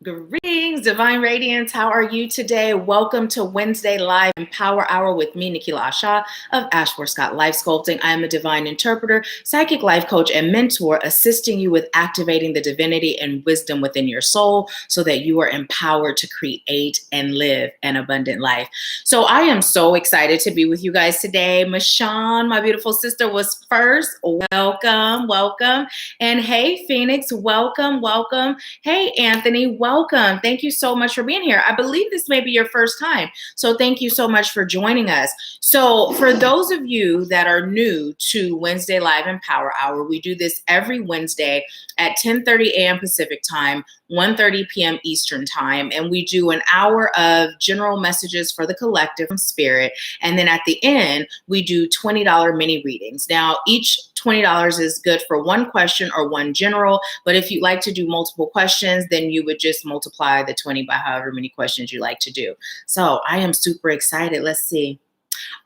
Greetings, Divine Radiance. How are you today? Welcome to Wednesday Live Empower Hour with me, Nahkila Isha of AshworthScott Life Sculpting. I am a divine interpreter, psychic life coach, and mentor, assisting you with activating the divinity and wisdom within your soul so that you are empowered to create and live an abundant life. So I am so excited to be with you guys today. Michonne, my beautiful sister, was first. Welcome, welcome. And hey, Phoenix, welcome, welcome. Hey, Anthony, welcome. Thank you so much for being here. I believe this may be your first time. So thank you so much for joining us. So for those of you that are new to Wednesday Live Empower Hour, we do this every Wednesday at 10:30 a.m. Pacific time, 1:30 p.m. Eastern time. And we do an hour of general messages for the collective from spirit. And then at the end, we do $20 mini readings. Now, each $20 is good for one question or one general. But if you'd like to do multiple questions, then you would just multiply the 20 by however many questions you like to do. So I am super excited. Let's see.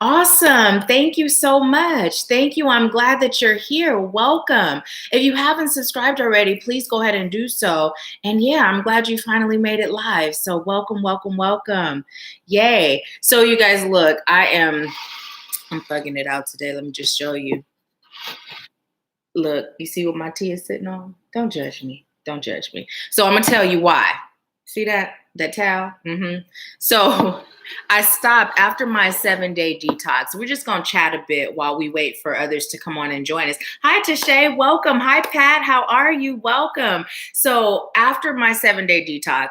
Awesome. Thank you so much. Thank you. I'm glad that you're here. Welcome. If you haven't subscribed already, please go ahead and do so. And yeah, I'm glad you finally made it live. So welcome, welcome, welcome. Yay. So you guys, look, I'm thugging it out today. Let me just show you. Look, you see what my tea is sitting on? Don't judge me. Don't judge me. So I'm going to tell you why. See that towel? So I stopped after my 7-day detox. We're just going to chat a bit while we wait for others to come on and join us. Hi, Tashay. Welcome. Hi, Pat. How are you? Welcome. So after my 7-day detox,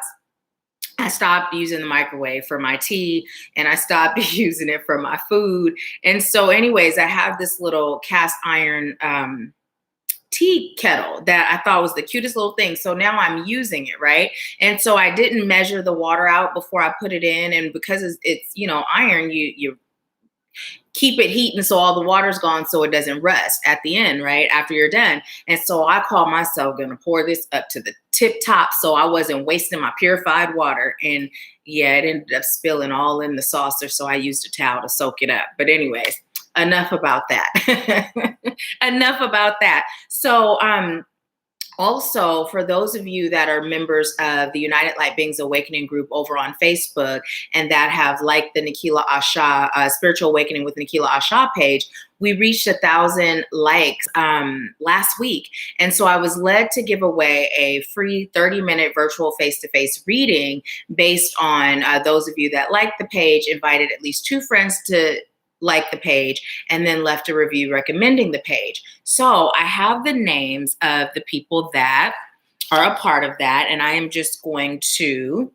I stopped using the microwave for my tea and I stopped using it for my food. And so anyways, I have this little cast iron tea kettle that I thought was the cutest little thing. So now I'm using it, right? And so I didn't measure the water out before I put it in. And because it's iron, you keep it heating so all the water's gone so it doesn't rust at the end, right? After you're done. And so I called myself going to pour this up to the tip top so I wasn't wasting my purified water. And yeah, it ended up spilling all in the saucer. So I used a towel to soak it up. But anyways, enough about that. Enough about that. So also, for those of you that are members of the United Light Beings Awakening group over on Facebook and that have liked the Nahkila Isha Spiritual Awakening with Nahkila Isha page, we reached 1,000 likes last week. And so I was led to give away a free 30-minute virtual face-to-face reading based on those of you that liked the page, invited at least 2 friends to like the page, and then left a review recommending the page. So I have the names of the people that are a part of that, and I am just going to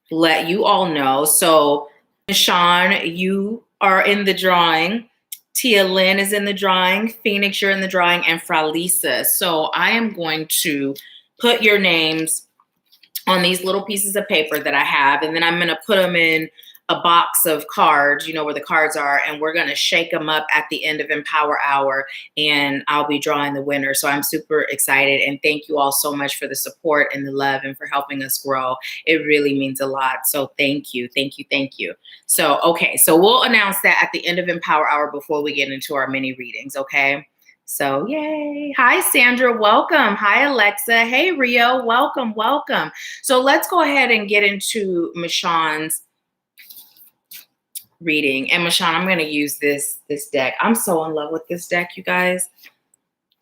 let you all know. So Sean, you are in the drawing. Tia Lynn is in the drawing. Phoenix, you're in the drawing, and Fralisa. So I am going to put your names on these little pieces of paper that I have, and then I'm going to put them in a box of cards, where the cards are, and we're going to shake them up at the end of Empower Hour, and I'll be drawing the winner. So I'm super excited, and thank you all so much for the support and the love and for helping us grow. It really means a lot. So thank you, thank you, thank you. So, okay, so we'll announce that at the end of Empower Hour before we get into our mini readings, okay? So yay. Hi, Sandra. Welcome. Hi, Alexa. Hey, Rio. Welcome, welcome. So let's go ahead and get into Michonne's reading. And Michonne, I'm going to use this deck. I'm so in love with this deck, you guys.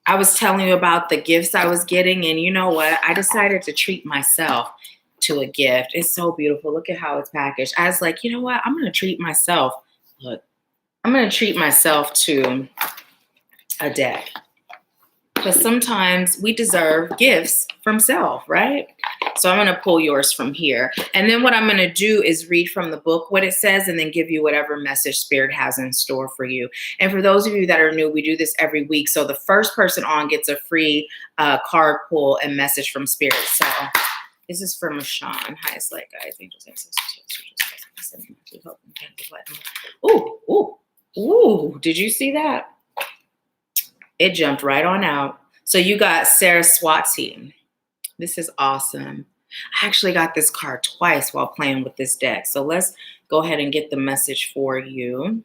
I was telling you about the gifts I was getting, and you know what? I decided to treat myself to a gift. It's so beautiful. Look at how it's packaged. I was like, you know what? I'm going to treat myself. Look, I'm going to treat myself to a deck. Because sometimes we deserve gifts from self, right? So I'm going to pull yours from here. And then what I'm going to do is read from the book what it says and then give you whatever message Spirit has in store for you. And for those of you that are new, we do this every week. So the first person on gets a free card pull and message from Spirit. So this is for Michonne. Highest light guys, angels, ancestors. Ooh, did you see that? It jumped right on out. So you got Saraswati. This is awesome. I actually got this card twice while playing with this deck. So let's go ahead and get the message for you.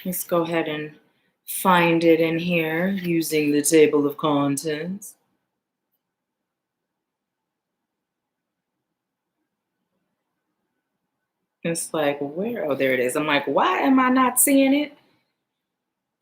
Let's go ahead and find it in here using the table of contents. It's like, where? Oh, there it is. I'm like, why am I not seeing it?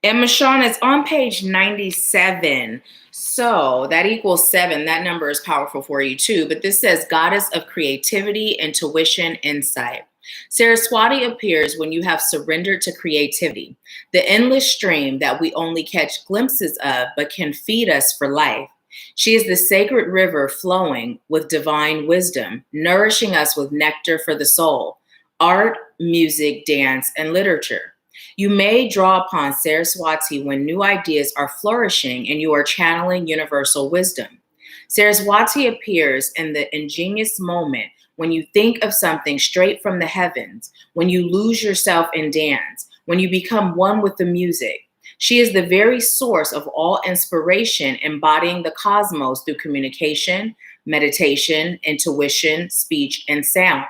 And Michonne, it's on page 97. So that equals 7. That number is powerful for you too. But this says goddess of creativity, intuition, insight. Saraswati appears when you have surrendered to creativity, the endless stream that we only catch glimpses of but can feed us for life. She is the sacred river flowing with divine wisdom, nourishing us with nectar for the soul, art, music, dance, and literature. You may draw upon Saraswati when new ideas are flourishing and you are channeling universal wisdom. Saraswati appears in the ingenious moment when you think of something straight from the heavens, when you lose yourself in dance, when you become one with the music. She is the very source of all inspiration, embodying the cosmos through communication, meditation, intuition, speech, and sound.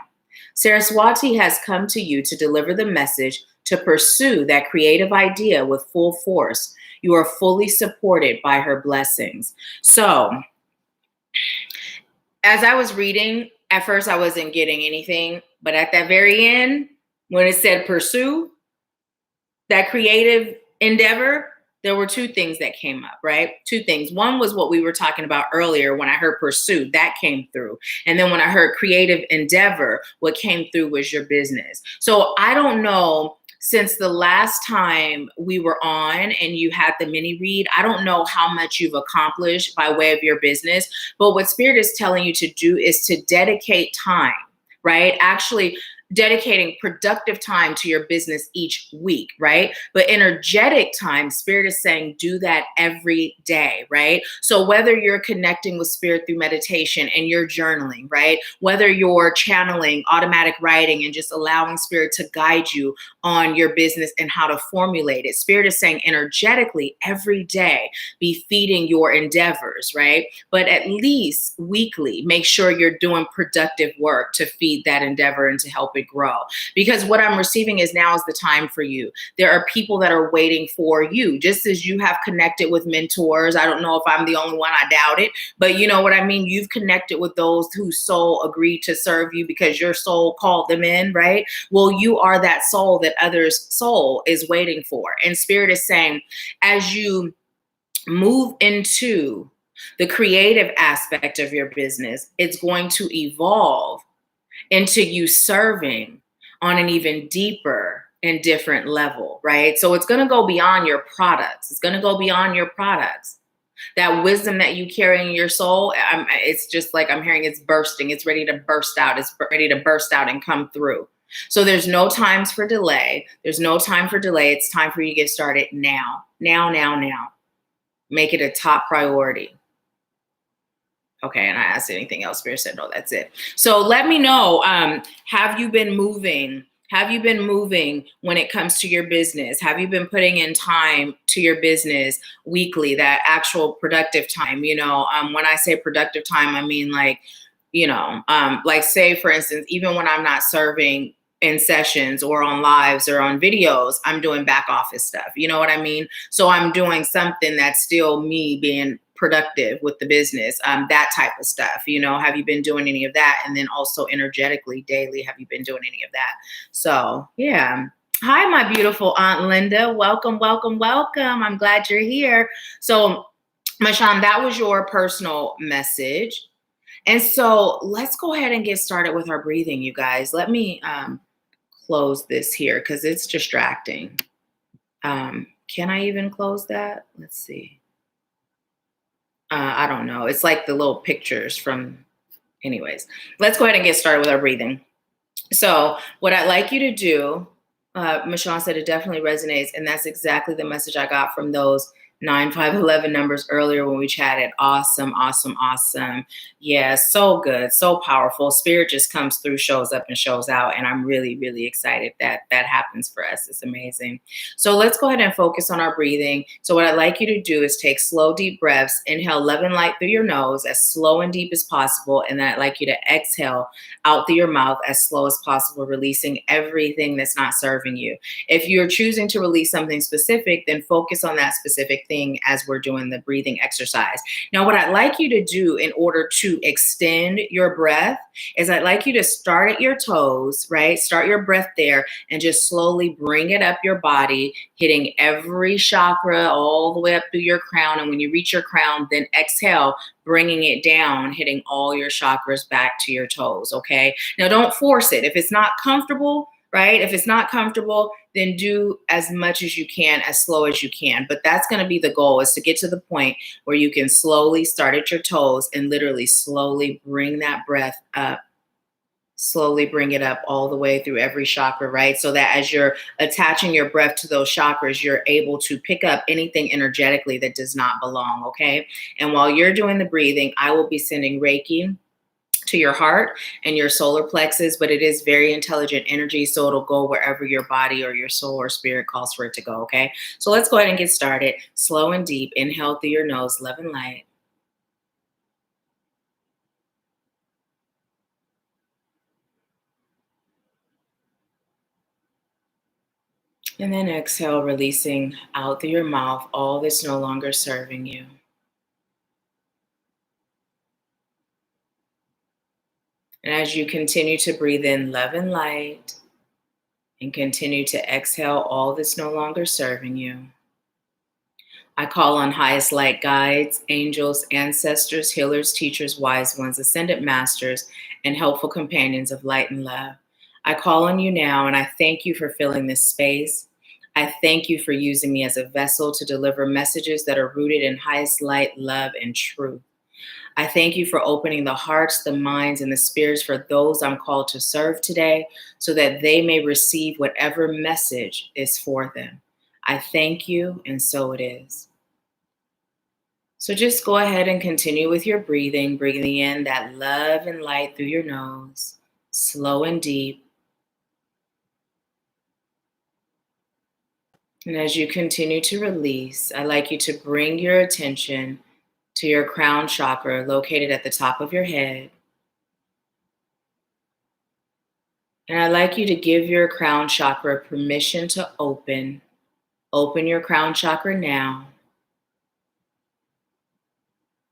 Saraswati has come to you to deliver the message to pursue that creative idea with full force. You are fully supported by her blessings. So, as I was reading, at first I wasn't getting anything, but at that very end, when it said pursue that creative endeavor, there were two things that came up, right? Two things. One was what we were talking about earlier when I heard pursue, that came through. And then when I heard creative endeavor, what came through was your business. So I don't know, since the last time we were on and you had the mini read, I don't know how much you've accomplished by way of your business, but what Spirit is telling you to do is to dedicate time, right? Actually, dedicating productive time to your business each week, right? But energetic time, Spirit is saying do that every day, right? So whether you're connecting with Spirit through meditation and you're journaling, right? Whether you're channeling automatic writing and just allowing Spirit to guide you on your business and how to formulate it, Spirit is saying energetically every day be feeding your endeavors, right? But at least weekly, make sure you're doing productive work to feed that endeavor and to help it grow. Because what I'm receiving is now is the time for you. There are people that are waiting for you, just as you have connected with mentors. I don't know if I'm the only one, I doubt it, but you know what I mean? You've connected with those whose soul agreed to serve you because your soul called them in, right? Well, you are that soul that others' soul is waiting for. And Spirit is saying, as you move into the creative aspect of your business, it's going to evolve into you serving on an even deeper and different level, right? So it's going to go beyond your products. It's going to go beyond your products. That wisdom that you carry in your soul, it's just like I'm hearing it's bursting. It's ready to burst out. It's ready to burst out and come through. So there's no times for delay. There's no time for delay. It's time for you to get started now. Now, now, now. Make it a top priority. Okay, and I asked anything else. Spirit said, no, that's it. So let me know, have you been moving? Have you been moving when it comes to your business? Have you been putting in time to your business weekly, that actual productive time? You know, when I say productive time, I mean like, you know, like say, for instance, even when I'm not serving in sessions or on lives or on videos, I'm doing back office stuff. You know what I mean? So I'm doing something that's still me being productive with the business, that type of stuff. You know, have you been doing any of that? And then also energetically daily, have you been doing any of that? So yeah. Hi, my beautiful Aunt Linda. Welcome, welcome, welcome. I'm glad you're here. So Mashawn, that was your personal message. And so let's go ahead and get started with our breathing, you guys. Let me close this here because it's distracting. Can I even close that? Let's see. I don't know. It's like the little pictures from, anyways. Let's go ahead and get started with our breathing. So what I'd like you to do, Michonne said it definitely resonates, and that's exactly the message I got from those 9511 numbers earlier when we chatted. Awesome, awesome, awesome. Yeah, so good, so powerful. Spirit just comes through, shows up, and shows out. And I'm really, really excited that that happens for us. It's amazing. So let's go ahead and focus on our breathing. So, what I'd like you to do is take slow, deep breaths. Inhale love and light through your nose as slow and deep as possible. And then I'd like you to exhale out through your mouth as slow as possible, releasing everything that's not serving you. If you're choosing to release something specific, then focus on that specific thing as we're doing the breathing exercise. Now, what I'd like you to do in order to extend your breath is I'd like you to start at your toes, right? Start your breath there and just slowly bring it up your body, hitting every chakra all the way up through your crown. And when you reach your crown, then exhale, bringing it down, hitting all your chakras back to your toes, okay? Now, don't force it. If it's not comfortable, right? If it's not comfortable, then do as much as you can, as slow as you can. But that's going to be the goal, is to get to the point where you can slowly start at your toes and literally slowly bring that breath up. Slowly bring it up all the way through every chakra, right? So that as you're attaching your breath to those chakras, you're able to pick up anything energetically that does not belong, okay? And while you're doing the breathing, I will be sending Reiki to your heart and your solar plexus, but it is very intelligent energy, so it'll go wherever your body or your soul or spirit calls for it to go, okay? So let's go ahead and get started. Slow and deep. Inhale through your nose, love and light. And then exhale, releasing out through your mouth all that's no longer serving you. And as you continue to breathe in love and light and continue to exhale all that's no longer serving you, I call on highest light guides, angels, ancestors, healers, teachers, wise ones, ascended masters, and helpful companions of light and love. I call on you now, and I thank you for filling this space. I thank you for using me as a vessel to deliver messages that are rooted in highest light, love, and truth. I thank you for opening the hearts, the minds, and the spirits for those I'm called to serve today so that they may receive whatever message is for them. I thank you, and so it is. So just go ahead and continue with your breathing, breathing in that love and light through your nose, slow and deep. And as you continue to release, I'd like you to bring your attention to your crown chakra located at the top of your head. And I'd like you to give your crown chakra permission to open. Open your crown chakra now.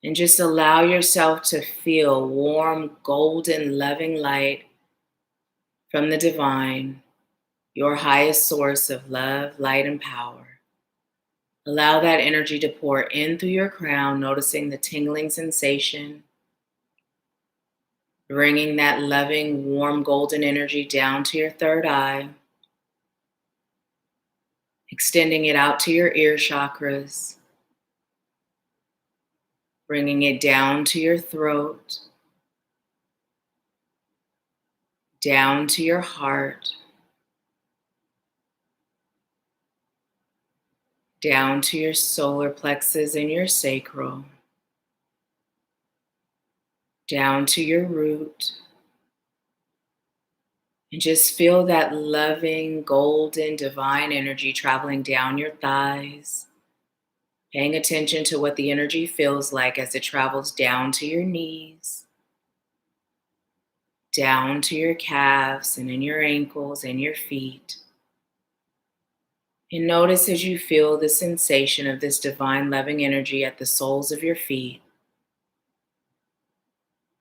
And just allow yourself to feel warm, golden, loving light from the divine, your highest source of love, light, and power. Allow that energy to pour in through your crown, noticing the tingling sensation, bringing that loving, warm, golden energy down to your third eye, extending it out to your ear chakras, bringing it down to your throat, down to your heart, down to your solar plexus and your sacral, down to your root. And just feel that loving, golden, divine energy traveling down your thighs, paying attention to what the energy feels like as it travels down to your knees, down to your calves and in your ankles and your feet. And notice as you feel the sensation of this divine loving energy at the soles of your feet,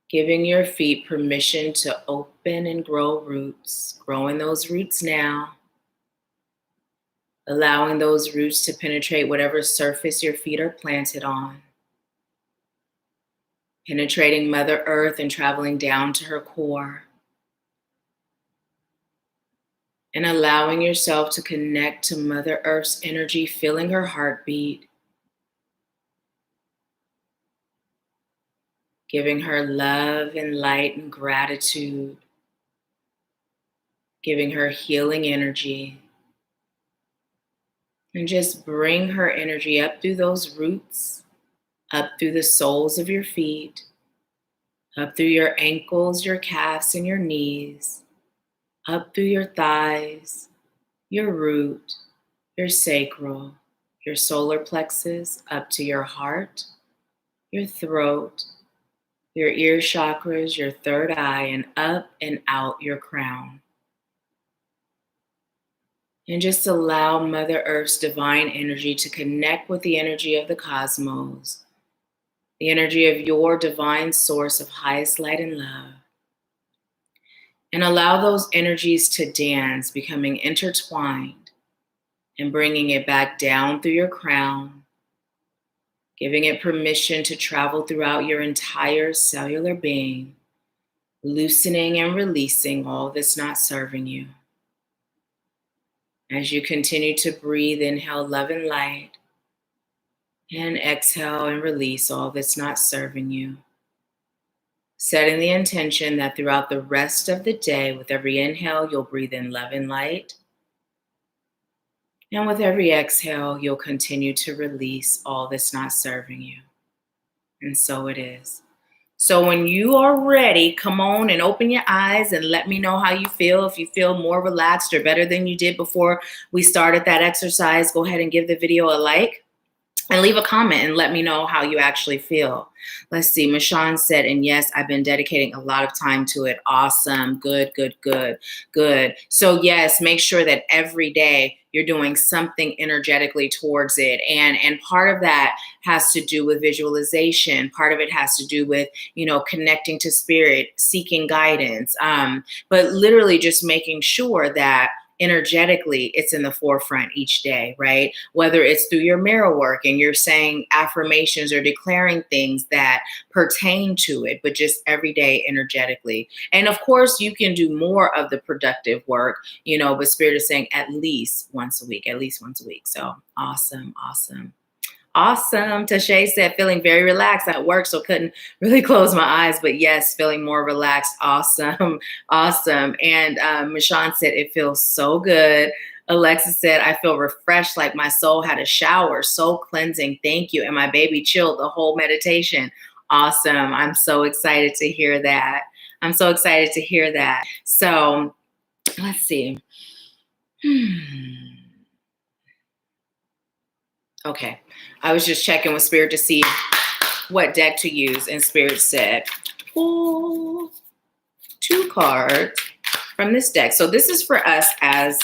giving your feet permission to open and grow roots, growing those roots now, allowing those roots to penetrate whatever surface your feet are planted on, penetrating Mother Earth and traveling down to her core, and allowing yourself to connect to Mother Earth's energy, feeling her heartbeat, giving her love and light and gratitude, giving her healing energy, And just bring her energy up through those roots, up through the soles of your feet, up through your ankles, your calves, and your knees, up through your thighs, your root, your sacral, your solar plexus, up to your heart, your throat, your ear chakras, your third eye, and up and out your crown. And just allow Mother Earth's divine energy to connect with the energy of the cosmos, the energy of your divine source of highest light and love. And allow those energies to dance, becoming intertwined and bringing it back down through your crown, giving it permission to travel throughout your entire cellular being, loosening and releasing all that's not serving you. As you continue to breathe, inhale love and light, and exhale and release all that's not serving you. Setting the intention that throughout the rest of the day, with every inhale, you'll breathe in love and light. And with every exhale, you'll continue to release all that's not serving you. And so it is. So when you are ready, come on and open your eyes and let me know how you feel. If you feel more relaxed or better than you did before we started that exercise, go ahead and give the video a like and leave a comment and let me know how you actually feel. Let's see. Michonne said, and yes, I've been dedicating a lot of time to it. Awesome. Good, good, good, good. So yes, make sure that every day you're doing something energetically towards it. And part of that has to do with visualization. Part of it has to do with, connecting to spirit, seeking guidance. But literally just making sure that energetically it's in the forefront each day, right? Whether it's through your mirror work and you're saying affirmations or declaring things that pertain to it, but just every day energetically. And of course, you can do more of the productive work, but Spirit is saying at least once a week. So awesome. Awesome. Tashay said, feeling very relaxed at work, so couldn't really close my eyes, but yes, feeling more relaxed. Awesome. Awesome. And Michonne said, it feels so good. Alexa said, I feel refreshed, like my soul had a shower, so cleansing. Thank you. And my baby chilled the whole meditation. Awesome. I'm so excited to hear that. So let's see. Okay. I was just checking with Spirit to see what deck to use, and Spirit said, pull 2 cards from this deck. So this is for us as,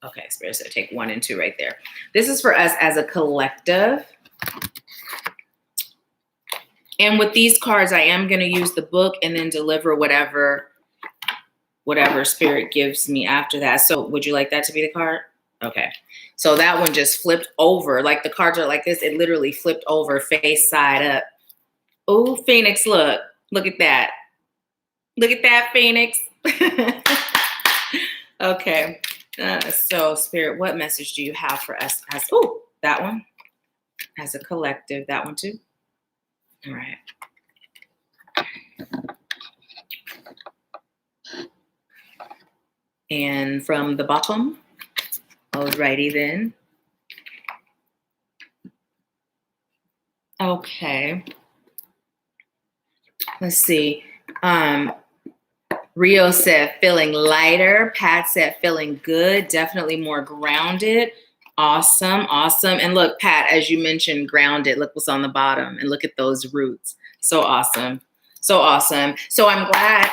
Okay, Spirit said take 1 and 2 right there. This is for us as a collective. And with these cards, I am going to use the book and then deliver whatever Spirit gives me after that. So would you like that to be the card? Okay, so that one just flipped over. Like the cards are like this. It literally flipped over face side up. Oh, Phoenix, look at that. Look at that, Phoenix. Okay, so Spirit, what message do you have for us as, that one, as a collective, that one too? All right. And from the bottom, alrighty then. Okay. Let's see. Rio said feeling lighter. Pat said feeling good. Definitely more grounded. Awesome. And look, Pat, as you mentioned, grounded. Look what's on the bottom and look at those roots. So awesome. So I'm glad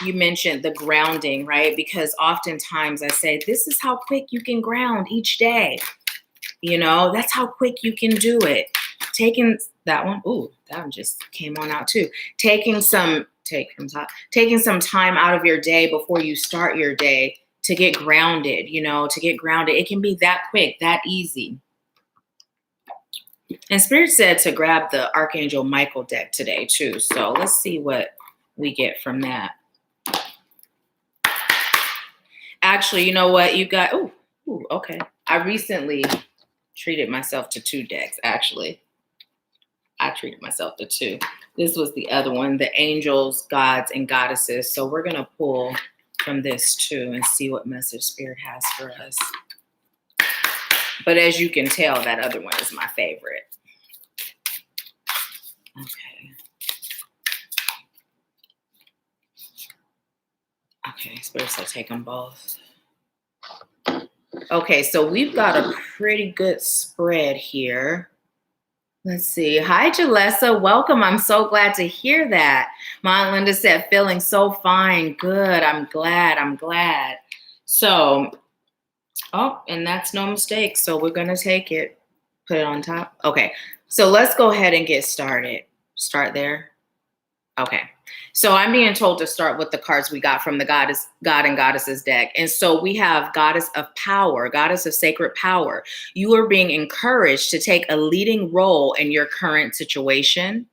you mentioned the grounding, right? Because oftentimes I say, this is how quick you can ground each day. That's how quick you can do it. Taking that one. Ooh, that one just came on out too. Taking some time out of your day before you start your day to get grounded, It can be that quick, that easy. And Spirit said to grab the Archangel Michael deck today too. So let's see what we get from that. Actually, you know what? You got, okay. I recently treated myself to 2 decks, actually. I treated myself to 2. This was the other one, the angels, gods, and goddesses. So we're going to pull from this too and see what message Spirit has for us. But as you can tell, that other one is my favorite. Okay. Okay, Spirits, I'll take them both. Okay, so we've got a pretty good spread here. Let's see. Hi, Jalessa. Welcome. I'm so glad to hear that. My Aunt Linda said, feeling so fine. Good. I'm glad. I'm glad. So, oh, and that's no mistake. So we're going to take it, put it on top. Okay. So let's go ahead and get started. Start there. Okay. So I'm being told to start with the cards we got from the God and Goddesses deck. And so we have Goddess of Power, Goddess of Sacred Power. You are being encouraged to take a leading role in your current situation.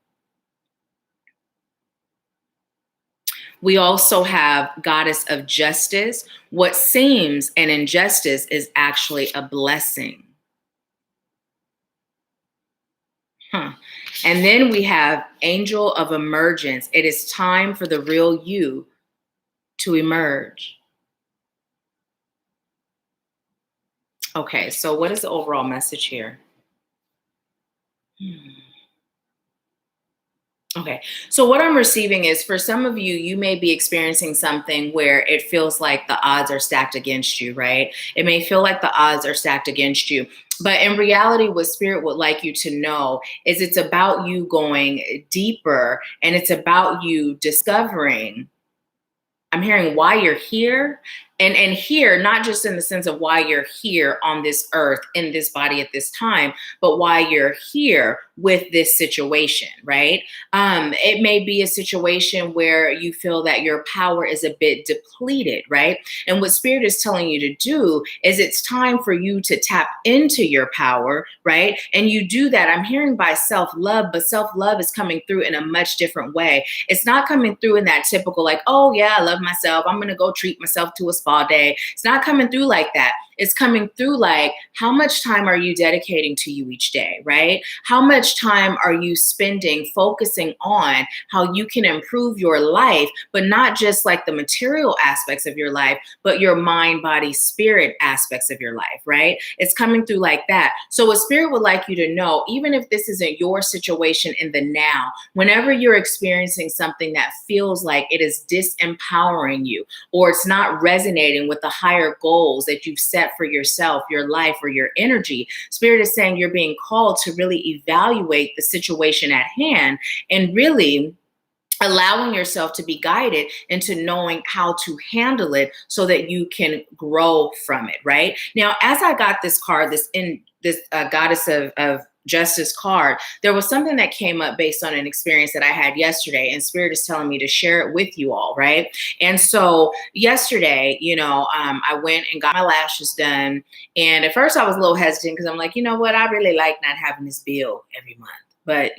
We also have Goddess of Justice. What seems an injustice is actually a blessing. And then we have Angel of Emergence. It is time for the real you to emerge. Okay, so what is the overall message here? Okay, so what I'm receiving is, for some of you, you may be experiencing something where it feels like the odds are stacked against you, right? It may feel like the odds are stacked against you. But in reality, what Spirit would like you to know is it's about you going deeper, and it's about you discovering, I'm hearing, why you're here. And here, not just in the sense of why you're here on this earth, in this body at this time, but why you're here with this situation, right? It may be a situation where you feel that your power is a bit depleted, right? And what Spirit is telling you to do is it's time for you to tap into your power, right? And you do that, I'm hearing, by self-love, but self-love is coming through in a much different way. It's not coming through in that typical, like, oh yeah, I love myself, I'm gonna go treat myself to a spa day. It's not coming through like that. It's coming through like, how much time are you dedicating to you each day, right? How much time are you spending focusing on how you can improve your life, but not just like the material aspects of your life, but your mind, body, spirit aspects of your life, right? It's coming through like that. So what Spirit would like you to know, even if this isn't your situation in the now, whenever you're experiencing something that feels like it is disempowering you, or it's not resonating with the higher goals that you've set for yourself, your life, or your energy, Spirit is saying you're being called to really evaluate the situation at hand and really allowing yourself to be guided into knowing how to handle it so that you can grow from it, right? Now, as I got this card, this Goddess of Justice card, there was something that came up based on an experience that I had yesterday, and Spirit is telling me to share it with you all, right? And so yesterday, I went and got my lashes done, and at first I was a little hesitant because I'm like, you know what, I really like not having this bill every month. But,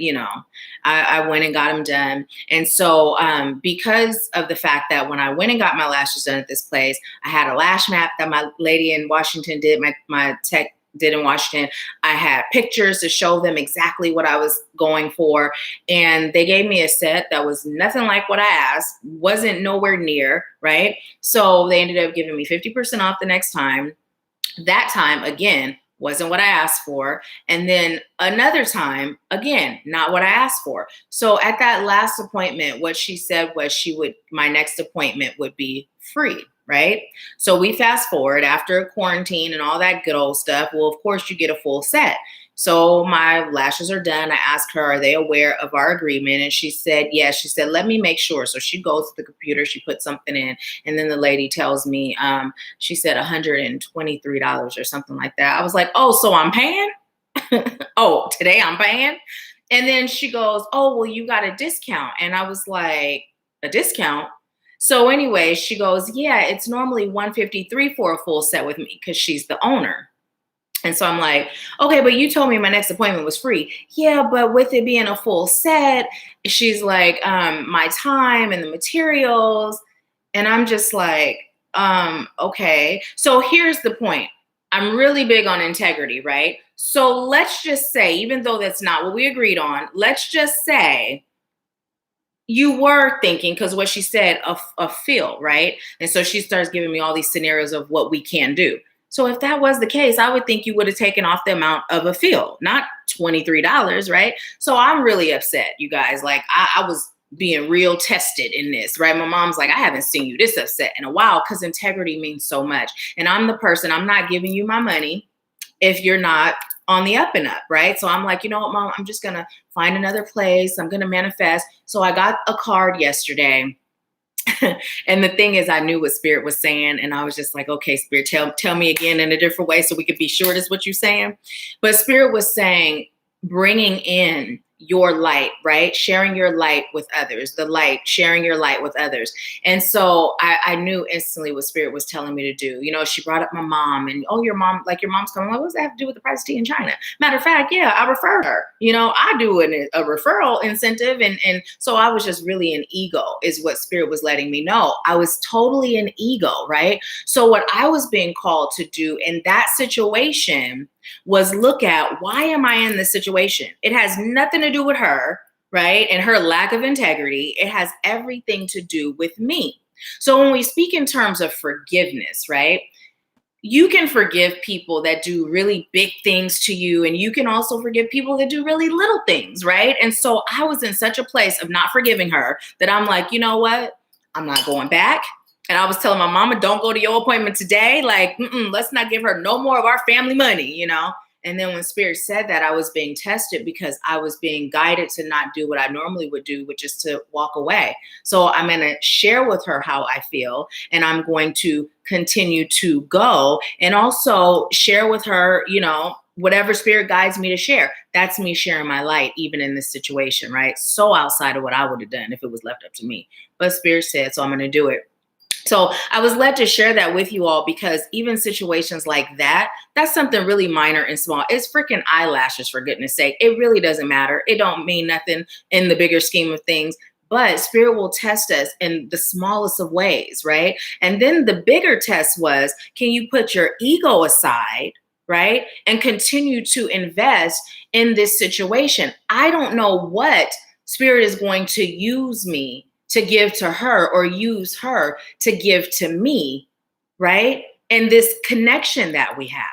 I went and got them done. And so because of the fact that when I went and got my lashes done at this place, I had a lash map that my lady in Washington did, my tech did in Washington. I had pictures to show them exactly what I was going for. And they gave me a set that was nothing like what I asked, wasn't nowhere near, right? So they ended up giving me 50% off the next time. That time, again, wasn't what I asked for. And then another time, again, not what I asked for. So at that last appointment, what she said was my next appointment would be free, right? So we fast forward after quarantine and all that good old stuff. Well, of course you get a full set. So my lashes are done. I asked her, are they aware of our agreement? And she said, yes. She said, let me make sure. So she goes to the computer, she puts something in, and then the lady tells me, she said $123 or something like that. I was like, oh, so I'm paying? Oh, today I'm paying? And then she goes, oh, well, you got a discount. And I was like, a discount? So anyway, she goes, yeah, it's normally $153 for a full set with me because she's the owner. And so I'm like, okay, but you told me my next appointment was free. Yeah, but with it being a full set, she's like, my time and the materials. And I'm just like, okay. So here's the point. I'm really big on integrity, right? So let's just say, even though that's not what we agreed on, let's just say You were thinking, because what she said, a feel, right? And so she starts giving me all these scenarios of what we can do. So if that was the case, I would think you would have taken off the amount of a feel, not $23, right? So I'm really upset, you guys. Like I was being real tested in this, right? My mom's like, I haven't seen you this upset in a while, because integrity means so much. And I'm the person, I'm not giving you my money if you're not on the up and up, right? So I'm like, you know what, Mom, I'm just going to find another place. I'm going to manifest. So I got a card yesterday. And the thing is, I knew what Spirit was saying. And I was just like, okay, Spirit, tell me again in a different way so we could be sure this is what you're saying. But Spirit was saying, bringing in your light, right? Sharing your light with others, the light, sharing your light with others. And so I knew instantly what Spirit was telling me to do. You know, she brought up my mom and, oh, your mom's coming. What does that have to do with the price of tea in China? Matter of fact, yeah, I referred her. You know, I do a referral incentive. And so I was just really an ego is what Spirit was letting me know. I was totally an ego, right? So what I was being called to do in that situation was look at, why am I in this situation? It has nothing to do with her, right? And her lack of integrity. It has everything to do with me. So when we speak in terms of forgiveness, right? You can forgive people that do really big things to you, and you can also forgive people that do really little things, right? And so I was in such a place of not forgiving her that I'm like, you know what? I'm not going back. And I was telling my mama, don't go to your appointment today. Like, let's not give her no more of our family money, you know? And then when Spirit said that, I was being tested because I was being guided to not do what I normally would do, which is to walk away. So I'm going to share with her how I feel, and I'm going to continue to go and also share with her, you know, whatever Spirit guides me to share. That's me sharing my light, even in this situation, right? So outside of what I would have done if it was left up to me. But Spirit said, so I'm going to do it. So I was led to share that with you all, because even situations like that, that's something really minor and small. It's freaking eyelashes, for goodness sake. It really doesn't matter. It don't mean nothing in the bigger scheme of things. But Spirit will test us in the smallest of ways, right? And then the bigger test was, can you put your ego aside, right? And continue to invest in this situation? I don't know what Spirit is going to use me to give to her, or use her to give to me, right? And this connection that we have.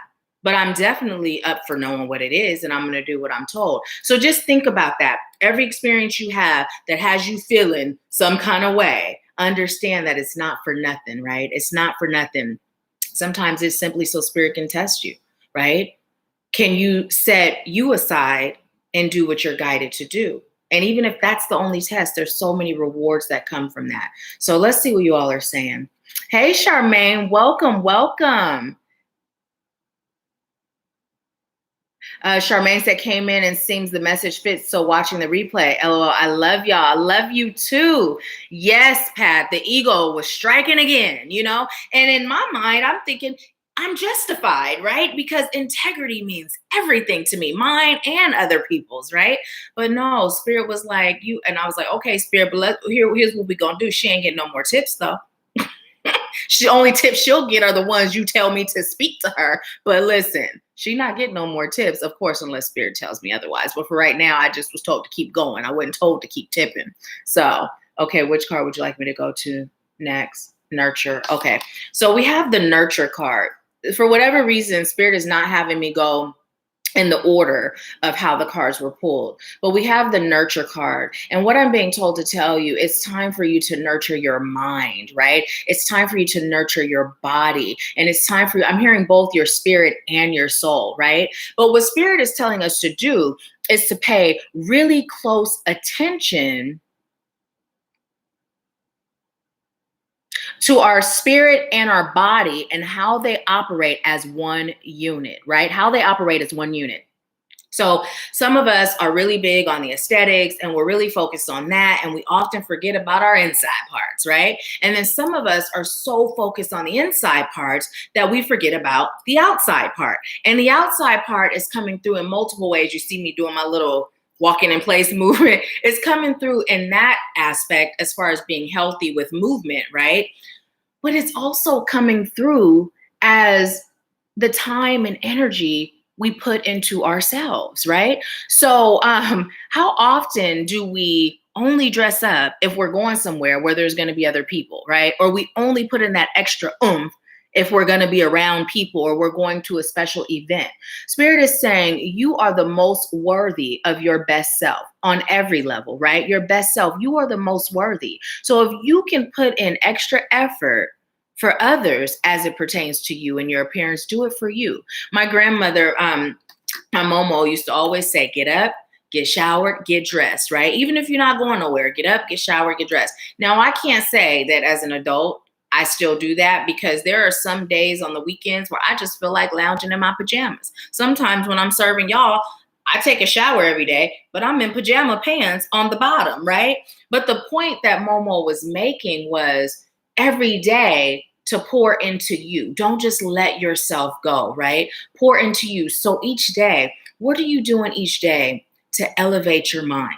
But I'm definitely up for knowing what it is, and I'm going to do what I'm told. So just think about that. Every experience you have that has you feeling some kind of way, understand that it's not for nothing, right? It's not for nothing. Sometimes it's simply so Spirit can test you, right? Can you set you aside and do what you're guided to do? And even if that's the only test, there's so many rewards that come from that. So let's see what you all are saying. Hey, Charmaine, welcome, welcome. Charmaine said, came in and seems the message fits, so watching the replay. LOL, I love y'all. I love you too. Yes, Pat, the ego was striking again, you know? And in my mind, I'm thinking, I'm justified, right? Because integrity means everything to me, mine and other people's, right? But no, Spirit was like, you, and I was like, okay, Spirit, but here's what we gonna do. She ain't getting no more tips though. She only tips she'll get are the ones you tell me to speak to her. But listen, she not getting no more tips, of course, unless Spirit tells me otherwise. But for right now, I just was told to keep going. I wasn't told to keep tipping. So, okay, which card would you like me to go to next? Nurture. Okay, so we have the nurture card. For whatever reason, Spirit is not having me go in the order of how the cards were pulled. But we have the nurture card. And what I'm being told to tell you, it's time for you to nurture your mind, right? It's time for you to nurture your body. And it's time for you, I'm hearing both your spirit and your soul, right? But what Spirit is telling us to do is to pay really close attention to our spirit and our body and how they operate as one unit, right? How they operate as one unit. So some of us are really big on the aesthetics and we're really focused on that. And we often forget about our inside parts, right? And then some of us are so focused on the inside parts that we forget about the outside part. And the outside part is coming through in multiple ways. You see me doing my little walking in place movement. It's coming through in that aspect as far as being healthy with movement, right? But it's also coming through as the time and energy we put into ourselves, right? So how often do we only dress up if we're going somewhere where there's going to be other people, right? Or we only put in that extra oomph if we're going to be around people or we're going to a special event. Spirit is saying you are the most worthy of your best self on every level, right? Your best self, you are the most worthy. So if you can put in extra effort for others as it pertains to you and your appearance, do it for you. My grandmother, my Momo used to always say, get up, get showered, get dressed, right? Even if you're not going nowhere, get up, get showered, get dressed. Now, I can't say that as an adult, I still do that because there are some days on the weekends where I just feel like lounging in my pajamas. Sometimes when I'm serving y'all, I take a shower every day, but I'm in pajama pants on the bottom, right? But the point that Momo was making was every day to pour into you. Don't just let yourself go, right? Pour into you. So each day, what are you doing each day to elevate your mind?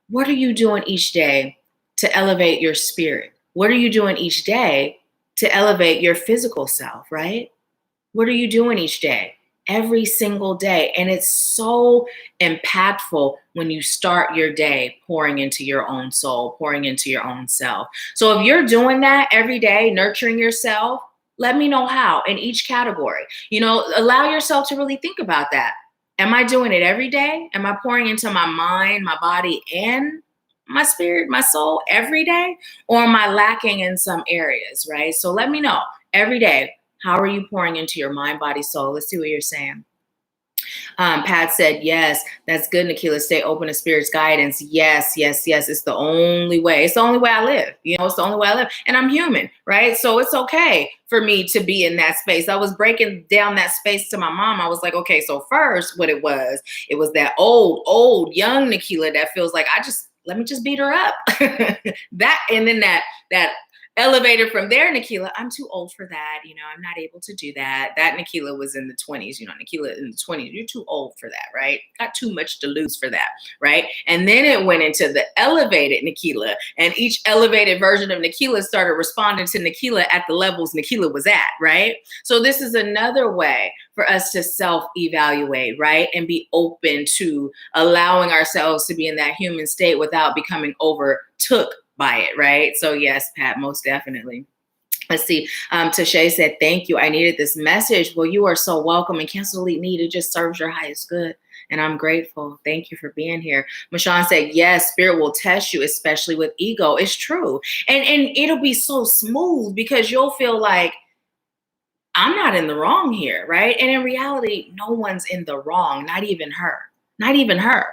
What are you doing each day to elevate your spirit? What are you doing each day to elevate your physical self, right? What are you doing each day? Every single day. And it's so impactful when you start your day pouring into your own soul, pouring into your own self. So if you're doing that every day, nurturing yourself, let me know how in each category. Allow yourself to really think about that. Am I doing it every day? Am I pouring into my mind, my body, and my spirit, my soul every day? Or am I lacking in some areas, right? So let me know every day. How are you pouring into your mind, body, soul? Let's see what you're saying. Pat said, yes, that's good, Nahkila. Stay open to Spirit's guidance. Yes, yes, yes. It's the only way. It's the only way I live. It's the only way I live. And I'm human, right? So it's okay for me to be in that space. I was breaking down that space to my mom. I was like, okay, so first what it was that old, young Nahkila that feels like let me just beat her up. And then that elevated from there, Nahkila, I'm too old for that. I'm not able to do that. That Nahkila was in the 20s. Nahkila in the 20s, you're too old for that, right? Got too much to lose for that, right? And then it went into the elevated Nahkila, and each elevated version of Nahkila started responding to Nahkila at the levels Nahkila was at, right? So this is another way for us to self-evaluate, right? And be open to allowing ourselves to be in that human state without becoming overtook by it, right? So yes, Pat, most definitely. Let's see. Tashay said, thank you. I needed this message. Well, you are so welcome. And Cancel Elite Need, it just serves your highest good. And I'm grateful. Thank you for being here. Mashawn said, yes, Spirit will test you, especially with ego. It's true. And it'll be so smooth because you'll feel like, I'm not in the wrong here, right? And in reality, no one's in the wrong, not even her. Not even her.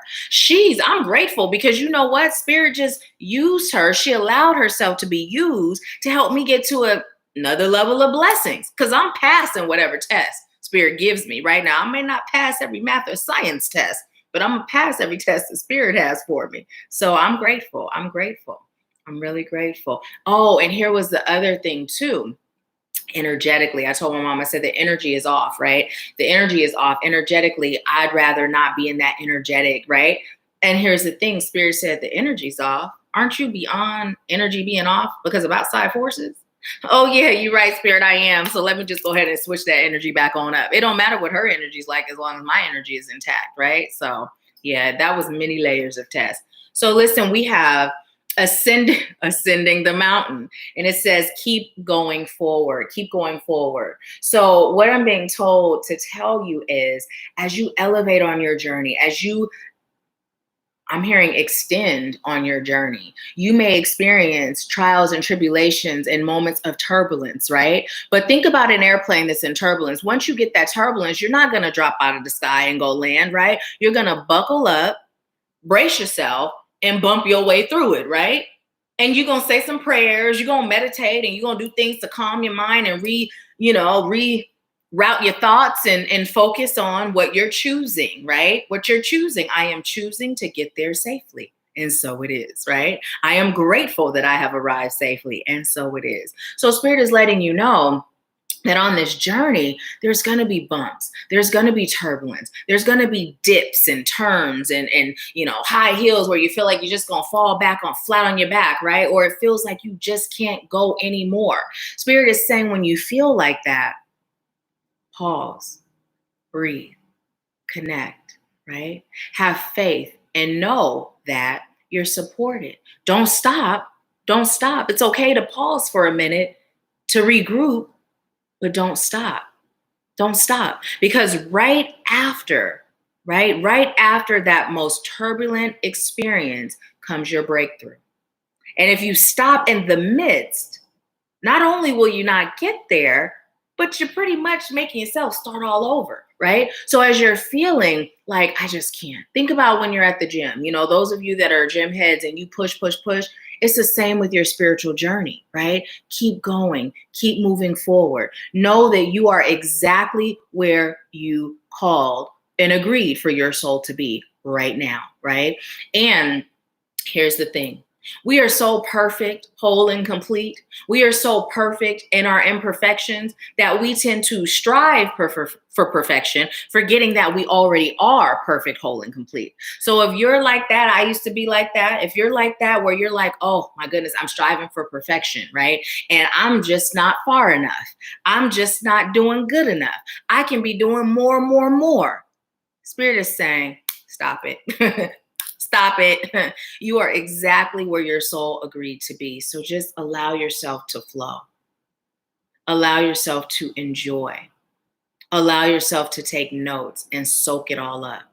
I'm grateful because you know what? Spirit just used her. She allowed herself to be used to help me get to another level of blessings because I'm passing whatever test Spirit gives me right now. I may not pass every math or science test, but I'm going to pass every test that Spirit has for me. So I'm grateful. I'm grateful. I'm really grateful. Oh, and here was the other thing too. Energetically, I told my mom, I said the energy is off, right? The energy is off. Energetically, I'd rather not be in that energetic, right? And here's the thing, Spirit said the energy's off. Aren't you beyond energy being off because of outside forces? Oh yeah, you're right, Spirit, I am. So let me just go ahead and switch that energy back on up. It don't matter what her energy's like as long as my energy is intact, right? So yeah, that was many layers of test. So listen, we have ascending the mountain. And it says, keep going forward, keep going forward. So what I'm being told to tell you is, as you elevate on your journey, I'm hearing extend on your journey, you may experience trials and tribulations and moments of turbulence, right? But think about an airplane that's in turbulence. Once you get that turbulence, you're not going to drop out of the sky and go land, right? You're going to buckle up, brace yourself, and bump your way through it, right? And you're going to say some prayers, you're going to meditate, and you're going to do things to calm your mind and reroute your thoughts and focus on what you're choosing, right? What you're choosing. I am choosing to get there safely. And so it is, right? I am grateful that I have arrived safely. And so it is. So Spirit is letting you know that on this journey, there's going to be bumps. There's going to be turbulence. There's going to be dips and turns and high heels where you feel like you're just going to fall back on flat on your back, right? Or it feels like you just can't go anymore. Spirit is saying when you feel like that, pause, breathe, connect, right? Have faith and know that You're supported. Don't stop. Don't stop. It's okay to pause for a minute to regroup, but don't stop. Don't stop. Because right after that most turbulent experience comes your breakthrough. And if you stop in the midst, not only will you not get there, but you're pretty much making yourself start all over, right? So as you're feeling like, I just can't, think about when you're at the gym. You know, those of you that are gym heads and you push, it's the same with your spiritual journey, right? Keep going, keep moving forward. Know that you are exactly where you called and agreed for your soul to be right now, right? And here's the thing. We are so perfect, whole, and complete. We are so perfect in our imperfections that we tend to strive for perfection, forgetting that we already are perfect, whole, and complete. So if you're like that, I used to be like that. If you're like that, where you're like, oh my goodness, I'm striving for perfection, right? And I'm just not far enough. I'm just not doing good enough. I can be doing more. Spirit is saying, stop it. Stop it. You are exactly where your soul agreed to be. So just allow yourself to flow. Allow yourself to enjoy. Allow yourself to take notes and soak it all up.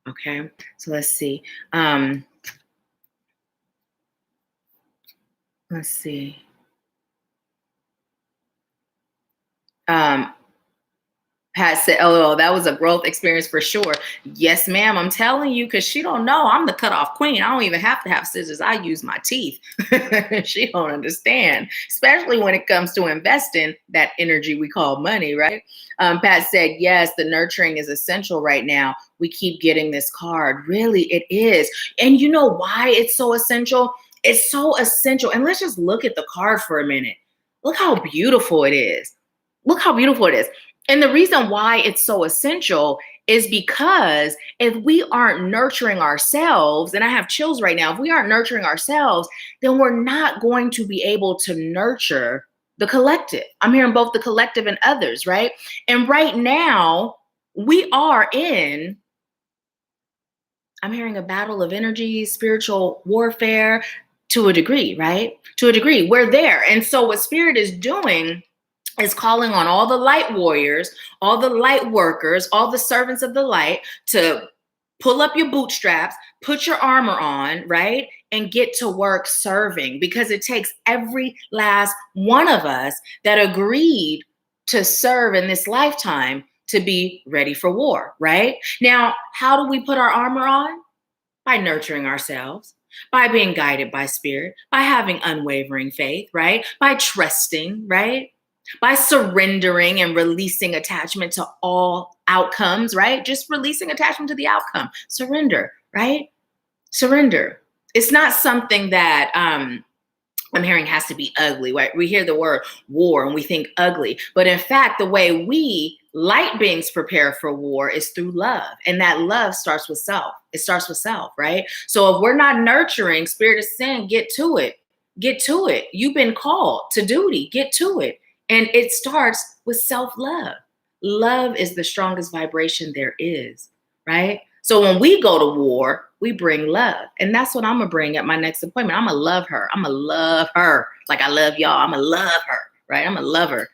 Okay. So let's see. Let's see. Pat said, LOL, that was a growth experience for sure. Yes, ma'am. I'm telling you, because she don't know I'm the cutoff queen. I don't even have to have scissors. I use my teeth. She don't understand, especially when it comes to investing that energy we call money, right? Pat said, yes, the nurturing is essential right now. We keep getting this card. Really, it is. And you know why it's so essential? It's so essential. And let's just look at the card for a minute. Look how beautiful it is. Look how beautiful it is. And the reason why it's so essential is because if we aren't nurturing ourselves, and I have chills right now, if we aren't nurturing ourselves, then we're not going to be able to nurture the collective. I'm hearing both the collective and others, right? And right now, we are in, I'm hearing a battle of energy, spiritual warfare to a degree, right? To a degree, we're there. And so what Spirit is doing is calling on all the light warriors, all the light workers, all the servants of the light to pull up your bootstraps, put your armor on, right? And get to work serving, because it takes every last one of us that agreed to serve in this lifetime to be ready for war, right? Now, how do we put our armor on? By nurturing ourselves, by being guided by Spirit, by having unwavering faith, right? By trusting, right? By surrendering and releasing attachment to all outcomes, right? Just releasing attachment to the outcome. Surrender, right? Surrender. It's not something that I'm hearing has to be ugly, right? We hear the word war and we think ugly. But in fact, the way we light beings prepare for war is through love. And that love starts with self. It starts with self, right? So if we're not nurturing, Spirit is saying, get to it. Get to it. You've been called to duty. Get to it. And it starts with self-love. Love is the strongest vibration there is, right? So when we go to war, we bring love. And that's what I'm going to bring at my next appointment. I'm going to love her. I'm going to love her like I love y'all. I'm going to love her, right? I'm going to love her.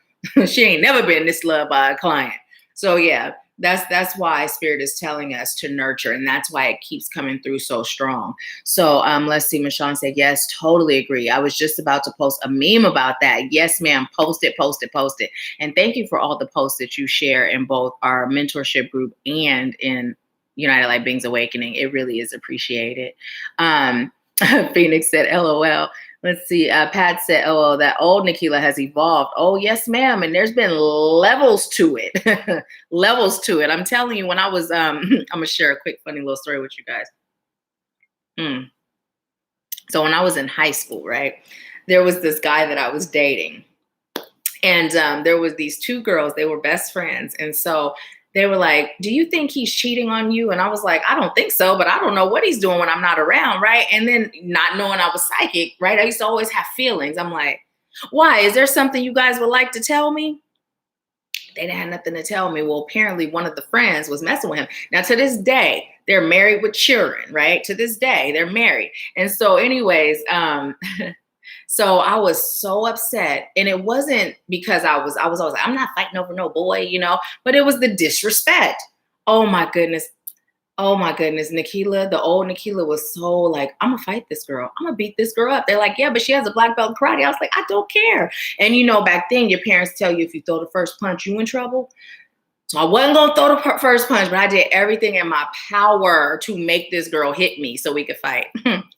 She ain't never been this loved by a client. So yeah, that's why Spirit is telling us to nurture. And that's why it keeps coming through so strong. So let's see. Michonne said, yes, totally agree. I was just about to post a meme about that. Yes, ma'am. Post it. And thank you for all the posts that you share in both our mentorship group and in United Light Beings Awakening. It really is appreciated. Phoenix said, LOL. Let's see. Pat said, oh, that old Nahkila has evolved. Oh, yes, ma'am. And there's been levels to it. Levels to it. I'm telling you, when I was, I'm going to share a quick, funny little story with you guys. So when I was in high school, right, there was this guy that I was dating. And there was these two girls. They were best friends. And so they were like, do you think he's cheating on you? And I was like, I don't think so, but I don't know what he's doing when I'm not around, right? And then not knowing I was psychic, right? I used to always have feelings. I'm like, why? Is there something you guys would like to tell me? They didn't have nothing to tell me. Well, apparently one of the friends was messing with him. Now, to this day, they're married with children, right? To this day, they're married. And so anyways, so I was so upset. And it wasn't because I was always like, I'm not fighting over no boy, you know, but it was the disrespect. Oh my goodness. Oh my goodness, Nahkila, the old Nahkila was so like, I'm gonna fight this girl. I'm gonna beat this girl up. They're like, yeah, but she has a black belt in karate. I was like, I don't care. And you know, back then your parents tell you if you throw the first punch, you in trouble. So I wasn't gonna throw the first punch, but I did everything in my power to make this girl hit me so we could fight.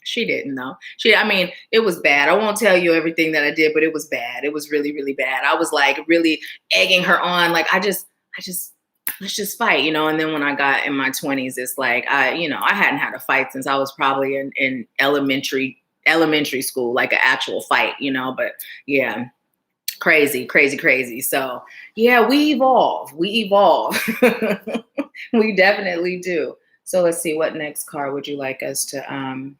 She didn't though. I mean, it was bad. I won't tell you everything that I did, but it was bad. It was really, really bad. I was like really egging her on. Like I just let's just fight, you know. And then when I got in my 20s, it's like I hadn't had a fight since I was probably in elementary school, like an actual fight, you know. But yeah, crazy. So yeah, we evolve. We definitely do. So let's see, what next card would you like us to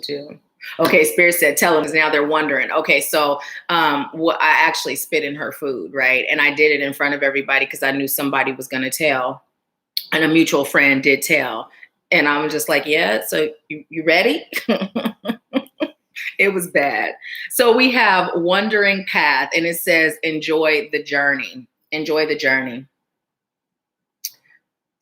do? Okay, Spirit said, tell them, because now they're wondering. Okay, so I actually spit in her food, right? And I did it in front of everybody because I knew somebody was going to tell, and a mutual friend did tell. And I was just like, yeah, so you ready? It was bad. So we have Wandering Path, and it says, enjoy the journey. Enjoy the journey.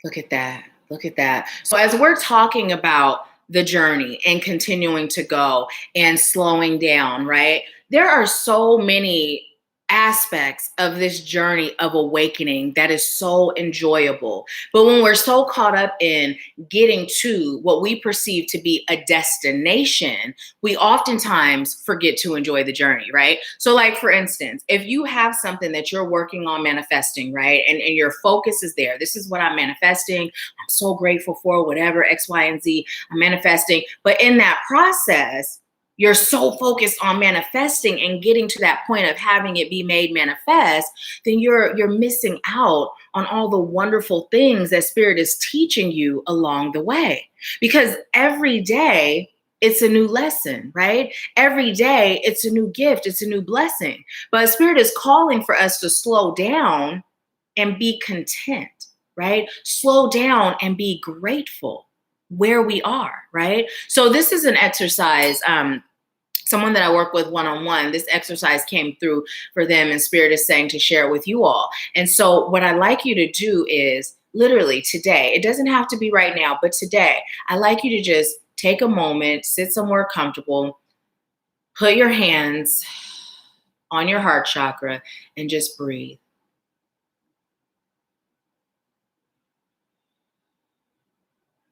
Look at that. Look at that. So as we're talking about the journey and continuing to go and slowing down, right? There are so many aspects of this journey of awakening that is so enjoyable. But when we're so caught up in getting to what we perceive to be a destination, we oftentimes forget to enjoy the journey, right? So like, for instance, if you have something that you're working on manifesting, right? And your focus is there. This is what I'm manifesting. I'm so grateful for whatever X, Y, and Z I'm manifesting. But in that process, you're so focused on manifesting and getting to that point of having it be made manifest, then you're missing out on all the wonderful things that Spirit is teaching you along the way. Because every day it's a new lesson, right? Every day it's a new gift, it's a new blessing. But Spirit is calling for us to slow down and be content, right? Slow down and be grateful where we are, right? So this is an exercise, someone that I work with one-on-one, this exercise came through for them, and Spirit is saying to share it with you all. And so what I'd like you to do is literally today, it doesn't have to be right now, but today, I'd like you to just take a moment, sit somewhere comfortable, put your hands on your heart chakra, and just breathe.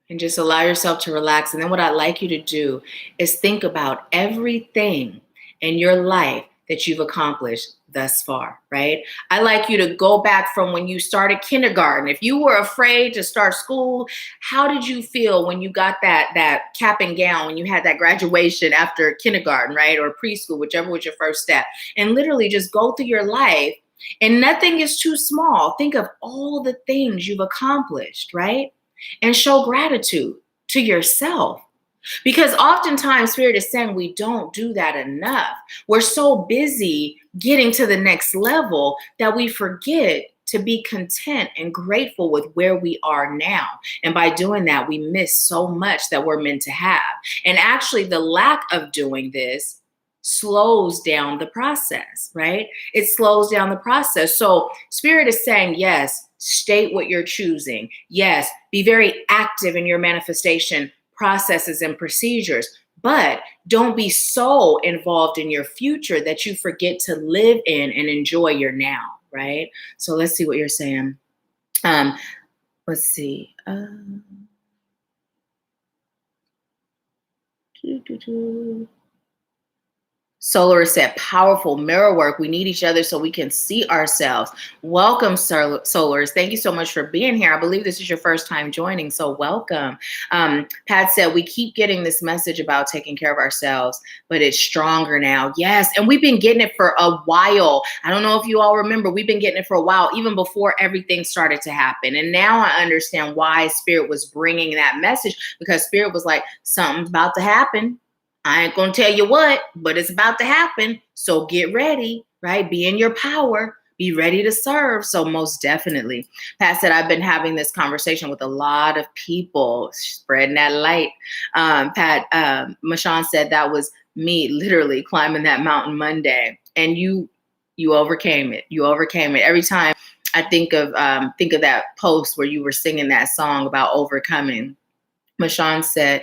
And just allow yourself to relax. And then what I'd like you to do is think about everything in your life that you've accomplished thus far, right? I like you to go back from when you started kindergarten. If you were afraid to start school, how did you feel when you got that cap and gown, when you had that graduation after kindergarten, right? Or preschool, whichever was your first step. And literally just go through your life, and nothing is too small. Think of all the things you've accomplished, right? And show gratitude to yourself. Because oftentimes Spirit is saying we don't do that enough. We're so busy getting to the next level that we forget to be content and grateful with where we are now. And by doing that, we miss so much that we're meant to have. And actually, the lack of doing this slows down the process, right? It slows down the process. So Spirit is saying, yes, state what you're choosing. Yes, be very active in your manifestation processes and procedures, but don't be so involved in your future that you forget to live in and enjoy your now, right? So let's see what you're saying. Let's see. Solar said, powerful mirror work. We need each other so we can see ourselves. Welcome, Solars. Thank you so much for being here. I believe this is your first time joining, so welcome. Pat said, we keep getting this message about taking care of ourselves, but it's stronger now. Yes, and we've been getting it for a while. I don't know if you all remember, we've been getting it for a while, even before everything started to happen. And now I understand why Spirit was bringing that message, because Spirit was like, something's about to happen. I ain't going to tell you what, but it's about to happen. So get ready, right? Be in your power. be ready to serve. So most definitely. Pat said, I've been having this conversation with a lot of people, spreading that light. Mashawn said that was me literally climbing that mountain Monday. And you overcame it. You overcame it. Every time I think of that post where you were singing that song about overcoming, Mashawn said,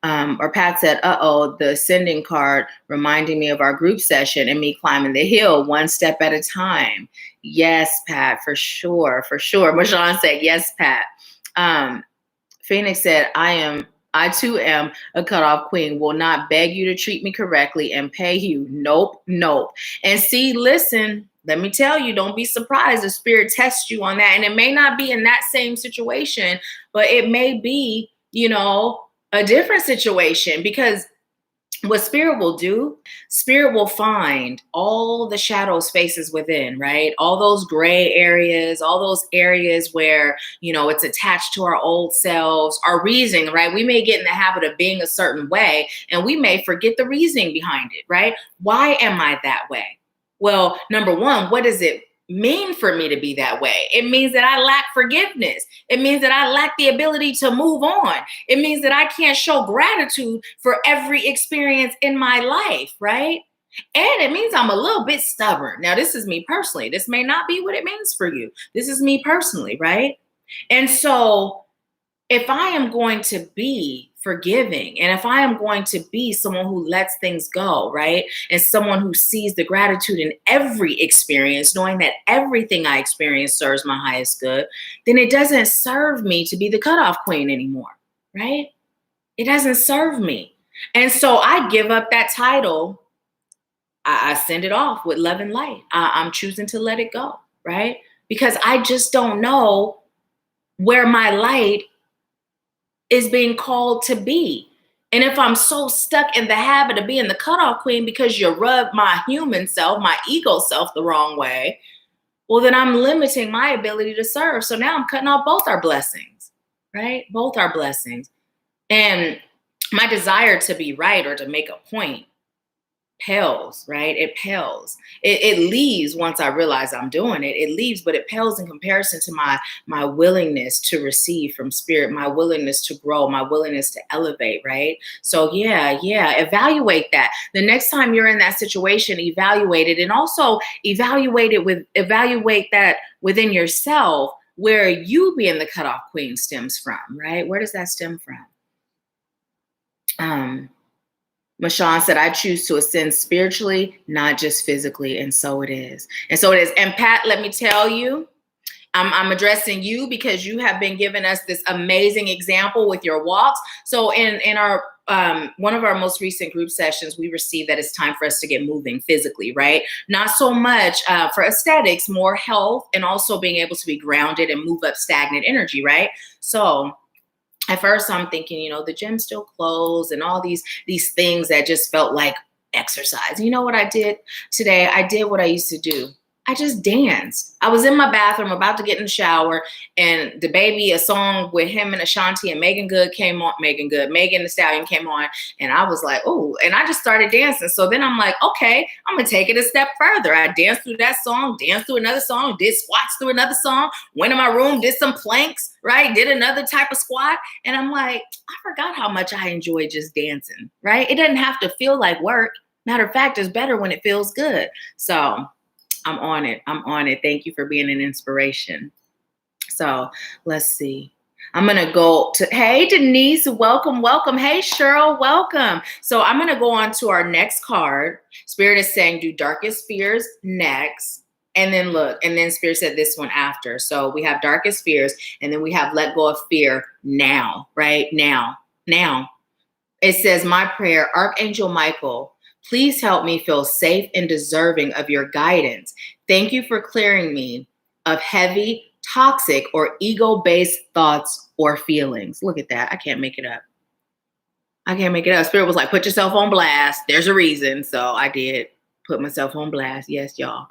or Pat said, the ascending card reminding me of our group session and me climbing the hill one step at a time. Yes, Pat, for sure, for sure. Mashawn said, yes, Pat. Phoenix said, I too am a cutoff queen, will not beg you to treat me correctly and pay you. Nope. And see, listen, let me tell you, don't be surprised if spirit tests you on that. And it may not be in that same situation, but it may be, a different situation, because what spirit will do, spirit will find all the shadow spaces within, right? All those gray areas, all those areas where, it's attached to our old selves, our reasoning, right? We may get in the habit of being a certain way and we may forget the reasoning behind it, right? Why am I that way? Well, number one, what does it mean for me to be that way? It means that I lack forgiveness. It means that I lack the ability to move on. It means that I can't show gratitude for every experience in my life, right? And it means I'm a little bit stubborn. Now, this is me personally. This may not be what it means for you. This is me personally, right? And so if I am going to be forgiving, and if I am going to be someone who lets things go, right? And someone who sees the gratitude in every experience, knowing that everything I experience serves my highest good, then it doesn't serve me to be the cutoff queen anymore, right? It doesn't serve me. And so I give up that title. I send it off with love and light. I'm choosing to let it go, right? Because I just don't know where my light is being called to be. And if I'm so stuck in the habit of being the cutoff queen because you rub my human self, my ego self the wrong way, well, then I'm limiting my ability to serve. So now I'm cutting off both our blessings, right? Both our blessings. And my desire to be right or to make a point pales, right? It pales. It leaves once I realize I'm doing it. It leaves, but it pales in comparison to my willingness to receive from spirit, my willingness to grow, my willingness to elevate, right? So yeah, evaluate that. The next time you're in that situation, evaluate it, and also evaluate that within yourself, where you being the cutoff queen stems from, right? Where does that stem from? Mashawn said, I choose to ascend spiritually, not just physically. And so it is. And Pat, let me tell you, I'm addressing you because you have been giving us this amazing example with your walks. So in our one of our most recent group sessions, we received that it's time for us to get moving physically, right? Not so much for aesthetics, more health, and also being able to be grounded and move up stagnant energy, right? So at first I'm thinking, the gym's still closed and all these things that just felt like exercise. You know what I did today? I did what I used to do. I just danced. I was in my bathroom about to get in the shower, and a song with him and Ashanti and Megan Thee Stallion came on, and I was like, oh, and I just started dancing. So then I'm like, okay, I'm gonna take it a step further. I danced through that song, danced through another song, did squats through another song, went in my room, did some planks, right? Did another type of squat. And I'm like, I forgot how much I enjoy just dancing, right? It doesn't have to feel like work. Matter of fact, it's better when it feels good. So I'm on it. Thank you for being an inspiration. So let's see. I'm going to go to, hey, Denise, welcome. Hey, Cheryl, welcome. So I'm going to go on to our next card. Spirit is saying, do darkest fears next. And then look, and then Spirit said this one after. So we have darkest fears, and then we have let go of fear now, right? Now. It says, my prayer, Archangel Michael, please help me feel safe and deserving of your guidance. Thank you for clearing me of heavy, toxic, or ego-based thoughts or feelings. Look at that. I can't make it up. Spirit was like, put yourself on blast. There's a reason. So I did put myself on blast. Yes, y'all.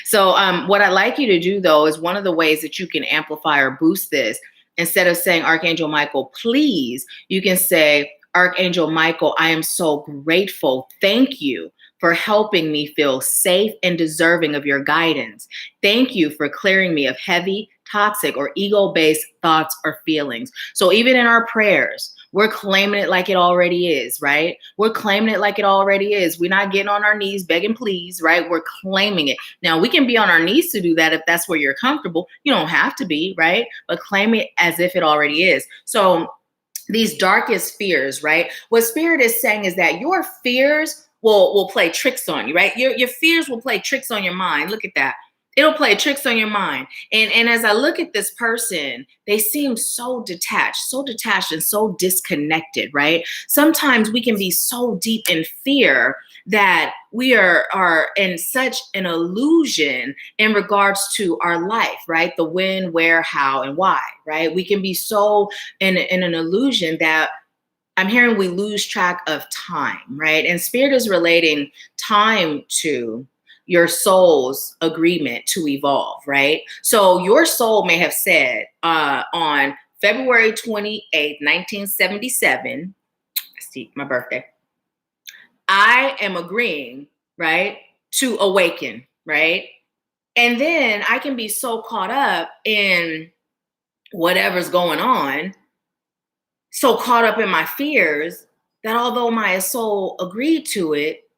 So what I'd like you to do, though, is one of the ways that you can amplify or boost this. Instead of saying, Archangel Michael, please, you can say, Archangel Michael, I am so grateful. Thank you for helping me feel safe and deserving of your guidance. Thank you for clearing me of heavy, toxic, or ego-based thoughts or feelings. So even in our prayers, we're claiming it like it already is, right? We're claiming it like it already is. We're not getting on our knees begging please, right? We're claiming it. Now, we can be on our knees to do that if that's where you're comfortable. You don't have to be, right? But claim it as if it already is. So these darkest fears, right? What Spirit is saying is that your fears will play tricks on you, right? Your fears will play tricks on your mind. Look at that. It'll play tricks on your mind. And as I look at this person, they seem so detached and so disconnected, right? Sometimes we can be so deep in fear that we are in such an illusion in regards to our life, right? The when, where, how, and why, right? We can be so in an illusion that I'm hearing we lose track of time, right? And Spirit is relating time to your soul's agreement to evolve, right? So your soul may have said on February 28th, 1977, see, my birthday, I am agreeing, right, to awaken, right? And then I can be so caught up in whatever's going on, so caught up in my fears that although my soul agreed to it,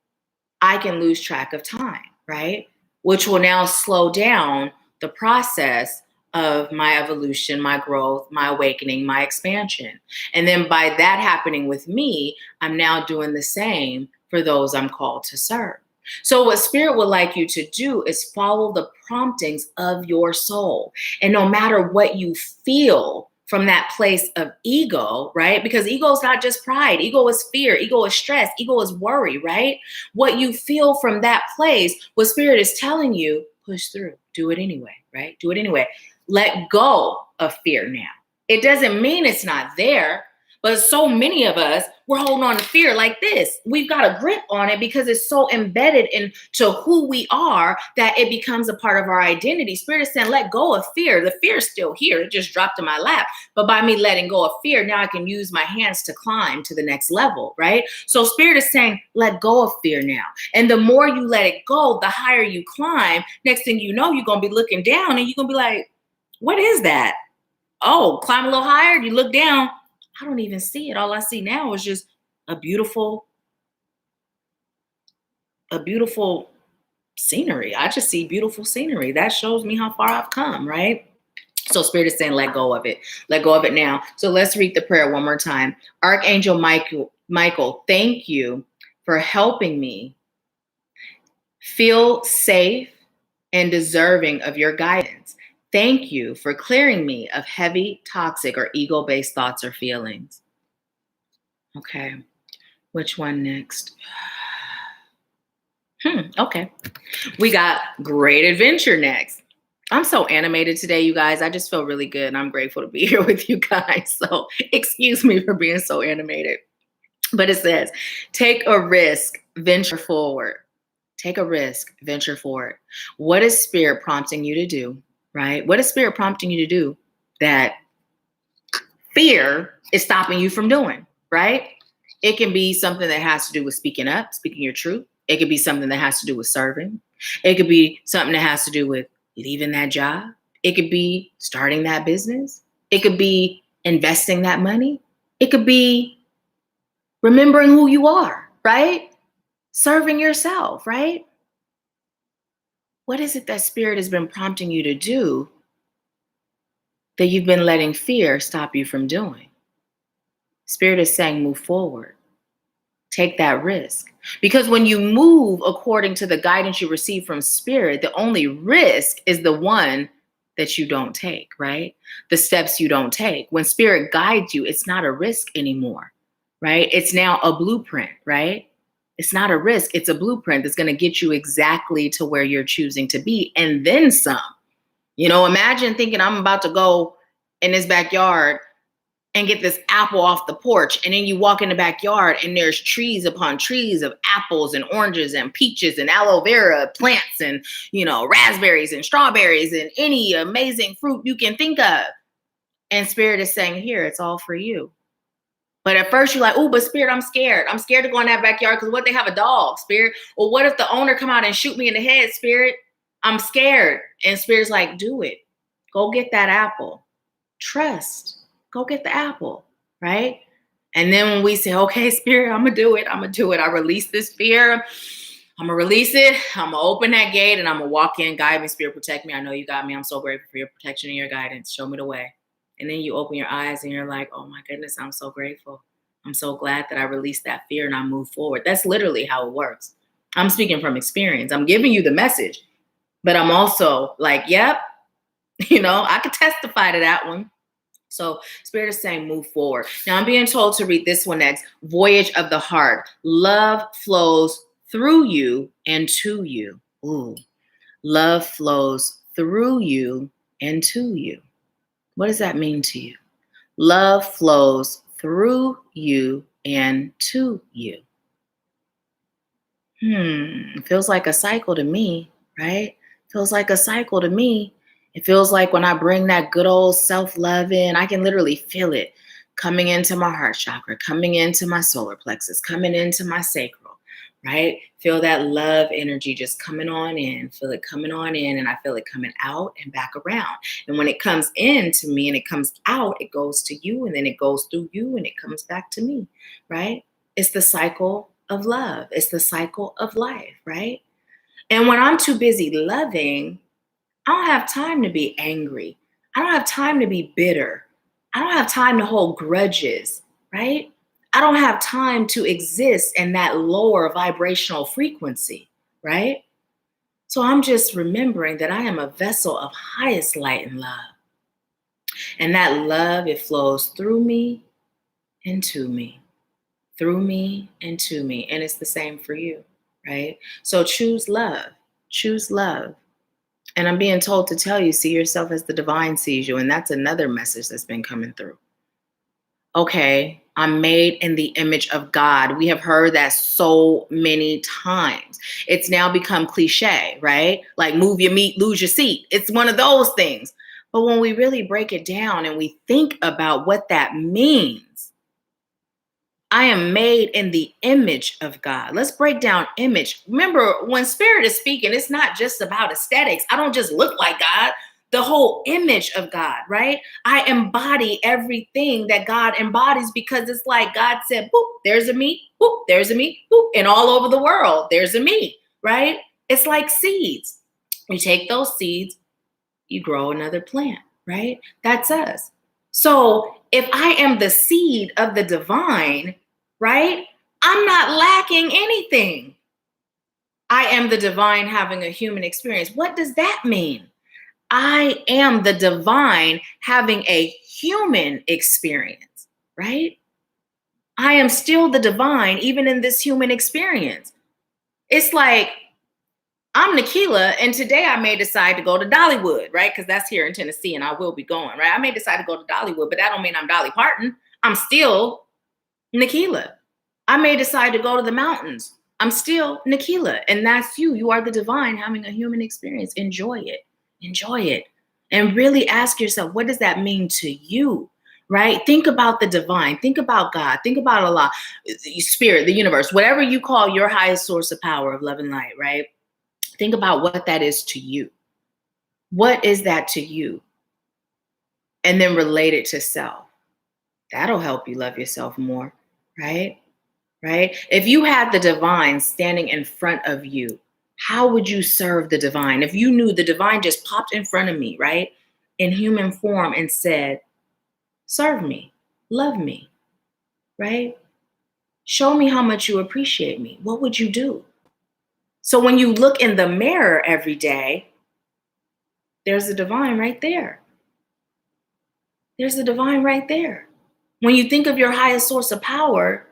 I can lose track of time, right? Which will now slow down the process of my evolution, my growth, my awakening, my expansion. And then by that happening with me, I'm now doing the same for those I'm called to serve. So what Spirit would like you to do is follow the promptings of your soul. And no matter what you feel from that place of ego, right? Because ego is not just pride. Ego is fear. Ego is stress. Ego is worry, right? What you feel from that place, what Spirit is telling you, push through. Do it anyway, right? Do it anyway. Let go of fear now. It doesn't mean it's not there, but so many of us, we're holding on to fear like this. We've got a grip on it because it's so embedded into who we are that it becomes a part of our identity. Spirit is saying, let go of fear. The fear is still here. It just dropped in my lap. But by me letting go of fear, now I can use my hands to climb to the next level, right? So Spirit is saying, let go of fear now. And the more you let it go, the higher you climb. Next thing you know, you're going to be looking down and you're going to be like, what is that? Oh, climb a little higher. You look down. I don't even see it. All I see now is just a beautiful scenery. I just see beautiful scenery. That shows me how far I've come, right? So Spirit is saying, let go of it. Let go of it now. So let's read the prayer one more time. Archangel Michael, thank you for helping me feel safe and deserving of your guidance. Thank you for clearing me of heavy, toxic, or ego-based thoughts or feelings. Okay, which one next? Okay, we got great adventure next. I'm so animated today, you guys. I just feel really good, and I'm grateful to be here with you guys. So excuse me for being so animated. But it says, take a risk, venture forward. Take a risk, venture forward. What is Spirit prompting you to do? Right? What is Spirit prompting you to do that fear is stopping you from doing, right? It can be something that has to do with speaking up, speaking your truth. It could be something that has to do with serving. It could be something that has to do with leaving that job. It could be starting that business. It could be investing that money. It could be remembering who you are, right? Serving yourself, right? What is it that Spirit has been prompting you to do that you've been letting fear stop you from doing? Spirit is saying, move forward. Take that risk. Because when you move according to the guidance you receive from Spirit, the only risk is the one that you don't take, right? The steps you don't take. When Spirit guides you, it's not a risk anymore, right? It's now a blueprint, right? It's not a risk. It's a blueprint that's going to get you exactly to where you're choosing to be and then some. You know, imagine thinking I'm about to go in this backyard and get this apple off the porch. And then you walk in the backyard and there's trees upon trees of apples and oranges and peaches and aloe vera plants and, you know, raspberries and strawberries and any amazing fruit you can think of. And Spirit is saying, here, it's all for you. But at first you're like, oh, but Spirit, I'm scared. I'm scared to go in that backyard because what they have a dog, Spirit? Or what if the owner come out and shoot me in the head, Spirit? I'm scared. And Spirit's like, do it. Go get that apple. Trust. Go get the apple, right? And then when we say, okay, Spirit, I'm going to do it. I'm going to do it. I release this fear. I'm going to release it. I'm going to open that gate and I'm going to walk in. Guide me, Spirit, protect me. I know you got me. I'm so grateful for your protection and your guidance. Show me the way. And then you open your eyes and you're like, oh my goodness, I'm so grateful. I'm so glad that I released that fear and I move forward. That's literally how it works. I'm speaking from experience. I'm giving you the message, but I'm also like, yep, I could testify to that one. So Spirit is saying move forward. Now I'm being told to read this one next. Voyage of the heart. Love flows through you and to you. Ooh. Love flows through you and to you. What does that mean to you? Love flows through you and to you. It feels like a cycle to me, right? Feels like a cycle to me. It feels like when I bring that good old self-love in, I can literally feel it coming into my heart chakra, coming into my solar plexus, coming into my sacral. Right? Feel that love energy just coming on in, feel it coming on in, and I feel it coming out and back around. And when it comes in to me and it comes out, it goes to you and then it goes through you and it comes back to me, right? It's the cycle of love. It's the cycle of life, right? And when I'm too busy loving, I don't have time to be angry. I don't have time to be bitter. I don't have time to hold grudges, right? I don't have time to exist in that lower vibrational frequency, right? So I'm just remembering that I am a vessel of highest light and love. And that love, it flows through me and to me, through me and to me. And it's the same for you, right? So choose love, choose love. And I'm being told to tell you, see yourself as the divine sees you. And that's another message that's been coming through. Okay, I'm made in the image of God. We have heard that so many times. It's now become cliche, right? Like move your meat, lose your seat. It's one of those things. But when we really break it down and we think about what that means, I am made in the image of God. Let's break down image. Remember, when Spirit is speaking, it's not just about aesthetics. I don't just look like God. The whole image of God, right? I embody everything that God embodies because it's like God said, boop, there's a me, boop, there's a me, boop, and all over the world, there's a me, right? It's like seeds. You take those seeds, you grow another plant, right? That's us. So if I am the seed of the divine, right? I'm not lacking anything. I am the divine having a human experience. What does that mean? I am the divine having a human experience, right? I am still the divine even in this human experience. It's like I'm Nahkila, and today I may decide to go to Dollywood, right? Because that's here in Tennessee, and I will be going, right? I may decide to go to Dollywood, but that don't mean I'm Dolly Parton. I'm still Nahkila. I may decide to go to the mountains. I'm still Nahkila, and that's you. You are the divine having a human experience. Enjoy it. Enjoy it. And really ask yourself, what does that mean to you? Right? Think about the divine. Think about God. Think about Allah, spirit, the universe, whatever you call your highest source of power of love and light, right? Think about what that is to you. What is that to you? And then relate it to self. That'll help you love yourself more, right? Right? If you had the divine standing in front of you, how would you serve the divine? If you knew the divine just popped in front of me, right, in human form and said, serve me, love me, right? Show me how much you appreciate me. What would you do? So when you look in the mirror every day, there's the divine right there. There's the divine right there. When you think of your highest source of power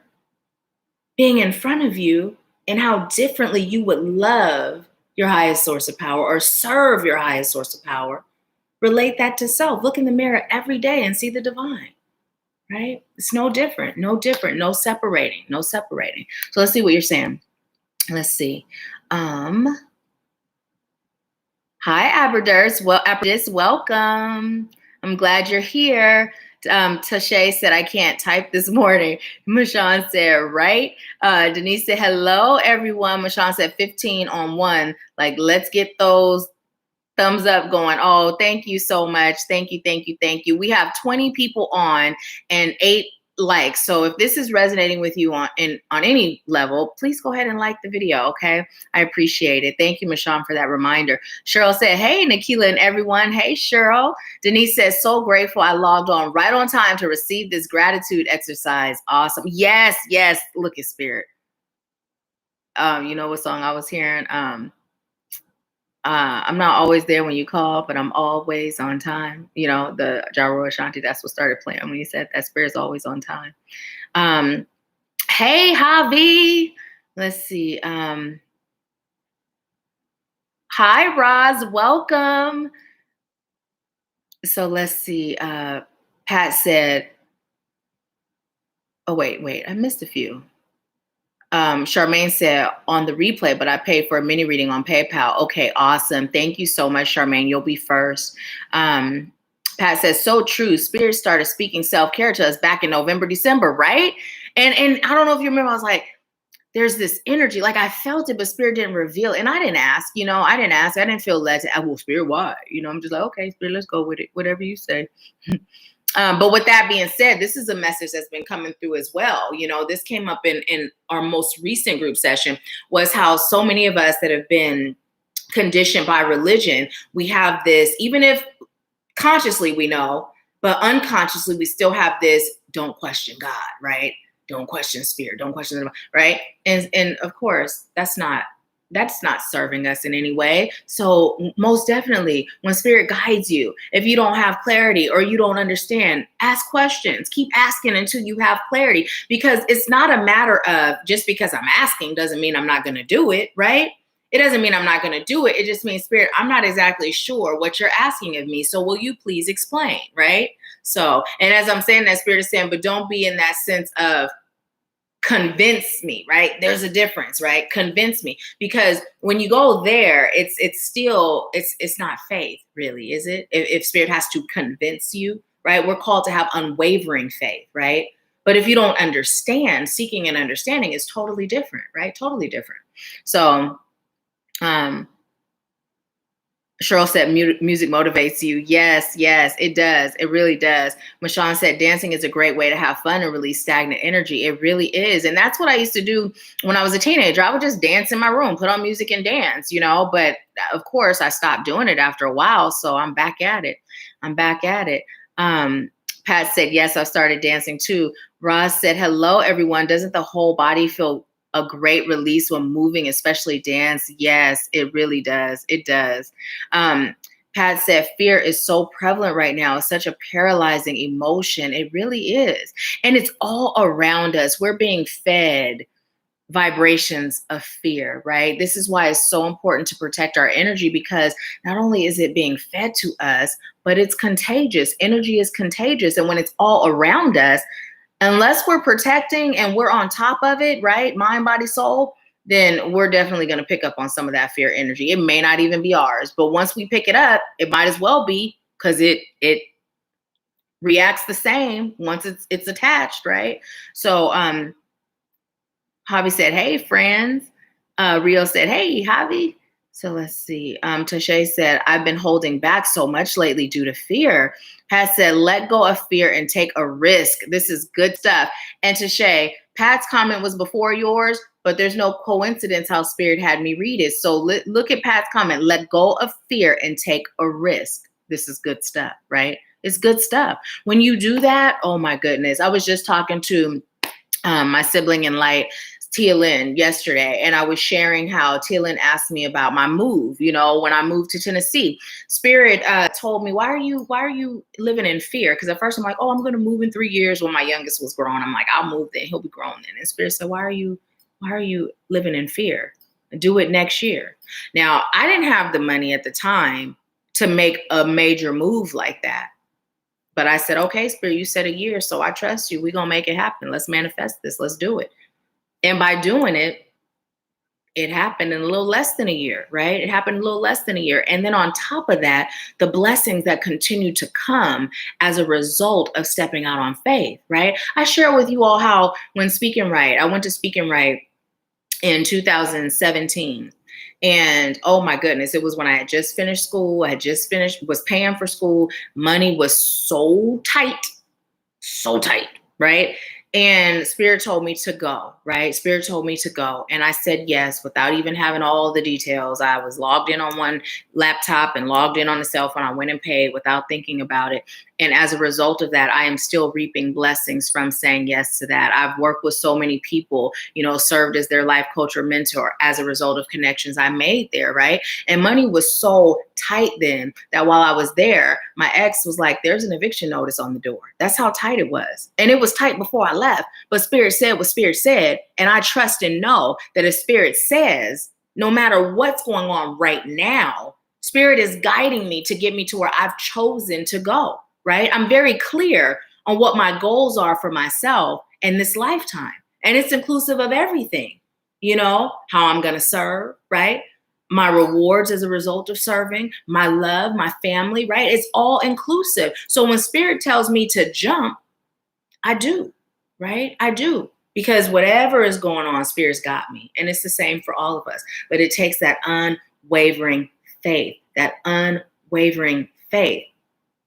being in front of you, and how differently you would love your highest source of power or serve your highest source of power, relate that to self. Look in the mirror every day and see the divine, right? It's no different, no separating, no separating. So let's see what you're saying. Let's see. Hi, Aberders. Well, Aberders, welcome. I'm glad you're here. Tashay said, I can't type this morning. Mashawn said, right. Denise said, hello, everyone. Mashawn said 15 on 1. Like, let's get those thumbs up going. Oh, thank you so much. Thank you, thank you, thank you. We have 20 people on and 8 likes. So if this is resonating with you on any level, please go ahead and like the video, okay? I appreciate it. Thank you, Mashawn, for that reminder. Cheryl said, hey, Nahkila and everyone. Hey, Cheryl. Denise says, so grateful I logged on right on time to receive this gratitude exercise. Awesome. Yes, yes. Look at Spirit. You know what song I was hearing? I'm not always there when you call, but I'm always on time. You know, the Jaro Ashanti, that's what started playing when you said that Spirit's always on time. Hey, Javi. Let's see. Hi, Roz. Welcome. So let's see. Pat said, oh, wait. I missed a few. Charmaine said on the replay, but I paid for a mini reading on PayPal. Okay, awesome. Thank you so much, Charmaine. You'll be first. Pat says, so true. Spirit started speaking self-care to us back in November, December, right? And I don't know if you remember, I was like, there's this energy, like I felt it, but Spirit didn't reveal. And I didn't ask, I didn't feel led to, well, Spirit, why? I'm just like, okay, Spirit, let's go with it. Whatever you say. But with that being said, this is a message that's been coming through as well. This came up in our most recent group session, was how so many of us that have been conditioned by religion, we have this, even if consciously we know, but unconsciously we still have this, don't question God, right? Don't question Spirit, don't question them, right? And of course, that's not serving us in any way. So most definitely, when Spirit guides you, if you don't have clarity or you don't understand, ask questions. Keep asking until you have clarity, because it's not a matter of just because I'm asking doesn't mean I'm not going to do it, right? It doesn't mean I'm not going to do it. It just means, Spirit, I'm not exactly sure what you're asking of me. So will you please explain, right? So, and as I'm saying that, Spirit is saying, but don't be in that sense of convince me, right? There's a difference, right? Convince me, because when you go there, it's still, it's not faith, really, is it? If Spirit has to convince you, right? We're called to have unwavering faith, right? But if you don't understand, seeking and understanding is totally different, right? Totally different. So, Cheryl said music motivates you. Yes, it does. It really does. Mashawn said dancing is a great way to have fun and release stagnant energy. It really is. And that's what I used to do when I was a teenager. I would just dance in my room, put on music and dance, but of course I stopped doing it after a while. So I'm back at it. Pat said, yes, I started dancing too. Roz said, hello, everyone. Doesn't the whole body feel a great release when moving, especially dance? Yes, it really does. It does. Pat said, fear is so prevalent right now. It's such a paralyzing emotion. It really is. And it's all around us. We're being fed vibrations of fear, right? This is why it's so important to protect our energy, because not only is it being fed to us, but it's contagious. Energy is contagious. And when it's all around us, unless we're protecting and we're on top of it, right? Mind, body, soul, then we're definitely going to pick up on some of that fear energy. It may not even be ours, but once we pick it up, it might as well be, because it reacts the same once it's attached, right? So Javi said, hey, friends. Rio said, hey, Javi. So let's see. Tashay said, I've been holding back so much lately due to fear. Pat said, let go of fear and take a risk. This is good stuff. And Tashay, Pat's comment was before yours, but there's no coincidence how Spirit had me read it. So look at Pat's comment. Let go of fear and take a risk. This is good stuff, right? It's good stuff. When you do that, oh my goodness. I was just talking to my sibling in light, Tia Lynn, yesterday, and I was sharing how Tia Lynn asked me about my move. When I moved to Tennessee, Spirit told me, why are you living in fear? Because at first I'm like, oh, I'm going to move in 3 years. When my youngest was grown, I'm like, I'll move then, he'll be grown then. And Spirit said, why are you living in fear? Do it next year. Now, I didn't have the money at the time to make a major move like that. But I said, okay, Spirit, you said a year, so I trust you. We're going to make it happen. Let's manifest this. Let's do it. And by doing it, It happened in a little less than a year, right? It happened a little less than a year. And then on top of that, the blessings that continue to come as a result of stepping out on faith, right? I share with you all how when Speak and Write, I went to Speak and Write in 2017. And oh my goodness, it was when I had just finished school. I had just finished, was paying for school. Money was so tight, right? And Spirit told me to go, right? Spirit told me to go. And I said yes, without even having all the details. I was logged in on one laptop and logged in on the cell phone. I went and paid without thinking about it. And as a result of that, I am still reaping blessings from saying yes to that. I've worked with so many people, you know, served as their life coach or mentor as a result of connections I made there, right? And money was so tight then that while I was there, my ex was like, there's an eviction notice on the door. That's how tight it was. And it was tight before I left, but Spirit said what Spirit said. And I trust and know that if Spirit says, no matter what's going on right now, Spirit is guiding me to get me to where I've chosen to go. Right? I'm very clear on what my goals are for myself in this lifetime. And it's inclusive of everything, you know, how I'm going to serve, right? My rewards as a result of serving, my love, my family, right? It's all inclusive. So when Spirit tells me to jump, I do, right? I do. Because whatever is going on, Spirit's got me. And it's the same for all of us. But it takes that unwavering faith,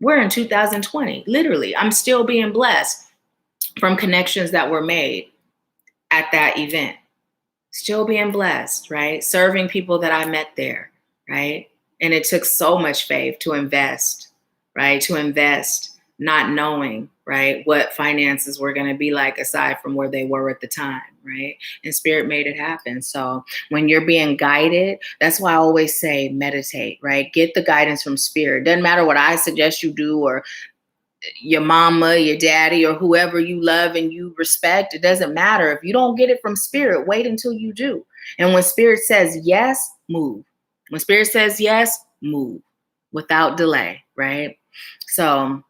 We're in 2020, literally. I'm still being blessed from connections that were made at that event. Still being blessed, right? Serving people that I met there, right? And it took so much faith to invest, right? To invest not knowing, right, what finances were going to be like aside from where they were at the time, right? And Spirit made it happen. So when you're being guided, that's why I always say meditate, right? Get the guidance from Spirit. Doesn't matter what I suggest you do or your mama, your daddy, or whoever you love and you respect. It doesn't matter. If you don't get it from Spirit, wait until you do. And when Spirit says yes, move. When Spirit says yes, move without delay, right? So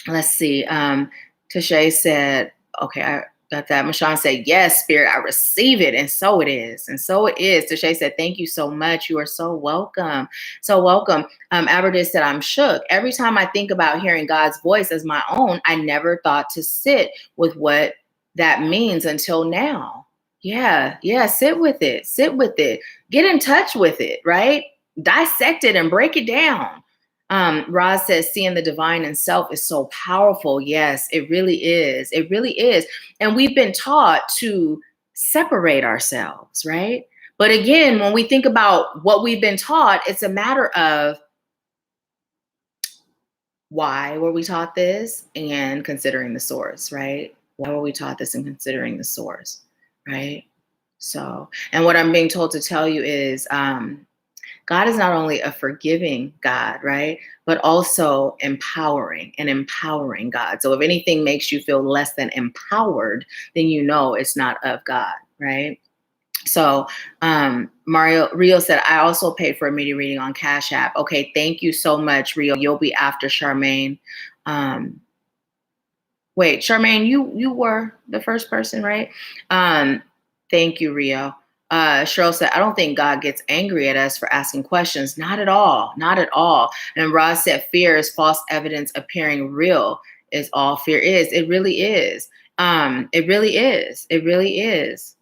let's see. Tashay said, okay, I got that. Mashawn said, yes, Spirit, I receive it. And so it is. And so it is. Tashay said, thank you so much. You are so welcome. So welcome. Aberdis said, I'm shook. Every time I think about hearing God's voice as my own, I never thought to sit with what that means until now. Yeah. Sit with it. Get in touch with it, right? Dissect it and break it down. Roz says, seeing the divine in self is so powerful. Yes, it really is. It really is. And we've been taught to separate ourselves, right? But again, when we think about what we've been taught, it's a matter of why were we taught this and considering the source, right? Why were we taught this and considering the source, right? So, and what I'm being told to tell you is, God is not only a forgiving God, right? But also empowering God. So if anything makes you feel less than empowered, then you know it's not of God, right? So Rio said, I also paid for a media reading on Cashapp. Okay, thank you so much, Rio. You'll be after Charmaine. Wait, Charmaine, you were the first person, right? Thank you, Rio. Cheryl said, I don't think God gets angry at us for asking questions. Not at all. Not at all. And Roz said, fear is false evidence appearing real is all fear is. It really is. It really is. It really is.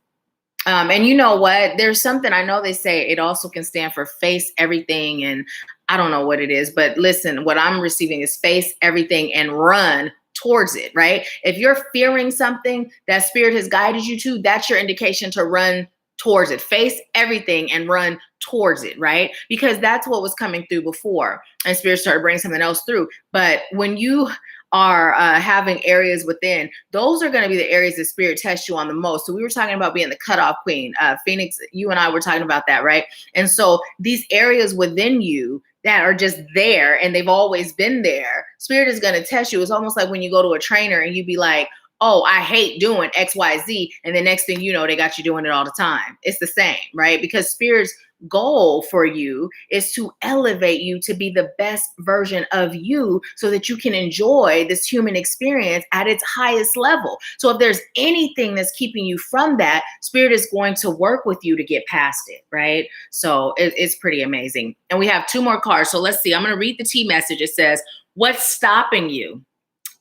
And you know what? There's something, I know they say it also can stand for face everything. And I don't know what it is, but listen, what I'm receiving is face everything and run towards it, right? If you're fearing something that Spirit has guided you to, that's your indication to run towards it. Face everything and run towards it, right? Because that's what was coming through before. And Spirit started bringing something else through. But when you are having areas within, those are going to be the areas that Spirit tests you on the most. So we were talking about being the cutoff queen. Phoenix, you and I were talking about that, right? And so these areas within you that are just there and they've always been there, Spirit is going to test you. It's almost like when you go to a trainer and you be like, oh, I hate doing X, Y, Z. And the next thing you know, they got you doing it all the time. It's the same, right? Because Spirit's goal for you is to elevate you to be the best version of you so that you can enjoy this human experience at its highest level. So if there's anything that's keeping you from that, Spirit is going to work with you to get past it, right? So it's pretty amazing. And we have 2 more cards. So let's see. I'm going to read the T message. It says, what's stopping you?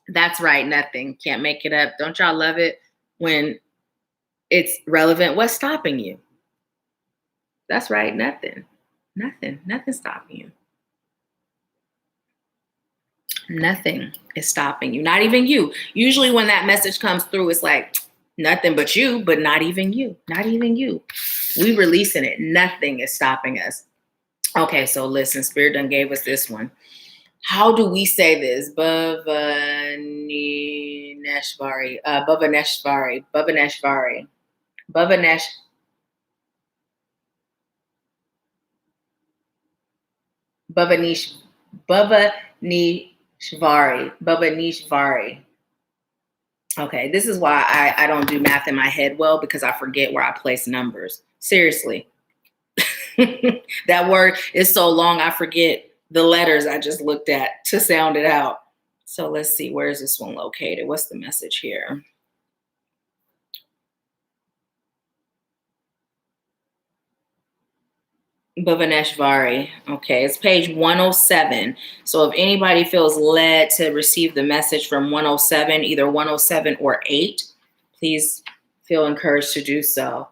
That's right. Nothing. Can't make it up. Don't y'all love it when it's relevant? What's stopping you? That's right. Nothing. Nothing's stopping you. Nothing is stopping you. Not even you. Usually when that message comes through, it's like nothing but you, but not even you. Not even you. We releasing it. Nothing is stopping us. Okay, so listen, Spirit done gave us this one. How do we say this? Bhavaneshvari. Bhavaneshvari. Bhavaneshvari. Bhavanesh. Bhavaneshvari. Okay, this is why I don't do math in my head well, because I forget where I place numbers. Seriously. That word is so long, I forget the letters I just looked at to sound it out. So let's see, where is this one located? What's the message here? Bhavaneshvari. Okay, it's page 107. So if anybody feels led to receive the message from 107, either 107 or 8, please feel encouraged to do so.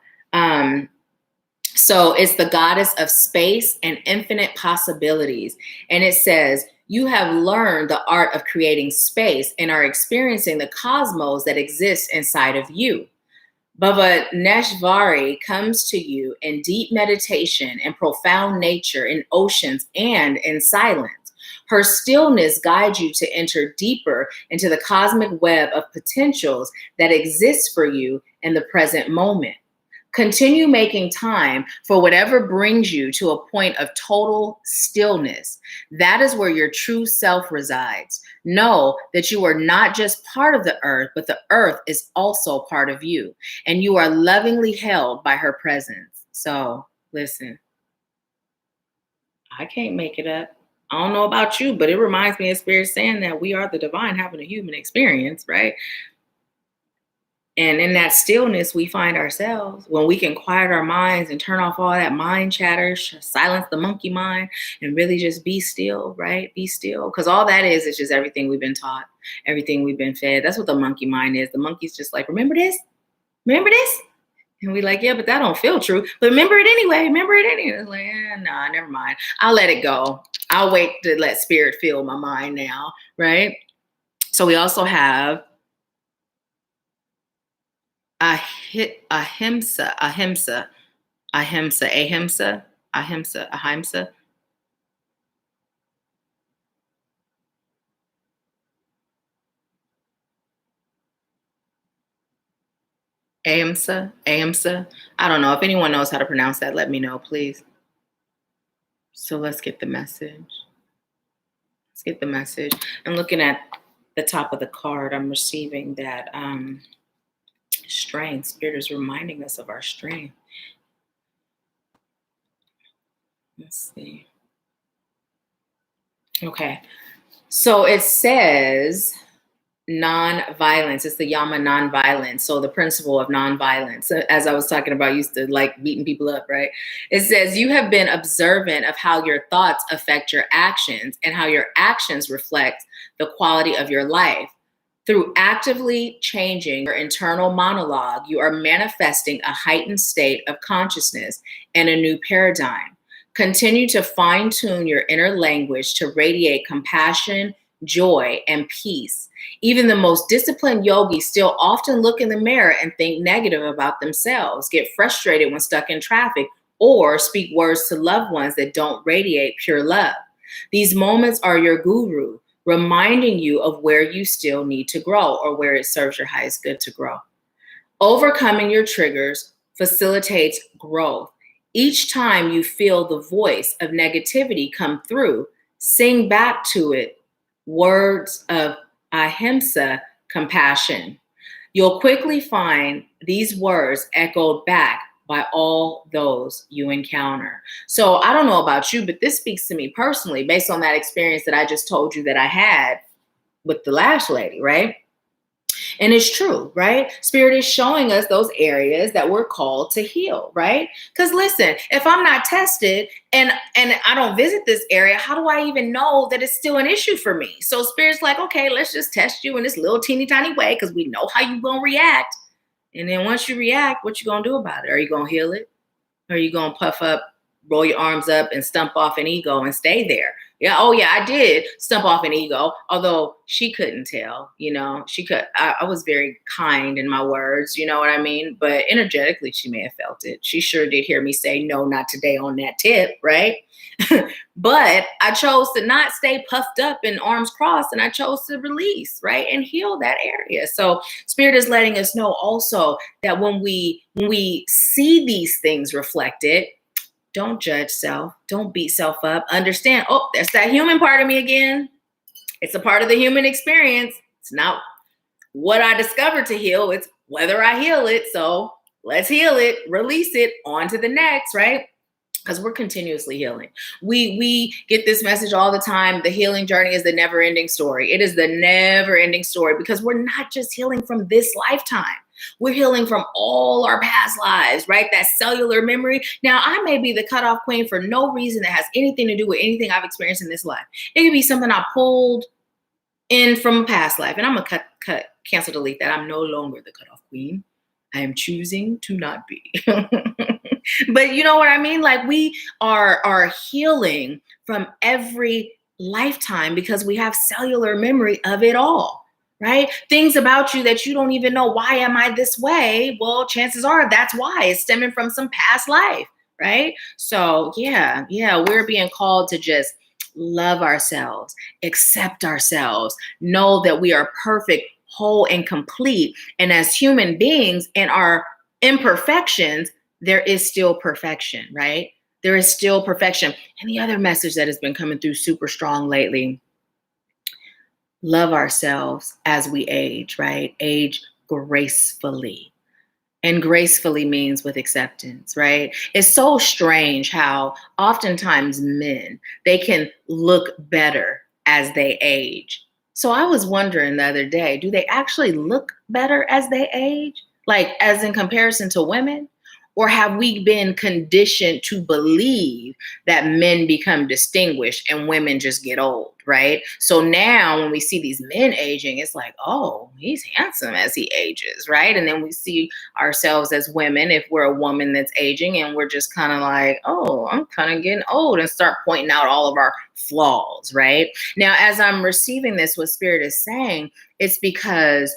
So it's the goddess of space and infinite possibilities. And it says, you have learned the art of creating space and are experiencing the cosmos that exists inside of you. Bhavaneshvari comes to you in deep meditation and profound nature, in oceans and in silence. Her stillness guides you to enter deeper into the cosmic web of potentials that exists for you in the present moment. Continue making time for whatever brings you to a point of total stillness. That is where your true self resides. Know that you are not just part of the earth, but the earth is also part of you, and you are lovingly held by her presence. So listen, I can't make it up. I don't know about you, but it reminds me of Spirit saying that we are the divine having a human experience, right? And in that stillness, we find ourselves when we can quiet our minds and turn off all that mind chatter, silence the monkey mind, and really just be still, right? Be still. Because all that is just everything we've been taught, everything we've been fed. That's what the monkey mind is. The monkey's just like, remember this? Remember this? And we like, yeah, but that don't feel true. But remember it anyway. Remember it anyway. It's like, nah, never mind. I'll let it go. I'll wait to let Spirit fill my mind now, right? So we also have ahimsa. Ahimsa. I don't know. If anyone knows how to pronounce that, let me know, please. So let's get the message. I'm looking at the top of the card. I'm receiving that strength. Spirit is reminding us of our strength. Let's see. Okay. So it says non-violence. It's the Yama non-violence. So the principle of non-violence, as I was talking about, used to like beating people up, right? It says you have been observant of how your thoughts affect your actions and how your actions reflect the quality of your life. Through actively changing your internal monologue, you are manifesting a heightened state of consciousness and a new paradigm. Continue to fine-tune your inner language to radiate compassion, joy, and peace. Even the most disciplined yogis still often look in the mirror and think negative about themselves, get frustrated when stuck in traffic, or speak words to loved ones that don't radiate pure love. These moments are your guru, reminding you of where you still need to grow or where it serves your highest good to grow. Overcoming your triggers facilitates growth. Each time you feel the voice of negativity come through, sing back to it words of ahimsa, compassion. You'll quickly find these words echoed back by all those you encounter. So I don't know about you, but this speaks to me personally based on that experience that I just told you that I had with the lash lady, right? And it's true, right? Spirit is showing us those areas that we're called to heal, right? Because listen, if I'm not tested and I don't visit this area, how do I even know that it's still an issue for me? So Spirit's like, okay, let's just test you in this little teeny tiny way because we know how you're going to react. And then once you react, what you going to do about it? Are you going to heal it? Or are you going to puff up, roll your arms up and stump off an ego and stay there? Yeah. Oh yeah, I did stump off an ego, although she couldn't tell, I was very kind in my words, you know what I mean? But energetically, she may have felt it. She sure did hear me say, no, not today on that tip. Right. But I chose to not stay puffed up and arms crossed, and I chose to release, right, and heal that area. So Spirit is letting us know also that when we see these things reflected, don't judge self. Don't beat self up. Understand, oh, there's that human part of me again. It's a part of the human experience. It's not what I discovered to heal. It's whether I heal it. So let's heal it, release it, on to the next, right? Because we're continuously healing. We get this message all the time. The healing journey is the never-ending story. It is the never-ending story because we're not just healing from this lifetime. We're healing from all our past lives, right? That cellular memory. Now, I may be the cutoff queen for no reason that has anything to do with anything I've experienced in this life. It could be something I pulled in from a past life, and I'm gonna cancel, delete that. I'm no longer the cutoff queen. I am choosing to not be. But you know what I mean? Like, we are healing from every lifetime because we have cellular memory of it all. Right? Things about you that you don't even know, why am I this way? Well, chances are that's why. It's stemming from some past life, right? So yeah, we're being called to just love ourselves, accept ourselves, know that we are perfect, whole, and complete. And as human beings in our imperfections, there is still perfection, right? There is still perfection. And the other message that has been coming through super strong lately, love ourselves as we age, right? Age gracefully. And gracefully means with acceptance, right? It's so strange how oftentimes men, they can look better as they age. So I was wondering the other day, do they actually look better as they age? Like, as in comparison to women? Or have we been conditioned to believe that men become distinguished and women just get old, right? So now when we see these men aging, it's like, oh, he's handsome as he ages, right? And then we see ourselves as women, if we're a woman that's aging, and we're just kind of like, oh, I'm kind of getting old, and start pointing out all of our flaws, right? Now, as I'm receiving this, what Spirit is saying, it's because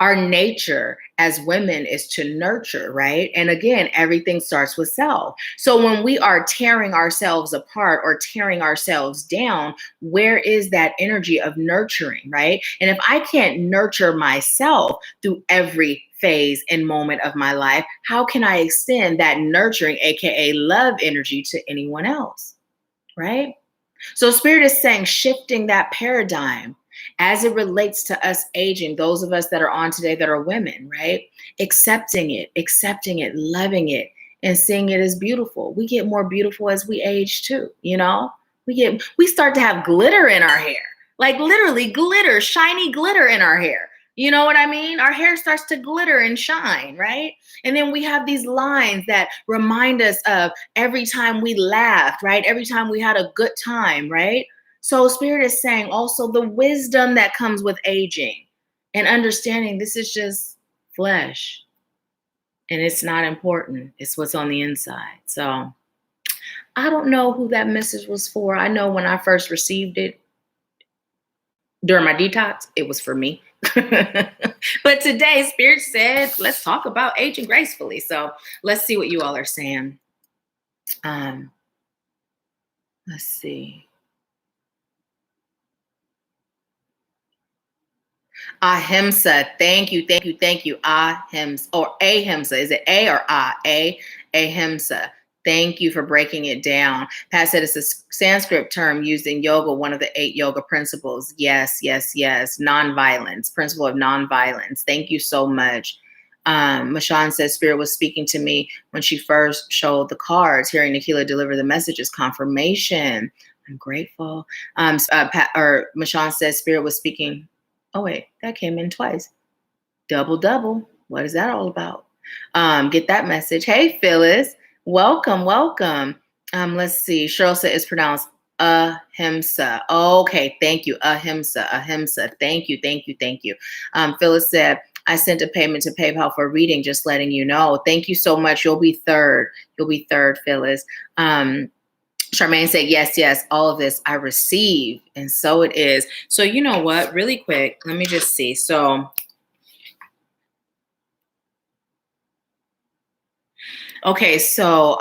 our nature as women is to nurture, right? And again, everything starts with self. So when we are tearing ourselves apart or tearing ourselves down, where is that energy of nurturing, right? And if I can't nurture myself through every phase and moment of my life, how can I extend that nurturing, AKA love energy, to anyone else, right? So Spirit is saying, shifting that paradigm as it relates to us aging, those of us that are on today that are women, right? Accepting it, loving it, and seeing it as beautiful. We get more beautiful as we age too, you know? We start to have glitter in our hair, like literally glitter, shiny glitter in our hair. You know what I mean? Our hair starts to glitter and shine, right? And then we have these lines that remind us of every time we laughed, right? Every time we had a good time, right? So Spirit is saying also the wisdom that comes with aging and understanding this is just flesh and it's not important. It's what's on the inside. So I don't know who that message was for. I know when I first received it during my detox, it was for me. But today Spirit said, let's talk about aging gracefully. So let's see what you all are saying. Let's see. Ahimsa, thank you. Ahimsa, or ahimsa. Is it A or A? Ahimsa. Thank you for breaking it down. Pat said it's a Sanskrit term used in yoga, one of the 8 yoga principles. Yes. Nonviolence, principle of nonviolence. Thank you so much. Mashawn says Spirit was speaking to me when she first showed the cards. Hearing Nahkila deliver the message is confirmation. I'm grateful. Mashawn says Spirit was speaking. Oh wait, that came in twice. Double. What is that all about? Get that message. Hey, Phyllis. Welcome. Let's see. Cheryl said it's pronounced ahimsa. Okay, thank you. Ahimsa. Thank you. Phyllis said, I sent a payment to PayPal for reading, just letting you know. Thank you so much. You'll be third, Phyllis. Charmaine said, yes, all of this I receive. And so it is. So you know what? Really quick, let me just see. So okay, so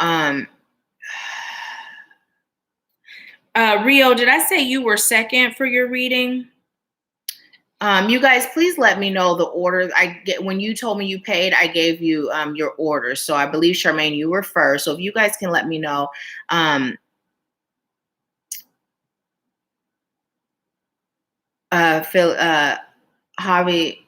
Rio, did I say you were second for your reading? You guys, please let me know the order. When you told me you paid, I gave you your order. So I believe, Charmaine, you were first. So if you guys can let me know. Phil, Javi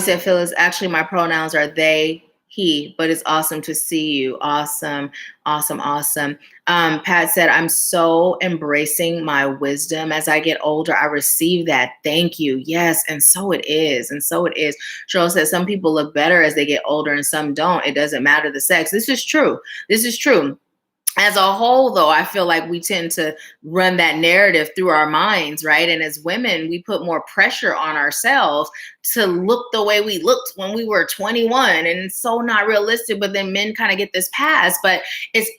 said, Phyllis, actually my pronouns are they, he, but it's awesome to see you. Awesome. Pat said, I'm so embracing my wisdom as I get older. I receive that. Thank you. Yes. And so it is. Cheryl said, some people look better as they get older and some don't. It doesn't matter the sex. This is true. As a whole, though, I feel like we tend to run that narrative through our minds, right? And as women, we put more pressure on ourselves to look the way we looked when we were 21. And it's so not realistic, but then men kind of get this pass. But it's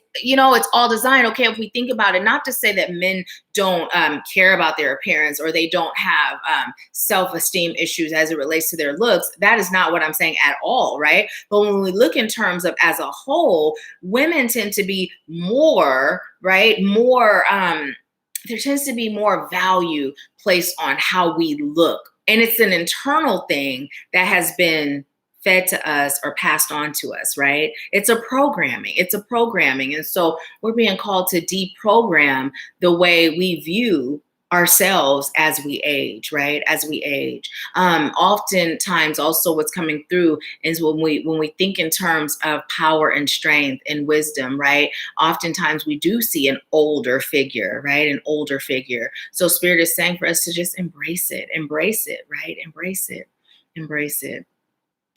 all designed. Okay, if we think about it, not to say that men don't care about their appearance or they don't have self-esteem issues as it relates to their looks. That is not what I'm saying at all, right? But when we look in terms of as a whole, women tend to be more, right? There tends to be more value placed on how we look. And it's an internal thing that has been fed to us or passed on to us, right? It's a programming. And so we're being called to deprogram the way we view ourselves as we age, right? Oftentimes also what's coming through is when we think in terms of power and strength and wisdom, right? Oftentimes we do see an older figure, right? So Spirit is saying for us to just embrace it, right? Embrace it.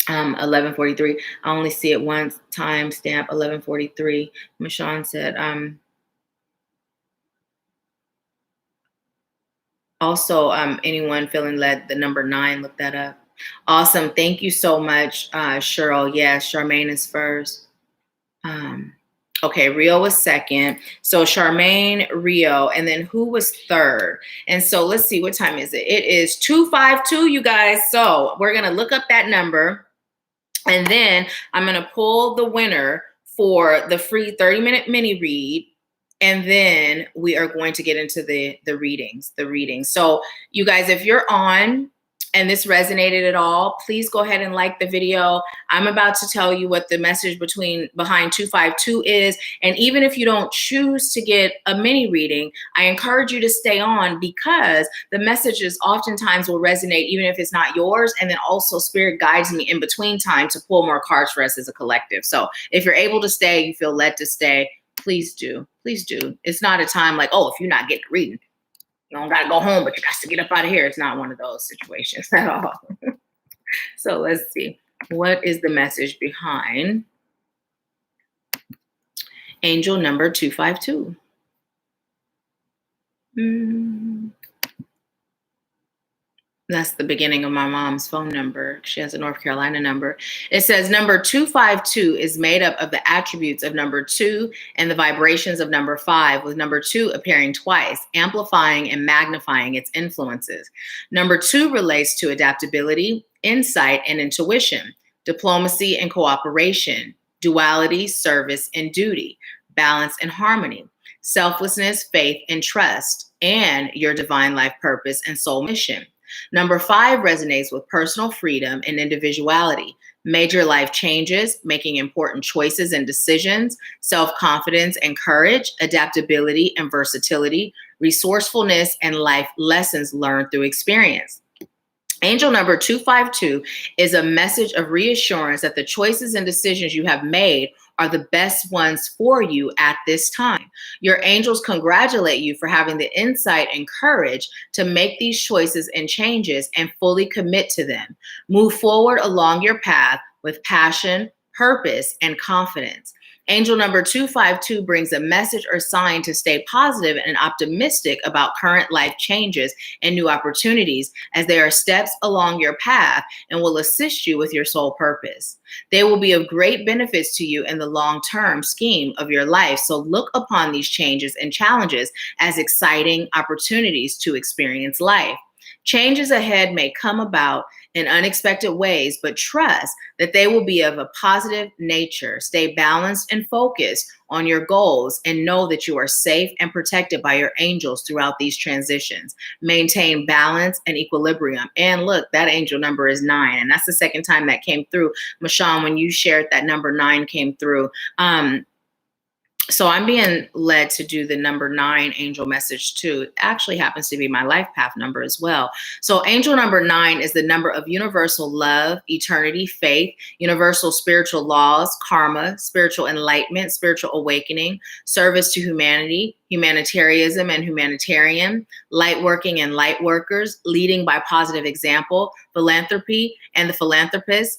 11:43. I only see it once. Time stamp 11:43. Mashawn said, also, anyone feeling led, the number 9, look that up. Awesome. Thank you so much, Cheryl. Yes, Charmaine is first. Okay, Rio was second. So Charmaine, Rio, and then who was third? And so let's see, what time is it? It is 2:52, you guys. So we're going to look up that number. And then I'm going to pull the winner for the free 30-minute mini read. And then we are going to get into the readings. So you guys, if you're on and this resonated at all, please go ahead and like the video. I'm about to tell you what the message behind 252 is. And even if you don't choose to get a mini reading, I encourage you to stay on because the messages oftentimes will resonate even if it's not yours. And then also Spirit guides me in between time to pull more cards for us as a collective. So if you're able to stay, you feel led to stay, please do. It's not a time like, oh, if you're not getting a reading, you don't got to go home, but you got to get up out of here. It's not one of those situations at all. So let's see. What is the message behind angel number 252? That's the beginning of my mom's phone number. She has a North Carolina number. It says number 252 is made up of the attributes of number 2 and the vibrations of number 5, with number 2 appearing twice, amplifying and magnifying its influences. Number 2 relates to adaptability, insight, and intuition, diplomacy and cooperation, duality, service, and duty, balance and harmony, selflessness, faith, and trust, and your divine life purpose and soul mission. Number 5 resonates with personal freedom and individuality, major life changes, making important choices and decisions, self-confidence and courage, adaptability and versatility, resourcefulness, and life lessons learned through experience. Angel number 252 is a message of reassurance that the choices and decisions you have made are the best ones for you at this time. Your angels congratulate you for having the insight and courage to make these choices and changes and fully commit to them. Move forward along your path with passion, purpose, and confidence. Angel number 252 brings a message or sign to stay positive and optimistic about current life changes and new opportunities, as they are steps along your path and will assist you with your soul purpose. They will be of great benefits to you in the long-term scheme of your life. So look upon these changes and challenges as exciting opportunities to experience life. Changes ahead may come about in unexpected ways, but trust that they will be of a positive nature. Stay balanced and focused on your goals and know that you are safe and protected by your angels throughout these transitions. Maintain balance and equilibrium. And look, that angel number is 9. And that's the second time that came through. Mashawn, when you shared that number 9 came through. So I'm being led to do the number 9 angel message too. It actually happens to be my life path number as well. So angel number 9 is the number of universal love, eternity, faith, universal spiritual laws, karma, spiritual enlightenment, spiritual awakening, service to humanity, humanitarianism and humanitarian, light working and light workers, leading by positive example, philanthropy and the philanthropist,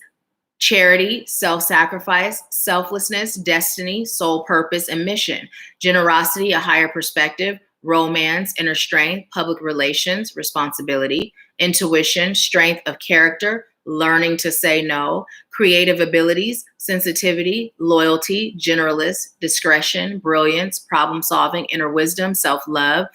charity, self-sacrifice, selflessness, destiny, soul purpose, and mission, generosity, a higher perspective, romance, inner strength, public relations, responsibility, intuition, strength of character, learning to say no, creative abilities, sensitivity, loyalty, generalist, discretion, brilliance, problem solving, inner wisdom, self-love,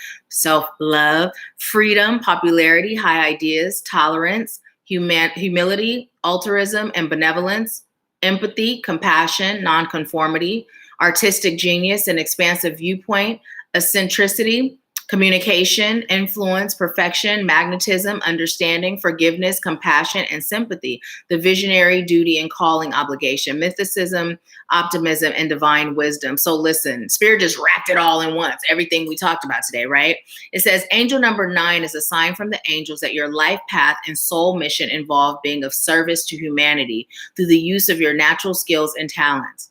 freedom, popularity, high ideas, tolerance, humility, altruism and benevolence, empathy, compassion, nonconformity, artistic genius and expansive viewpoint, eccentricity, communication, influence, perfection, magnetism, understanding, forgiveness, compassion, and sympathy, the visionary, duty, and calling obligation, mythicism, optimism, and divine wisdom. So listen, Spirit just wrapped it all in once, everything we talked about today, right? It says angel number 9 is a sign from the angels that your life path and soul mission involve being of service to humanity through the use of your natural skills and talents.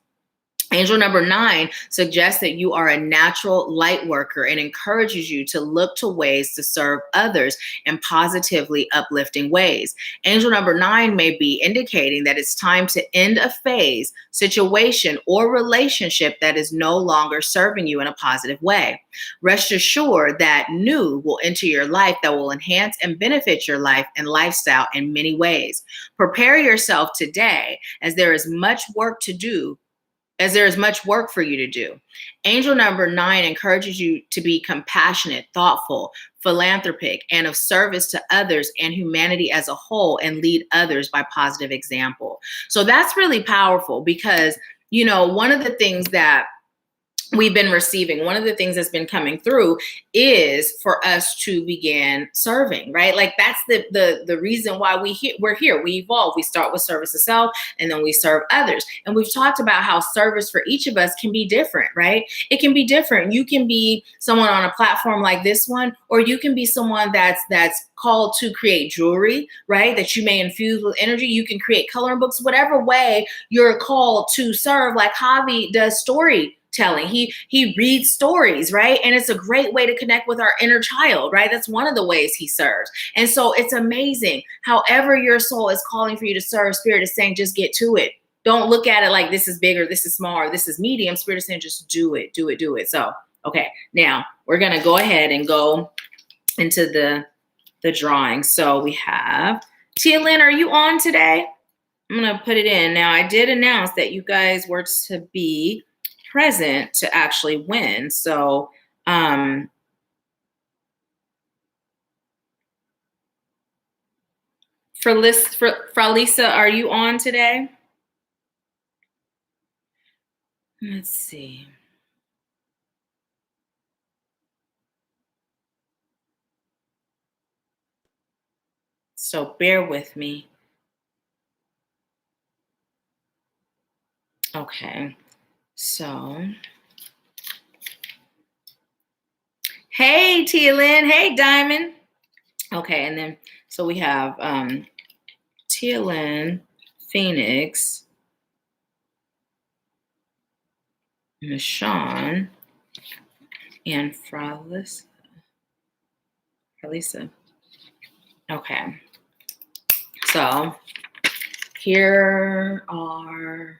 Angel number 9 suggests that you are a natural light worker and encourages you to look to ways to serve others in positively uplifting ways. Angel number 9 may be indicating that it's time to end a phase, situation, or relationship that is no longer serving you in a positive way. Rest assured that new will enter your life that will enhance and benefit your life and lifestyle in many ways. Prepare yourself today as there is much work for you to do. Angel number 9 encourages you to be compassionate, thoughtful, philanthropic, and of service to others and humanity as a whole, and lead others by positive example. So that's really powerful because, one of the things that we've been receiving, one of the things that's been coming through is for us to begin serving, right? Like that's the reason why we're here. We evolve. We start with service to self and then we serve others. And we've talked about how service for each of us can be different, right? It can be different. You can be someone on a platform like this one, or you can be someone that's called to create jewelry, right? That you may infuse with energy. You can create coloring books, whatever way you're called to serve. Like Javi does storytelling. He reads stories, right? And it's a great way to connect with our inner child, right? That's one of the ways he serves. And so it's amazing. However your soul is calling for you to serve, Spirit is saying, just get to it. Don't look at it like this is big or this is small or this is medium. Spirit is saying, just do it, do it, do it. So, okay, now we're going to go ahead and go into the drawing. So we have Tia Lynn, are you on today? I'm going to put it in. Now, I did announce that you guys were to be present to actually win. So, Fralisa, are you on today? Let's see. So bear with me. Okay. So, hey, Tia Lynn. Hey, Diamond. Okay, and then so we have Teal'c, Phoenix, Michonne, and Fralisa. Okay, so here are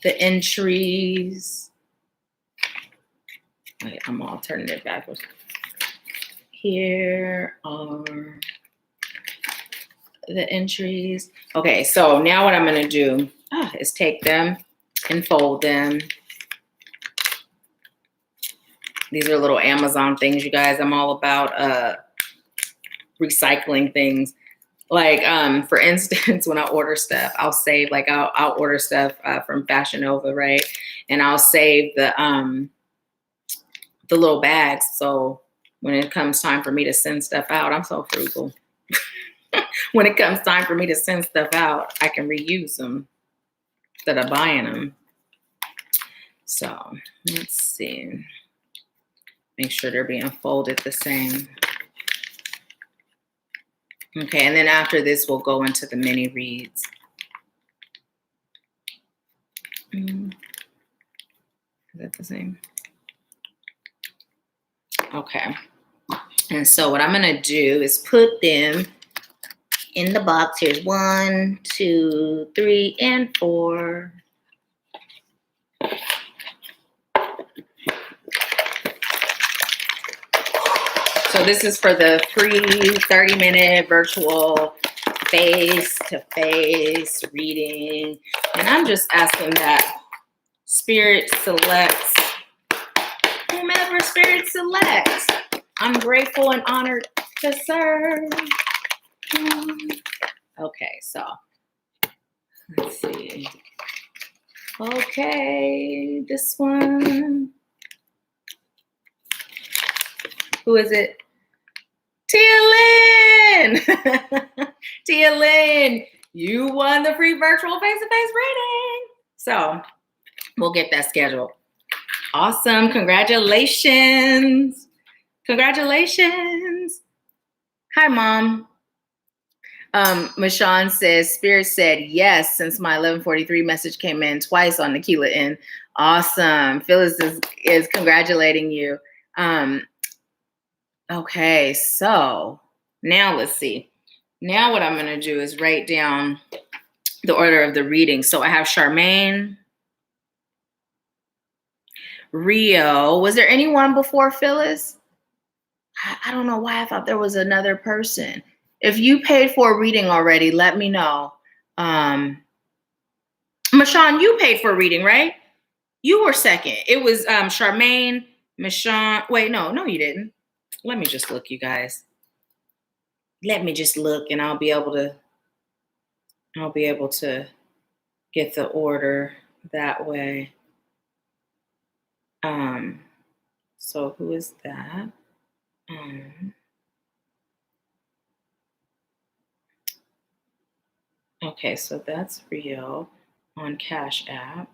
the entries. Wait, I'm all turning it backwards. Here are the entries. Okay, so now what I'm going to do is take them and fold them. These are little Amazon things, you guys. I'm all about recycling things. Like, for instance, when I order stuff, I'll save, like, I'll order stuff from Fashion Nova, right? And I'll save the little bags. So when it comes time for me to send stuff out, I'm so frugal. When it comes time for me to send stuff out, I can reuse them instead of buying them. So let's see. Make sure they're being folded the same. Okay, and then after this, we'll go into the mini reads. Is that the same? Okay. And so what I'm going to do is put them in the box. Here's 1, 2, 3, and 4. So this is for the free 30-minute virtual face-to-face reading. And I'm just asking that Spirit selects whomever Spirit selects. I'm grateful and honored to serve. Okay, so let's see. Okay, this one. Who is it? Teal'c! Teal'c, you won the free virtual face-to-face reading. So we'll get that scheduled. Awesome. Congratulations. Congratulations. Hi, Mom. Michonne says, Spirit said yes since my 1143 message came in twice on Nahkila Isha. Awesome. Phyllis is congratulating you. Okay, so now let's see. Now what I'm going to do is write down the order of the reading. So I have Charmaine, Rio. Was there anyone before Phyllis? I don't know why I thought there was another person. If you paid for a reading already, let me know. Michonne, you paid for a reading, right? You were second. It was Charmaine, Michonne. Wait, no, you didn't. Let me just look, you guys. Let me just look, and I'll be able to get the order that way. So who is that? Okay, so that's Rio on Cashapp.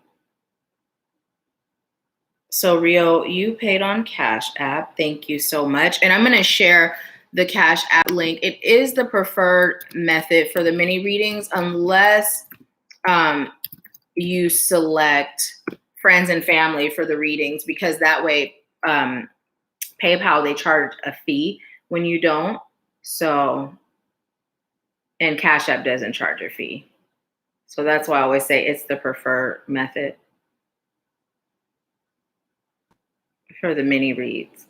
So Rio, you paid on Cashapp. Thank you so much. And I'm going to share the Cashapp link. It is the preferred method for the mini readings unless you select friends and family for the readings, because that way PayPal, they charge a fee when you don't. So, and Cashapp doesn't charge a fee. So that's why I always say it's the preferred method for the mini reads.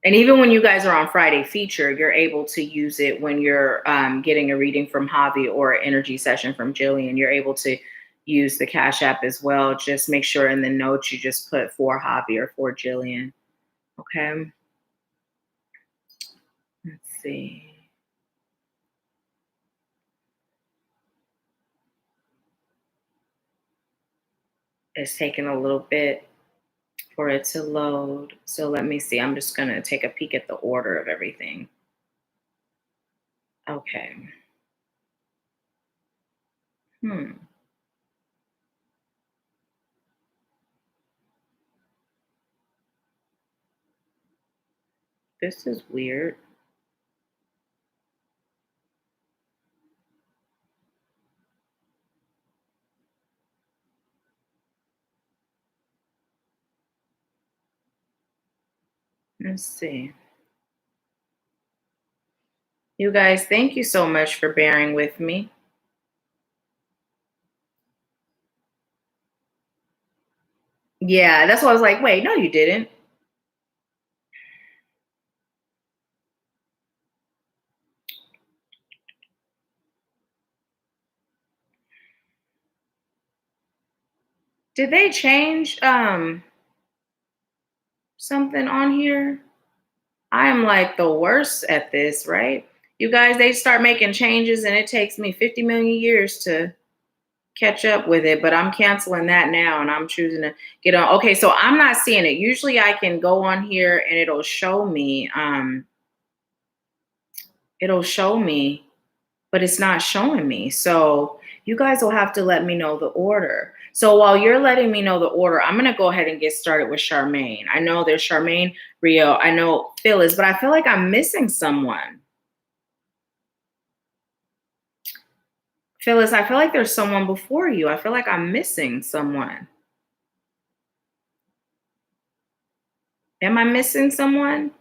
And even when you guys are on Friday feature, you're able to use it when you're getting a reading from Javi or an energy session from Jillian. You're able to use the Cashapp as well. Just make sure in the notes you just put for Javi or for Jillian. Okay. Let's see. It's taking a little bit for it to load. So let me see. I'm just going to take a peek at the order of everything. Okay. This is weird. Let's see. You guys, thank you so much for bearing with me. Yeah, that's why I was like, wait, no, you didn't. Did they change something on here? I am like the worst at this, right? You guys, they start making changes and it takes me 50 million years to catch up with it, but I'm canceling that now and I'm choosing to get on. Okay, so I'm not seeing it. Usually I can go on here and it'll show me, but it's not showing me. So you guys will have to let me know the order. So while you're letting me know the order, I'm going to go ahead and get started with Charmaine. I know there's Charmaine, Rio, I know Phyllis, but I feel like I'm missing someone. Phyllis, I feel like there's someone before you. I feel like I'm missing someone. Am I missing someone?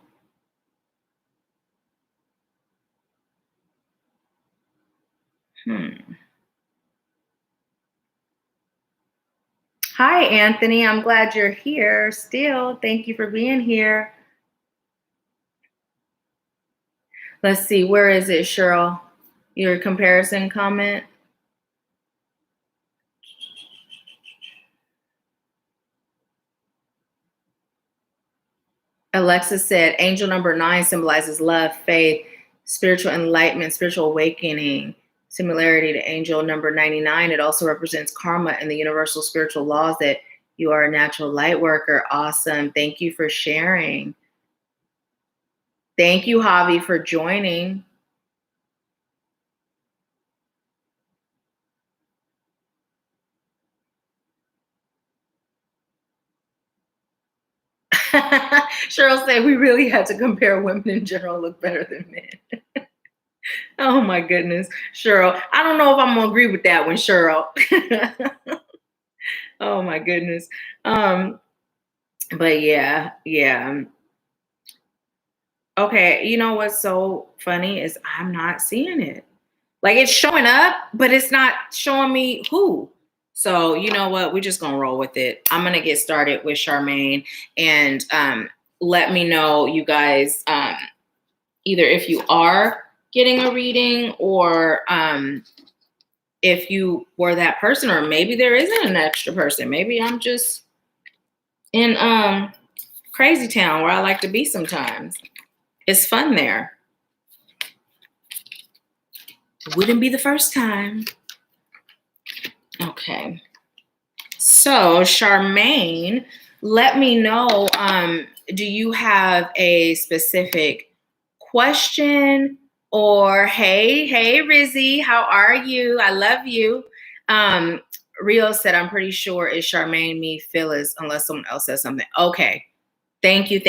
Hi, Anthony. I'm glad you're here still. Thank you for being here. Let's see. Where is it, Cheryl? Your comparison comment? Alexa said, angel number 9 symbolizes love, faith, spiritual enlightenment, spiritual awakening. Similarity to angel number 99, it also represents karma and the universal spiritual laws that you are a natural light worker. Awesome. Thank you for sharing. Thank you, Javi, for joining. Cheryl said we really had to compare women in general look better than men. Oh my goodness, Cheryl. I don't know if I'm gonna agree with that one, Cheryl. Oh my goodness. But yeah. Okay, you know what's so funny is I'm not seeing it. Like it's showing up, but it's not showing me who. So you know what? We're just gonna roll with it. I'm gonna get started with Charmaine and let me know, you guys, either if you are getting a reading or if you were that person, or maybe there isn't an extra person. Maybe I'm just in crazy town where I like to be sometimes. It's fun there. Wouldn't be the first time. Okay. So Charmaine, let me know, do you have a specific question? Or hey Rizzy, how are you? I love you. Rio said, I'm pretty sure it's Charmaine, me, Phyllis, unless someone else says something. Okay. Thank you.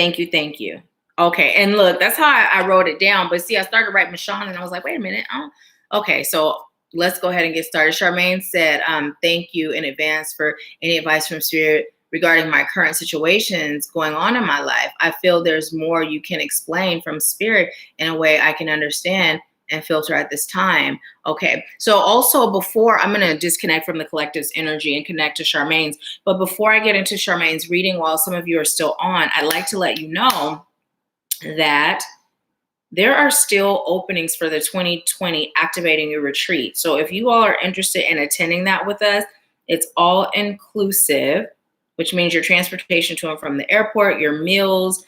Okay. And look, that's how I wrote it down. But see, I started writing Michonne and I was like, wait a minute. Okay. So let's go ahead and get started. Charmaine said, thank you in advance for any advice from Spirit regarding my current situations going on in my life. I feel there's more you can explain from Spirit in a way I can understand and filter at this time. Okay. So also before, I'm going to disconnect from the collective's energy and connect to Charmaine's. But before I get into Charmaine's reading, while some of you are still on, I'd like to let you know that there are still openings for the 2020 Activating Your Retreat. So if you all are interested in attending that with us, it's all inclusive, which means your transportation to and from the airport, your meals,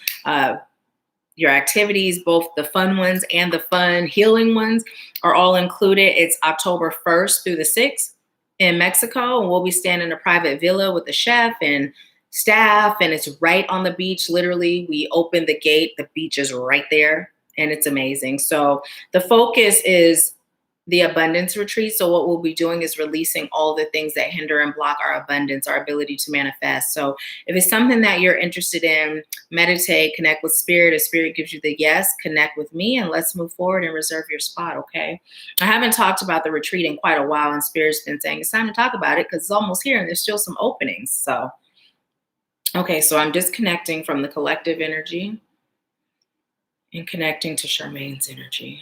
your activities, both the fun ones and the fun healing ones are all included. It's October 1st through the 6th in Mexico. And we'll be staying in a private villa with the chef and staff. And it's right on the beach. Literally, we open the gate. The beach is right there. And it's amazing. So the focus is the abundance retreat. So what we'll be doing is releasing all the things that hinder and block our abundance, our ability to manifest. So if it's something that you're interested in, meditate, connect with spirit. If spirit gives you the yes, connect with me and let's move forward and reserve your spot. Okay. I haven't talked about the retreat in quite a while, and spirit's been saying it's time to talk about it because it's almost here and there's still some openings. So, okay. So I'm disconnecting from the collective energy and connecting to Charmaine's energy.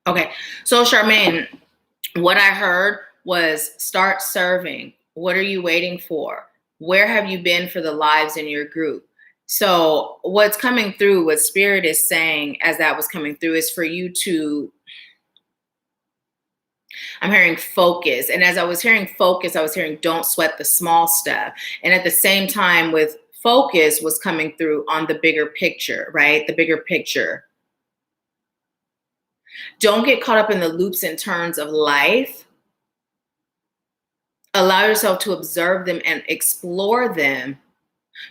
Okay, so Charmaine, what I heard was start serving. What are you waiting for? Where have you been for the lives in your group? So what's coming through, what spirit is saying as that was coming through is for you to, I'm hearing focus. And as I was hearing focus, I was hearing don't sweat the small stuff. And at the same time with focus was coming through on the bigger picture, right? The bigger picture. Don't get caught up in the loops and turns of life. Allow yourself to observe them and explore them,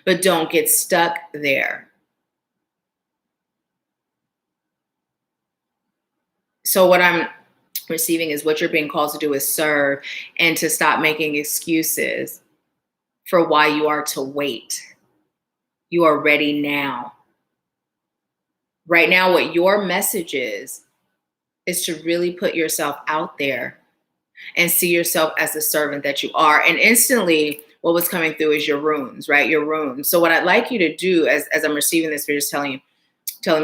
but don't get stuck there. So what I'm receiving is what you're being called to do is serve and to stop making excuses for why you are to wait. You are ready now. Right now, what your message is to really put yourself out there and see yourself as the servant that you are. And instantly, what was coming through is your runes, right? Your runes. So what I'd like you to do as I'm receiving this, spirit is telling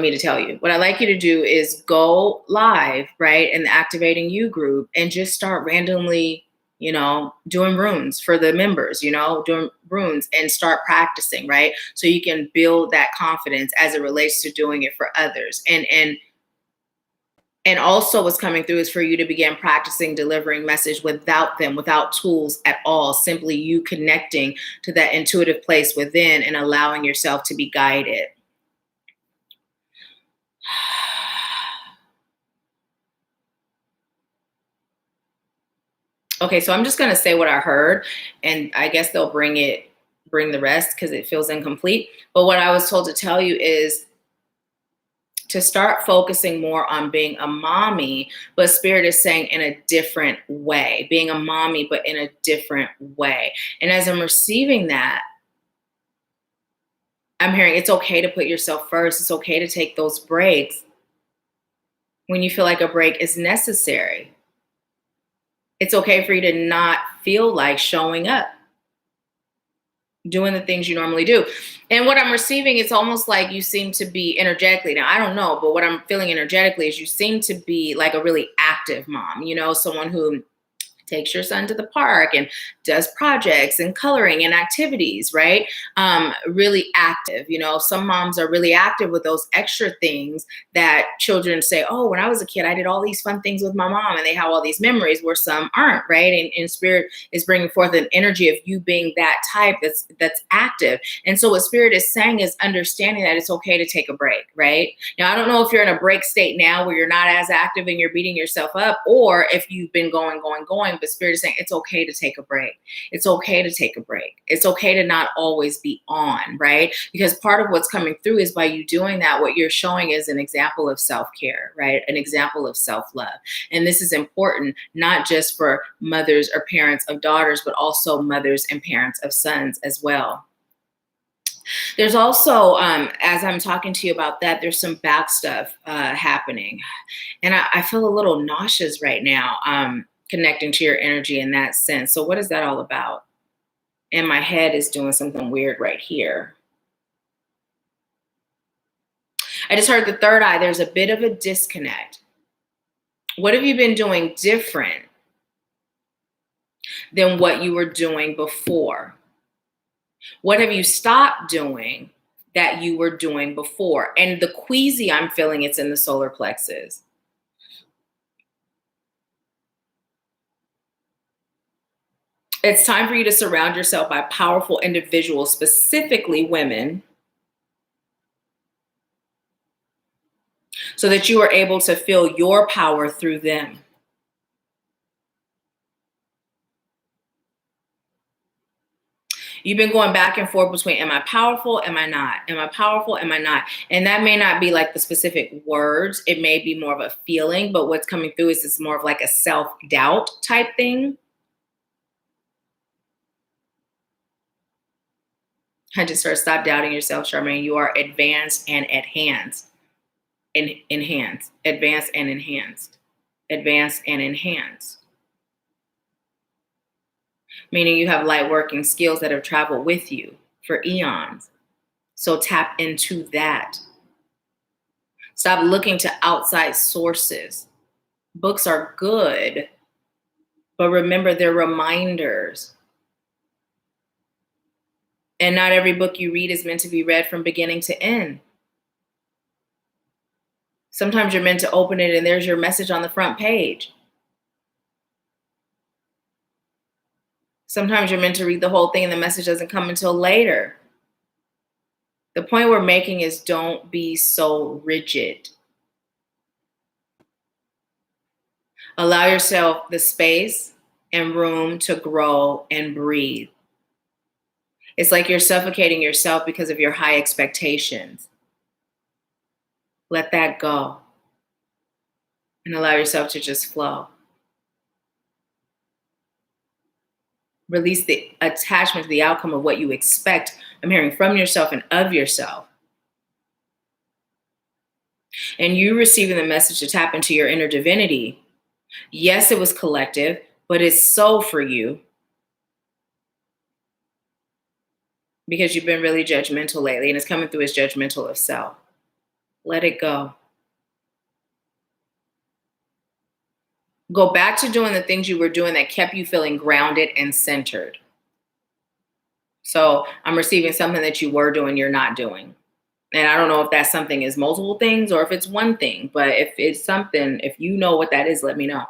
me to tell you, what I'd like you to do is go live, right? In the Activating You group and just start randomly, doing runes for the members, doing runes and start practicing, right? So you can build that confidence as it relates to doing it for others. And also what's coming through is for you to begin practicing delivering message without them, without tools at all, simply you connecting to that intuitive place within and allowing yourself to be guided. Okay, so I'm just going to say what I heard, and I guess they'll bring the rest because it feels incomplete. But what I was told to tell you is to start focusing more on being a mommy, but spirit is saying in a different way, being a mommy, but in a different way. And as I'm receiving that, I'm hearing it's okay to put yourself first. It's okay to take those breaks when you feel like a break is necessary. It's okay for you to not feel like showing up, doing the things you normally do. And what I'm receiving, it's almost like you seem to be energetically, now I don't know, but what I'm feeling energetically is you seem to be like a really active mom, someone who takes your son to the park and does projects and coloring and activities, right? Really active. Some moms are really active with those extra things that children say, oh, when I was a kid, I did all these fun things with my mom, and they have all these memories where some aren't, right? And spirit is bringing forth an energy of you being that type that's active. And so what spirit is saying is understanding that it's okay to take a break, right? Now, I don't know if you're in a break state now where you're not as active and you're beating yourself up, or if you've been going, but spirit is saying it's okay to take a break. It's okay to take a break. It's okay to not always be on, right? Because part of what's coming through is by you doing that, what you're showing is an example of self-care, right? An example of self-love. And this is important, not just for mothers or parents of daughters, but also mothers and parents of sons as well. There's also, as I'm talking to you about that, there's some back stuff happening. And I feel a little nauseous right now. Connecting to your energy in that sense. So what is that all about? And my head is doing something weird right here. I just heard the third eye. There's a bit of a disconnect. What have you been doing different than what you were doing before? What have you stopped doing that you were doing before? And the queasy I'm feeling, it's in the solar plexus. It's time for you to surround yourself by powerful individuals, specifically women. So so that you are able to feel your power through them. You've been going back and forth between, am I powerful? Am I not? Am I powerful? Am I not? And that may not be like the specific words. It may be more of a feeling, but what's coming through is it's more of like a self-doubt type thing. I just heard, stop doubting yourself, Charmaine. You are advanced and enhanced. Enhanced. Advanced and enhanced. Advanced and enhanced. Meaning you have light working skills that have traveled with you for eons. So tap into that. Stop looking to outside sources. Books are good, but remember they're reminders. And not every book you read is meant to be read from beginning to end. Sometimes you're meant to open it and there's your message on the front page. Sometimes you're meant to read the whole thing and the message doesn't come until later. The point we're making is don't be so rigid. Allow yourself the space and room to grow and breathe. It's like you're suffocating yourself because of your high expectations. Let that go and allow yourself to just flow. Release the attachment to the outcome of what you expect. I'm hearing from yourself and of yourself. And you receiving the message to tap into your inner divinity. Yes, it was collective, but it's so for you. Because you've been really judgmental lately and it's coming through as judgmental of self. Let it go. Go back to doing the things you were doing that kept you feeling grounded and centered. So I'm receiving something that you were doing, you're not doing. And I don't know if that something is multiple things or if it's one thing, but if it's something, if you know what that is, let me know.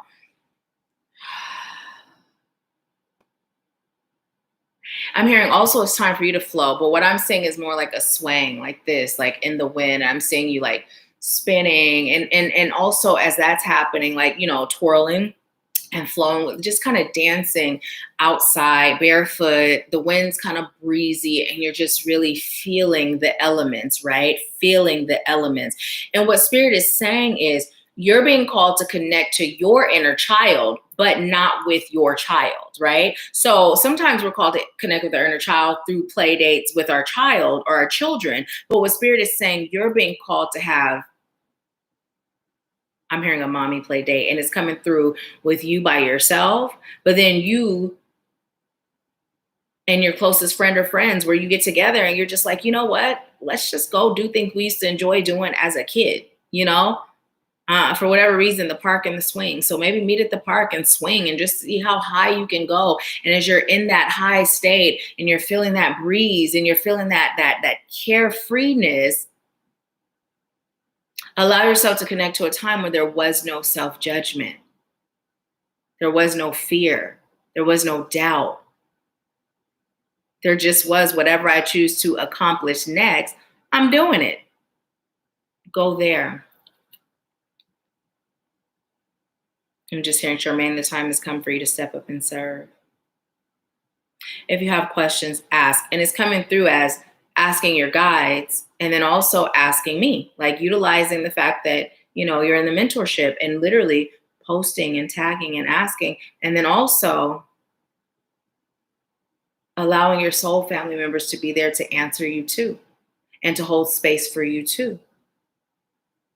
I'm hearing also it's time for you to flow, but what I'm saying is more like a swaying like this, like in the wind. I'm seeing you like spinning and also as that's happening, like, you know, twirling and flowing, just kind of dancing outside barefoot. The wind's kind of breezy and you're just really feeling the elements, right? Feeling the elements. And what Spirit is saying is you're being called to connect to your inner child, but not with your child, right? So sometimes we're called to connect with our inner child through play dates with our child or our children. But what Spirit is saying, you're being called to have, I'm hearing a mommy play date, and it's coming through with you by yourself, but then you and your closest friend or friends where you get together and you're just like, you know what? Let's just go do things we used to enjoy doing as a kid, you know? For whatever reason, the park and the swing. So maybe meet at the park and swing and just see how high you can go. And as you're in that high state and you're feeling that breeze and you're feeling that carefreeness, allow yourself to connect to a time where there was no self-judgment. There was no fear. There was no doubt. There just was whatever I choose to accomplish next, I'm doing it. Go there. I'm just hearing, Charmaine, the time has come for you to step up and serve. If you have questions, ask. And it's coming through as asking your guides and then also asking me, like utilizing the fact that, you know, you're in the mentorship and literally posting and tagging and asking. And then also allowing your soul family members to be there to answer you too and to hold space for you too.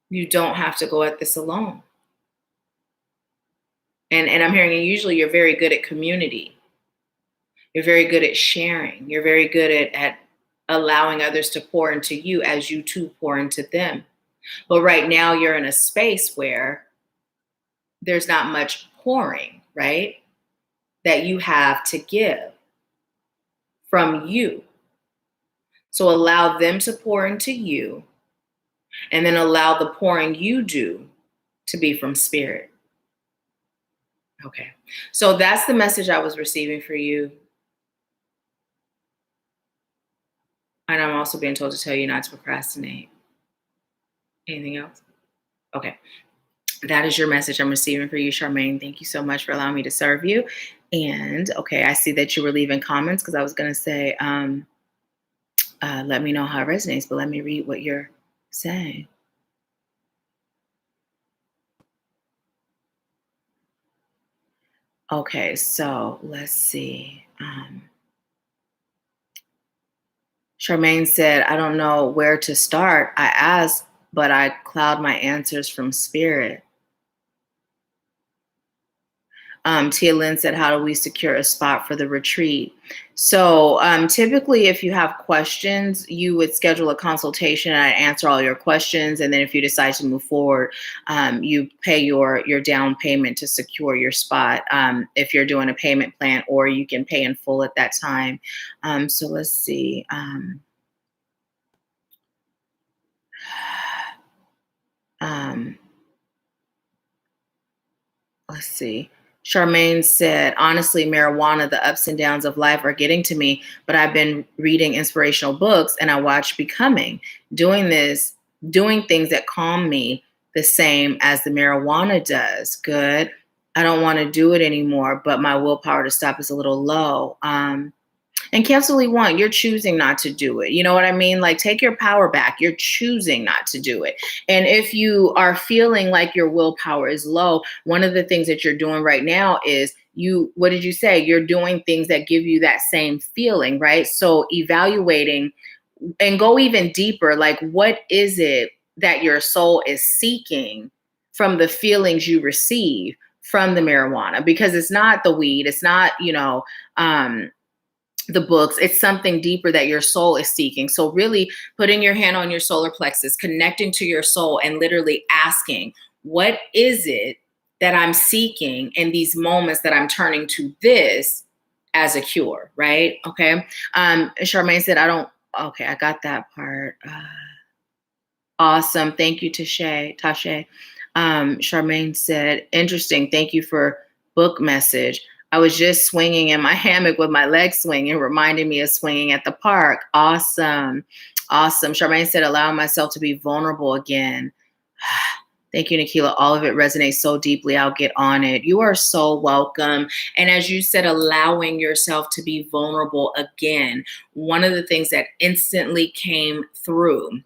You don't have to go at this alone. And I'm hearing, usually you're very good at community. You're very good at sharing. You're very good at allowing others to pour into you as you too pour into them. But right now you're in a space where there's not much pouring, right? That you have to give from you. So allow them to pour into you and then allow the pouring you do to be from Spirit. Okay, so that's the message I was receiving for you. And I'm also being told to tell you not to procrastinate. Anything else? Okay. That is your message I'm receiving for you, Charmaine. Thank you so much for allowing me to serve you. And okay, I see that you were leaving comments because I was going to say, let me know how it resonates, but let me read what you're saying. Okay, so let's see. Charmaine said, I don't know where to start. I asked, but I cloud my answers from spirit. Tia Lynn said, how do we secure a spot for the retreat? So typically, if you have questions, you would schedule a consultation and I answer all your questions. And then if you decide to move forward, you pay your down payment to secure your spot if you're doing a payment plan, or you can pay in full at that time. So let's see. Let's see. Charmaine said, honestly, marijuana, the ups and downs of life are getting to me, but I've been reading inspirational books and I watch Becoming, doing things that calm me the same as the marijuana does. Good. I don't want to do it anymore, but my willpower to stop is a little low. And cancel one, you're choosing not to do it. You know what I mean? Like, take your power back. You're choosing not to do it. And if you are feeling like your willpower is low, one of the things that you're doing right now is what did you say? You're doing things that give you that same feeling, right? So evaluating and go even deeper, like, what is it that your soul is seeking from the feelings you receive from the marijuana? Because it's not the weed. It's not, the books. It's something deeper that your soul is seeking. So really putting your hand on your solar plexus, connecting to your soul, and literally asking, what is it that I'm seeking in these moments that I'm turning to this as a cure, right? Okay. Charmaine said, okay, I got that part. Awesome. Thank you, Tashe. Charmaine said, interesting. Thank you for book message. I was just swinging in my hammock with my legs swinging, reminding me of swinging at the park. Awesome. Awesome. Charmaine said, allowing myself to be vulnerable again. Thank you, Nahkila. All of it resonates so deeply. I'll get on it. You are so welcome. And as you said, allowing yourself to be vulnerable again. One of the things that instantly came through,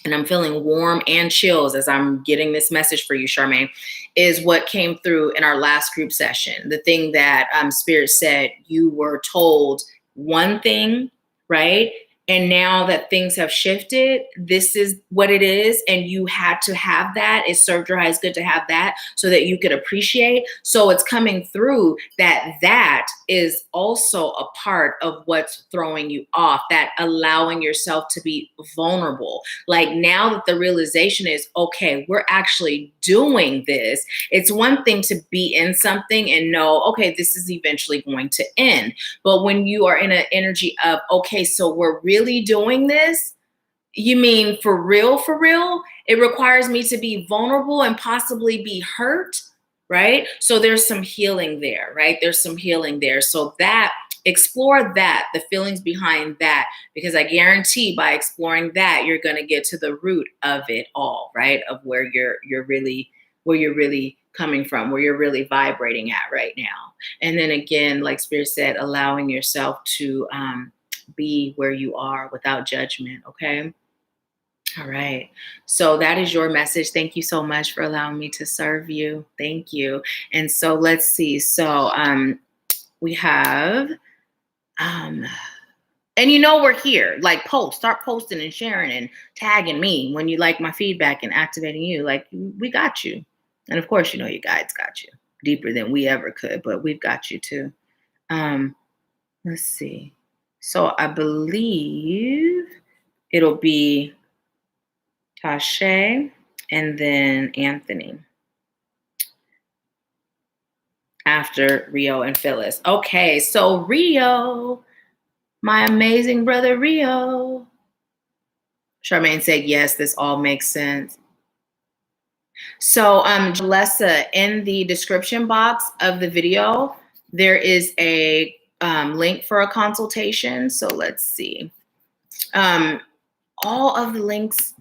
and I'm feeling warm and chills as I'm getting this message for you, Charmaine, is what came through in our last group session. The thing that Spirit said, you were told one thing, right? And now that things have shifted, this is what it is. And you had to have that. It served your highest good to have that so that you could appreciate. So it's coming through that is also a part of what's throwing you off, that allowing yourself to be vulnerable. Like, now that the realization is, okay, we're actually doing this. It's one thing to be in something and know, okay, this is eventually going to end. But when you are in an energy of, okay, so we're really doing this, you mean for real, it requires me to be vulnerable and possibly be hurt, right? So there's some healing there, right? There's some healing there. So explore that, the feelings behind that, because I guarantee by exploring that, you're going to get to the root of it all, right? Of where you're really coming from, where you're really vibrating at right now. And then again, like Spirit said, allowing yourself to be where you are without judgment. Okay. All right. So that is your message. Thank you so much for allowing me to serve you. Thank you. And so let's see. So we have, and we're here. Like, start posting and sharing and tagging me when you like my feedback and activating you. Like, we got you. And of course, your guides got you deeper than we ever could, but we've got you too. Let's see. So I believe it'll be Tashe and then Anthony after Rio and Phyllis. Okay, so Rio, my amazing brother Rio. Charmaine said, yes, this all makes sense. So Jalessa, in the description box of the video, there is a link for a consultation. So let's see. All of the links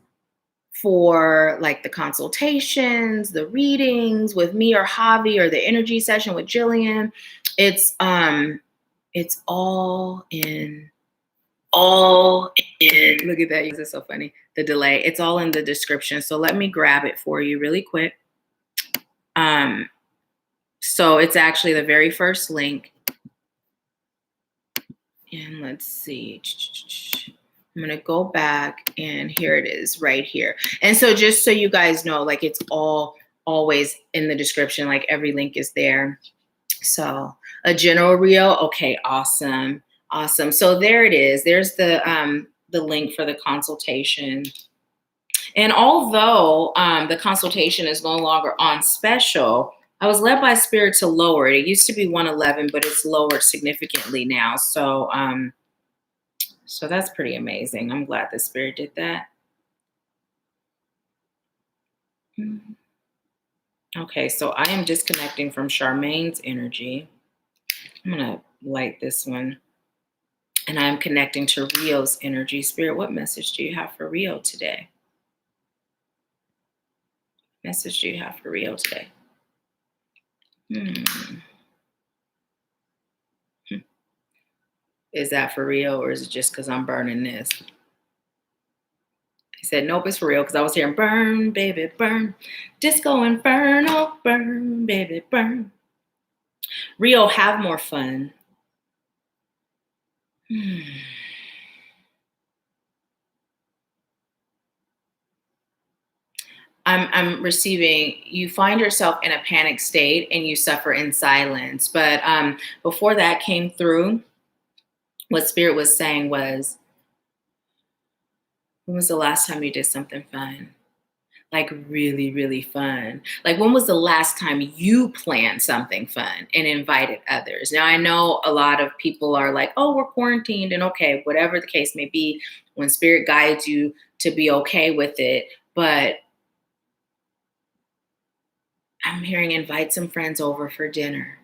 for like the consultations, the readings with me or Javi, or the energy session with Jillian. It's all in. Look at that. It's so funny. The delay. It's all in the description. So let me grab it for you really quick. So it's actually the very first link. And let's see. I'm going to go back, and here it is right here. And so just so you guys know, like, it's always in the description, like every link is there. So a general Rio. Okay, awesome. Awesome. So there it is. There's the link for the consultation. And although the consultation is no longer on special, I was led by Spirit to lower it. It used to be 111, but it's lowered significantly now. So so that's pretty amazing. I'm glad the Spirit did that. Okay, so I am disconnecting from Charmaine's energy. I'm going to light this one. And I'm connecting to Rio's energy. Spirit, what message do you have for Rio today? Message do you have for Rio today? Is that for Rio, or is it just because I'm burning this? He said, nope, it's for real, because I was hearing burn, baby, burn. Disco Inferno, burn, baby, burn. Rio, have more fun. I'm receiving, you find yourself in a panic state and you suffer in silence. But before that came through, what Spirit was saying was, when was the last time you did something fun? Like really, really fun. Like, when was the last time you planned something fun and invited others? Now, I know a lot of people are like, oh, we're quarantined, and okay, whatever the case may be, when Spirit guides you to be okay with it. But I'm hearing invite some friends over for dinner,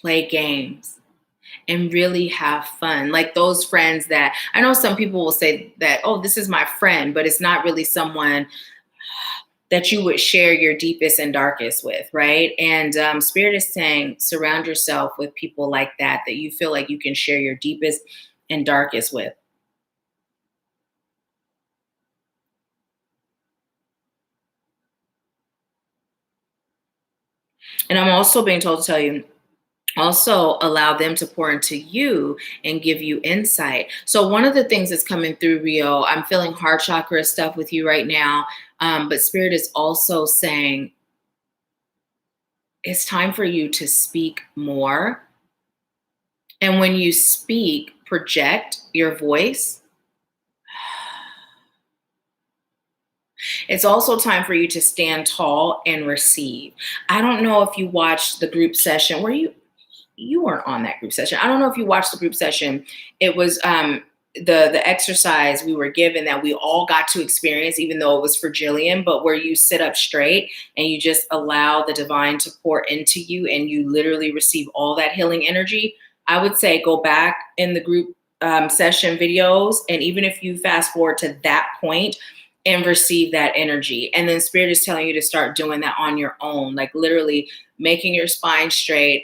play games, and really have fun. Like those friends that, I know some people will say that, oh, this is my friend, but it's not really someone that you would share your deepest and darkest with, right? And Spirit is saying, surround yourself with people like that you feel like you can share your deepest and darkest with. And I'm also being told to tell you, also allow them to pour into you and give you insight. So one of the things that's coming through, Rio, I'm feeling heart chakra stuff with you right now. But Spirit is also saying, it's time for you to speak more. And when you speak, project your voice. It's also time for you to stand tall and receive. I don't know if you watched the group session. Were you weren't on that group session. I don't know if you watched the group session. It was the exercise we were given that we all got to experience, even though it was for Jillian, but where you sit up straight and you just allow the divine to pour into you and you literally receive all that healing energy. I would say go back in the group session videos, and even if you fast forward to that point, and receive that energy. And then Spirit is telling you to start doing that on your own, like literally making your spine straight,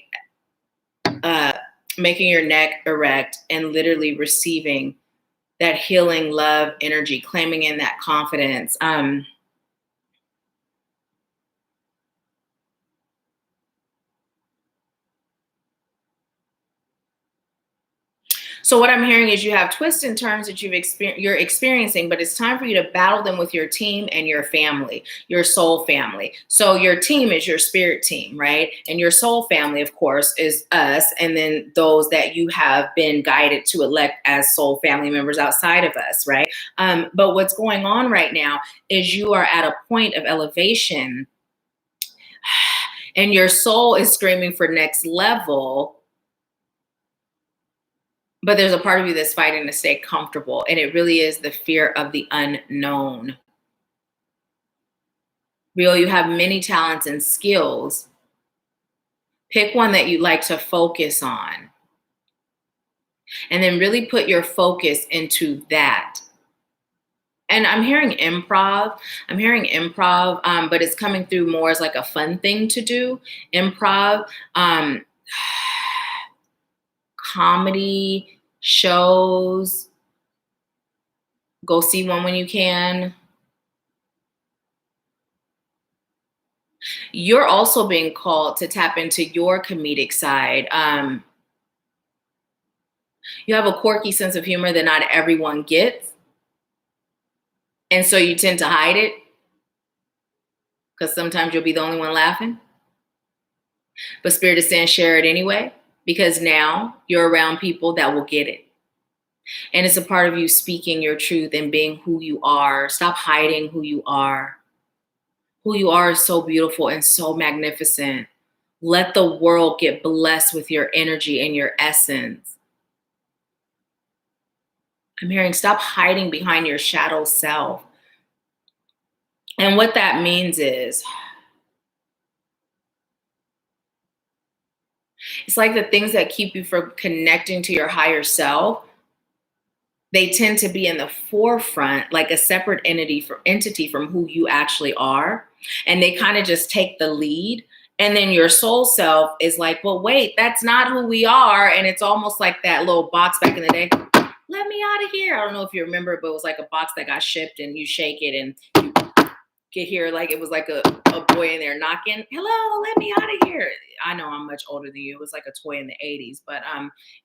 making your neck erect, and literally receiving that healing love energy, claiming in that confidence. So what I'm hearing is you have twists and turns that you're experiencing, but it's time for you to battle them with your team and your family, your soul family. So your team is your spirit team, right? And your soul family, of course, is us. And then those that you have been guided to elect as soul family members outside of us, right? But what's going on right now is you are at a point of elevation and your soul is screaming for next level. But there's a part of you that's fighting to stay comfortable. And it really is the fear of the unknown. Rio, you have many talents and skills. Pick one that you'd like to focus on. And then really put your focus into that. And I'm hearing improv. But it's coming through more as like a fun thing to do. Improv, comedy shows. Go see one when you can. You're also being called to tap into your comedic side. You have a quirky sense of humor that not everyone gets. And so you tend to hide it because sometimes you'll be the only one laughing. But Spirit is saying share it anyway, because now you're around people that will get it. And it's a part of you speaking your truth and being who you are. Stop hiding who you are. Who you are is so beautiful and so magnificent. Let the world get blessed with your energy and your essence. I'm hearing stop hiding behind your shadow self. And what that means is, it's like the things that keep you from connecting to your higher self, they tend to be in the forefront, like a separate entity from who you actually are. And they kind of just take the lead. And then your soul self is like, well, wait, that's not who we are. And it's almost like that little box back in the day. Let me out of here. I don't know if you remember, but it was like a box that got shipped and you shake it and you could hear like it was like a boy in there knocking. Hello, let me out of here. I know I'm much older than you. It was like a toy in the 80s. But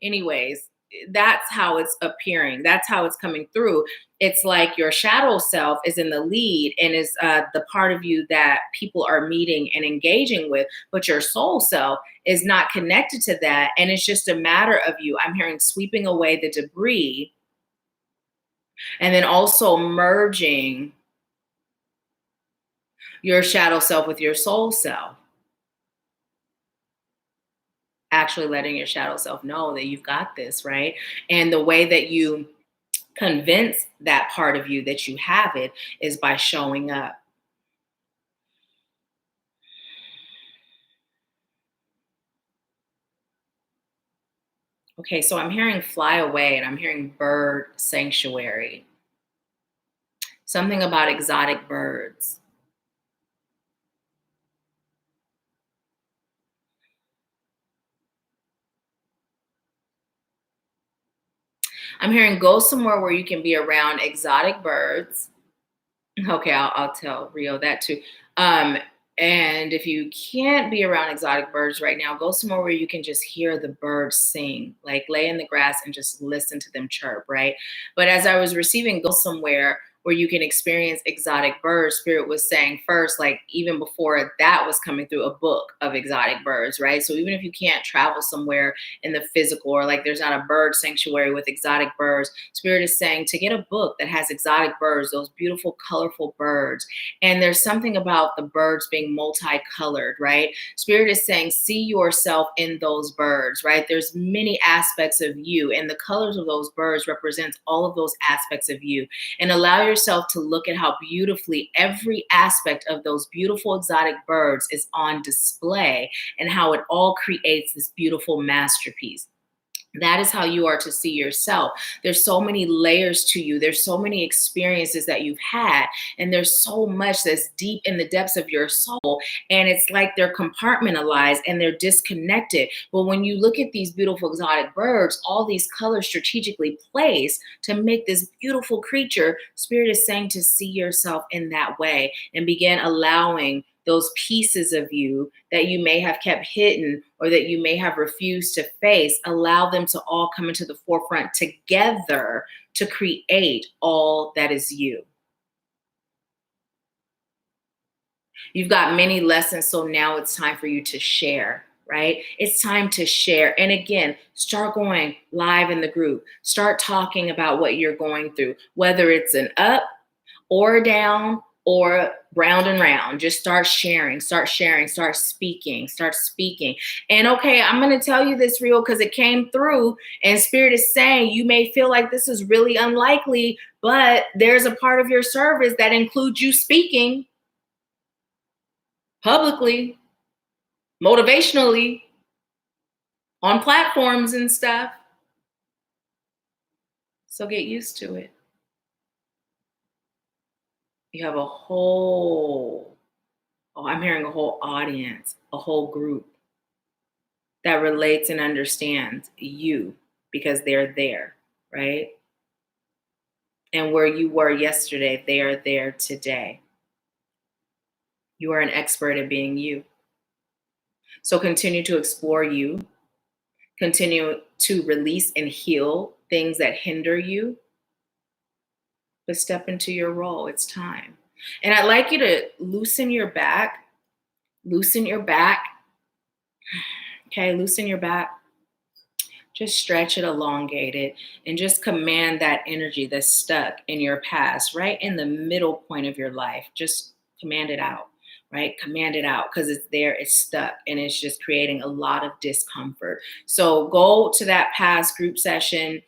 anyways, that's how it's appearing. That's how it's coming through. It's like your shadow self is in the lead and is the part of you that people are meeting and engaging with, but your soul self is not connected to that. And it's just a matter of you. I'm hearing sweeping away the debris and then also merging your shadow self with your soul self. Actually letting your shadow self know that you've got this, right? And the way that you convince that part of you that you have it is by showing up. Okay, so I'm hearing fly away and I'm hearing bird sanctuary. Something about exotic birds. I'm hearing go somewhere where you can be around exotic birds. Okay, I'll tell Rio that too. And if you can't be around exotic birds right now, go somewhere where you can just hear the birds sing, like lay in the grass and just listen to them chirp, right? But as I was receiving go somewhere where you can experience exotic birds, Spirit was saying first, like even before that was coming through, a book of exotic birds, right? So even if you can't travel somewhere in the physical, or like there's not a bird sanctuary with exotic birds, Spirit is saying to get a book that has exotic birds, those beautiful, colorful birds. And there's something about the birds being multicolored, right? Spirit is saying, see yourself in those birds, right? There's many aspects of you, and the colors of those birds represents all of those aspects of you. And allow yourself to look at how beautifully every aspect of those beautiful exotic birds is on display and how it all creates this beautiful masterpiece. That is how you are to see yourself. There's so many layers to you. There's so many experiences that you've had. And there's so much that's deep in the depths of your soul. And it's like they're compartmentalized and they're disconnected. But when you look at these beautiful exotic birds, all these colors strategically placed to make this beautiful creature, Spirit is saying to see yourself in that way and begin allowing those pieces of you that you may have kept hidden or that you may have refused to face, allow them to all come into the forefront together to create all that is you. You've got many lessons, so now it's time for you to share, right? It's time to share. And again, start going live in the group. Start talking about what you're going through, whether it's an up or down or round and round. Just start sharing, start speaking. And okay, I'm going to tell you this, Rio, because it came through and Spirit is saying you may feel like this is really unlikely, but there's a part of your service that includes you speaking publicly, motivationally, on platforms and stuff. So get used to it. You have a whole, oh, I'm hearing a whole audience, a whole group that relates and understands you because they're there, right? And where you were yesterday, they are there today. You are an expert at being you. So continue to explore you, continue to release and heal things that hinder you, but step into your role. It's time. And I'd like you to loosen your back. Loosen your back. Okay, loosen your back. Just stretch it, elongate it, and just command that energy that's stuck in your past, right in the middle point of your life. Just command it out, right? Command it out because it's there, it's stuck, and it's just creating a lot of discomfort. So go to that past group session,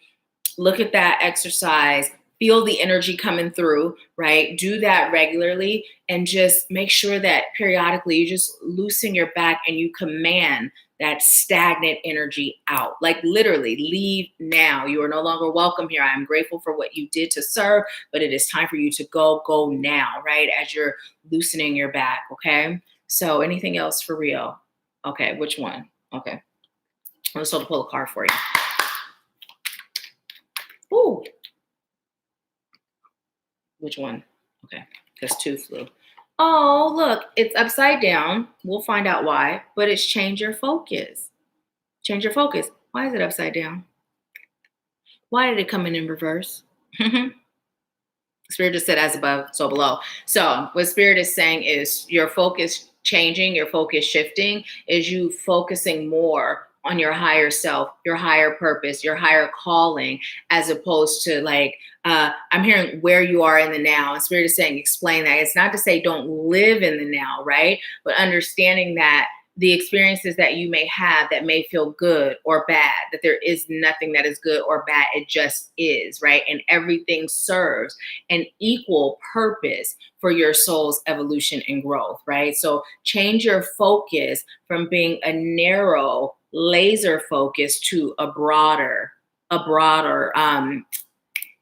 look at that exercise, feel the energy coming through, right? Do that regularly and just make sure that periodically you just loosen your back and you command that stagnant energy out. Like literally, leave now. You are no longer welcome here. I am grateful for what you did to serve, but it is time for you to go now, right? As you're loosening your back, okay? So anything else for Rio? Okay, which one? Okay. I'm just going to pull a card for you. Ooh. Which one? Okay, because 2 flew. Oh, look, it's upside down. We'll find out why, but it's change your focus. Change your focus. Why is it upside down? Why did it come in reverse? Spirit just said as above, so below. So what Spirit is saying is your focus changing, your focus shifting, is you focusing more on your higher self, your higher purpose, your higher calling, as opposed to like, I'm hearing where you are in the now. And Spirit is saying, explain that. It's not to say don't live in the now, right? But understanding that the experiences that you may have that may feel good or bad, that there is nothing that is good or bad. It just is, right? And everything serves an equal purpose for your soul's evolution and growth, right? So change your focus from being a narrow laser focus to a broader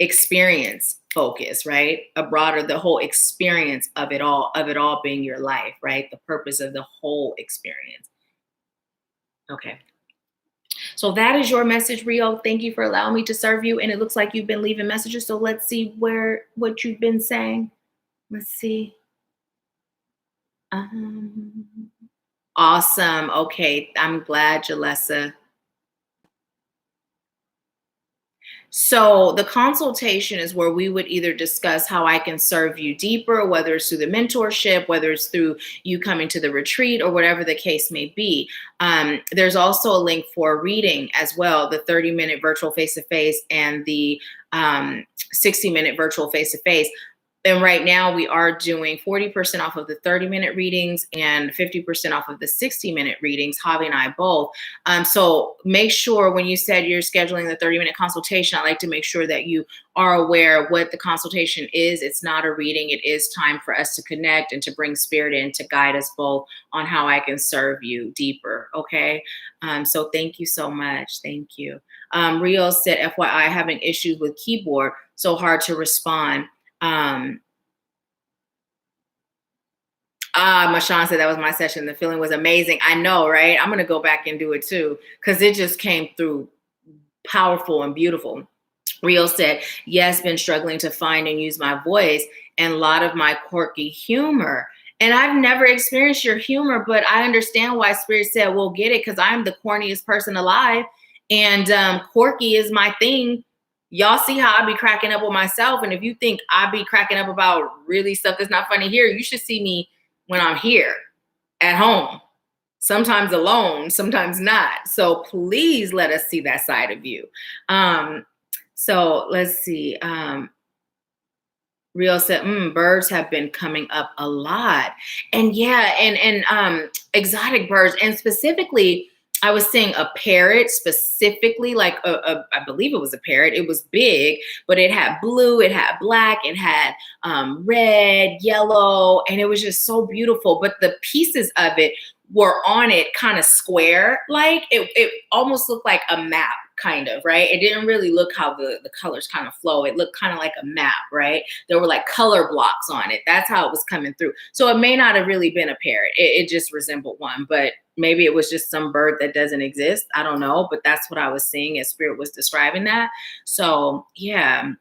experience focus, right? A broader, the whole experience of it all being your life, right? The purpose of the whole experience. Okay. So that is your message, Rio. Thank you for allowing me to serve you. And it looks like you've been leaving messages. So let's see what you've been saying. Let's see. Awesome. Okay. I'm glad, Jalessa. So the consultation is where we would either discuss how I can serve you deeper, whether it's through the mentorship, whether it's through you coming to the retreat or whatever the case may be. There's also a link for reading as well, the 30-minute virtual face-to-face and the 60-minute virtual face-to-face. And right now we are doing 40% off of the 30-minute readings and 50% off of the 60-minute readings, Javi and I both. So make sure when you said you're scheduling the 30-minute consultation, I like to make sure that you are aware of what the consultation is. It's not a reading. It is time for us to connect and to bring Spirit in to guide us both on how I can serve you deeper. Okay. So thank you so much. Thank you. Rio said, FYI, having issues with keyboard, so hard to respond. Mashawn said that was my session. The feeling was amazing. I know, right? I'm going to go back and do it too, because it just came through powerful and beautiful. Rio said, yes, been struggling to find and use my voice and a lot of my quirky humor. And I've never experienced your humor, but I understand why Spirit said, we'll get it, because I'm the corniest person alive. And quirky is my thing. Y'all see how I be cracking up with myself. And if you think I be cracking up about really stuff that's not funny here, you should see me when I'm here at home, sometimes alone, sometimes not. So please let us see that side of you. So let's see. Rio said, birds have been coming up a lot. And yeah, and exotic birds, and specifically, I was seeing a parrot specifically, like I believe it was a parrot. It was big, but it had blue, it had black, it had red, yellow, and it was just so beautiful. But the pieces of it were on it kind of square, like it almost looked like a map kind of, right? It didn't really look how the colors kind of flow. It looked kind of like a map, right? There were like color blocks on it. That's how it was coming through. So it may not have really been a parrot. It just resembled one, but maybe it was just some bird that doesn't exist. I don't know, but that's what I was seeing as Spirit was describing that. So yeah.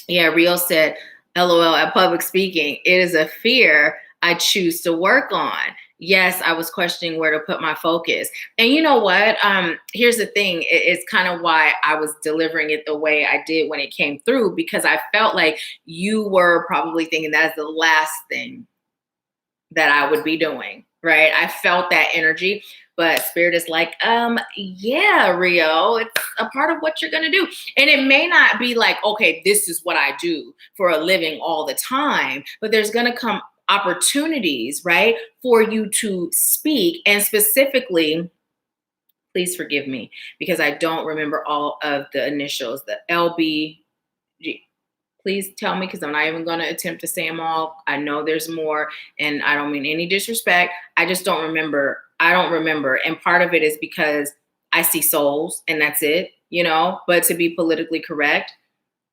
Yeah, Rio said, LOL, at public speaking, it is a fear I choose to work on. Yes, I was questioning where to put my focus. And you know what? Here's the thing. It's kind of why I was delivering it the way I did when it came through, because I felt like you were probably thinking that's the last thing that I would be doing, right? I felt that energy, but Spirit is like, yeah, Rio, it's a part of what you're gonna do. And it may not be like, okay, this is what I do for a living all the time, but there's gonna come opportunities, right, for you to speak. And specifically, please forgive me because I don't remember all of the initials, the LBG. Please tell me, because I'm not even going to attempt to say them all. I know there's more, and I don't mean any disrespect. I just don't remember. I don't remember. And part of it is because I see souls and that's it, you know, but to be politically correct,